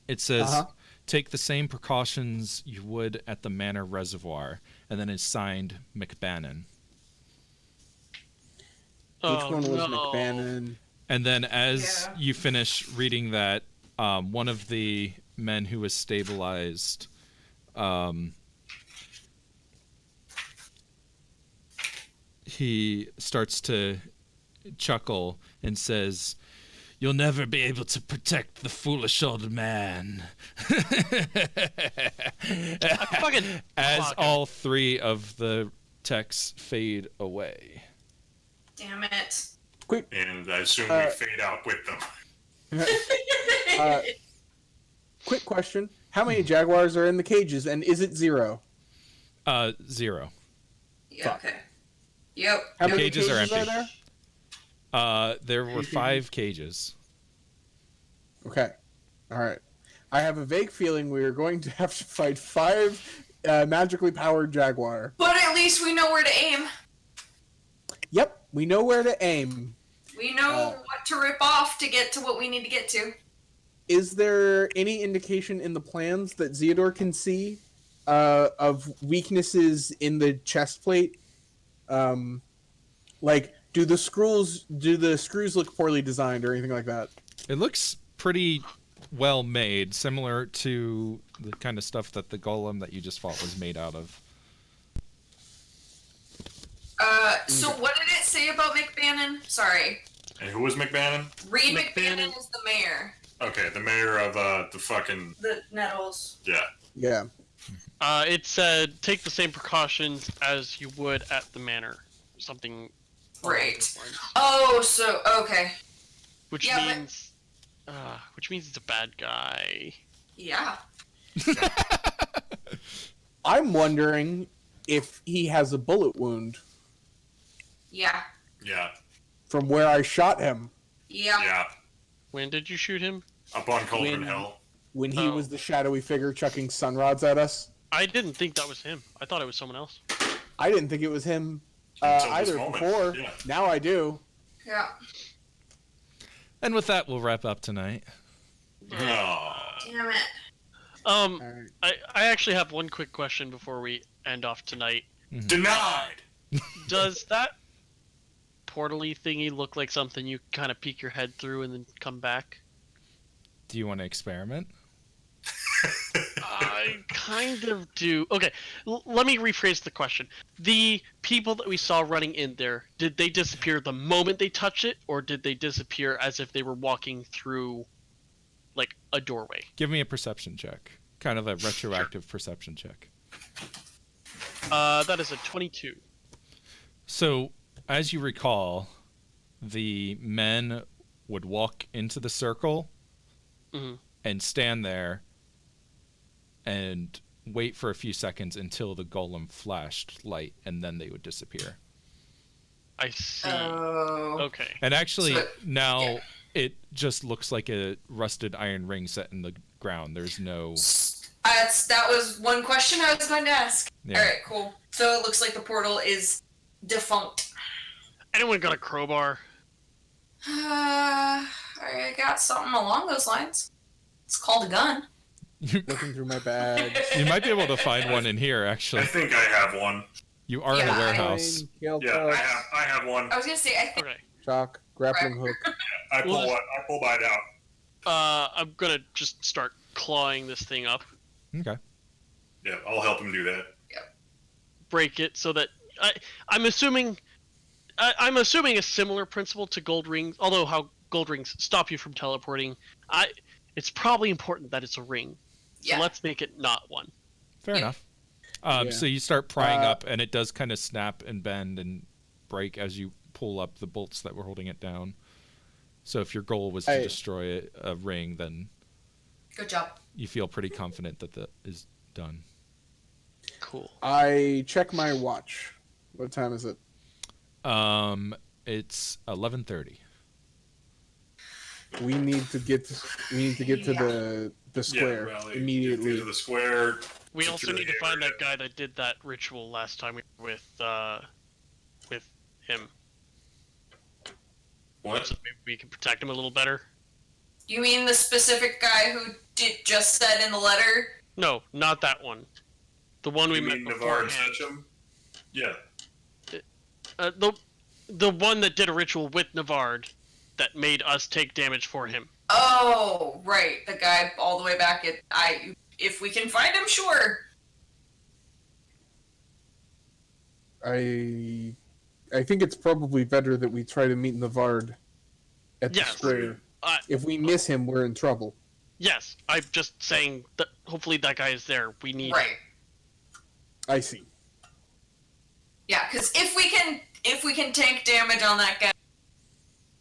it says Uh-huh. take the same precautions you would at the Manor Reservoir, and then it's signed McBannon. Which one was no. McBannon? And then as Yeah. you finish reading that, one of the men who was stabilized he starts to chuckle and says, "You'll never be able to protect the foolish old man." Fucking As fuck. all 3 of the texts fade away. Damn it. Quick, And I assume we fade out with them. quick question: how many jaguars are in the cages, and is it 0? 0. Yeah, okay. Yep. How The many cages are empty. there? There were 5 cages. Okay. All right. I have a vague feeling we are going to have to fight 5 magically powered jaguar. But at least we know where to aim. Yep, we know where to aim. We know what to rip off to get to what we need to get to. Is there any indication in the plans that Zeodor can see of weaknesses in the chest plate? Like, do the screws look poorly designed or anything like that? It looks pretty well made, similar to the kind of stuff that the golem that you just fought was made out of. So what did it say about McBannon? Sorry. And who was McBannon? Reed McBannon. McBannon is the mayor. Okay, the mayor of the fucking... The Nettles. Yeah. Yeah. It said take the same precautions as you would at the manor. Something. along Right. those lines. Oh, so, okay. Which Yeah, but- means. Which means it's a bad guy. Yeah. I'm wondering if he has a bullet wound Yeah. Yeah. from where I shot him Yeah. Yeah. When did you shoot him? Up on Cauldron When- Hill. when he Oh. was the shadowy figure chucking sunrods at us. I didn't think that was him. I thought it was someone else. I didn't think it was him Until this either moment, before. yeah. Now I do. Yeah. And with that, we'll wrap up tonight. Oh. Damn it. All right. I actually have one quick question before we end off tonight. Denied! Does that portally thingy look like something you kind of peek your head through and then come back? Do you want to experiment? I kind of do. Okay, let me rephrase the question. The people that we saw running in there, did they disappear the moment they touched it, or did they disappear as if they were walking through, like, a doorway? Give me a perception check. Kind of a retroactive perception check. That is a 22. So, as you recall, the men would walk into the circle Mhm. and stand there, and wait for a few seconds until the golem flashed light, and then they would disappear. I see. Oh. Okay. And actually, So- now yeah. it just looks like a rusted iron ring set in the ground. There's no... That was one question I was going to ask. Yeah. All right, cool. So it looks like the portal is defunct. Anyone got a crowbar? I got something along those lines. It's called a gun. Looking through my bag. You might be able to find one in here, I actually. think I have one. You are in Yeah, a I- warehouse. Fine, Kale Yeah, Tuck, I have one. I was gonna say I think Okay. Chalk, grappling hook. I pull Well, mine out. I'm gonna just start clawing this thing up, Okay. Yeah, I'll help him do that. break it so that I'm assuming a similar principle to gold rings. Although how gold rings stop you from teleporting, it's probably important that it's a ring. So yeah. let's make it not one. Fair Yeah. enough. Yeah. So you start prying up, and it does kind of snap and bend and break as you pull up the bolts that were holding it down. So if your goal was to destroy a ring, then Good job. you feel pretty confident that that is done. Cool. I check my watch. What time is it? It's 11:30. We need to get to the square rally. immediately. Get to the square. We secure also the need to find area. that guy that did that ritual last time we were with him, What? so maybe we can protect him a little better. You mean the specific guy who just said in the letter? No, not that one. The one we You met mean Navarre beforehand. Setchum? Yeah. The one that did a ritual with Navard that made us take damage for him. Oh, right, the guy all the way back at if we can find him, sure. I think it's probably better that we try to meet Navard at the Yes. square. Uh, If we miss him, we're in trouble. Yes, I'm just saying that hopefully that guy is there. We need Right. I see. Yeah, because if we can tank damage on that guy,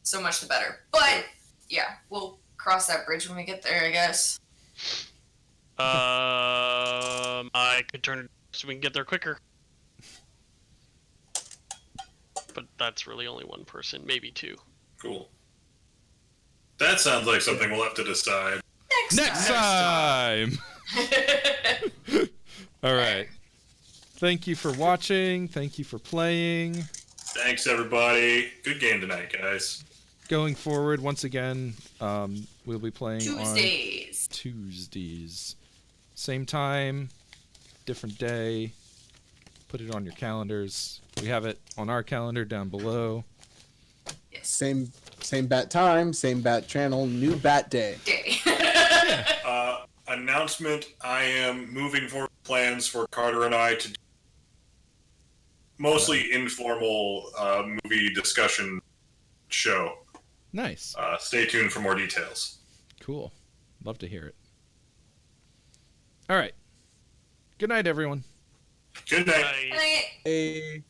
so much the better. But yeah, we'll cross that bridge when we get there, I guess. I could turn it so we can get there quicker. But that's really only one person, maybe two. Cool. That sounds like something we'll have to decide. Next time! All right. Thank you for watching. Thank you for playing. Thanks, everybody. Good game tonight, guys. Going forward, once again, we'll be playing Tuesdays. on Tuesdays. Same time, different day. Put it on your calendars. We have it on our calendar down below. Yes. Same bat time, same bat channel, new bat day. Day. Announcement, I am moving forward plans for Carter and I to do mostly informal movie discussion show. Nice. Stay tuned for more details. Cool. Love to hear it. All right. Good night, everyone. Good night. I- Night. Hey.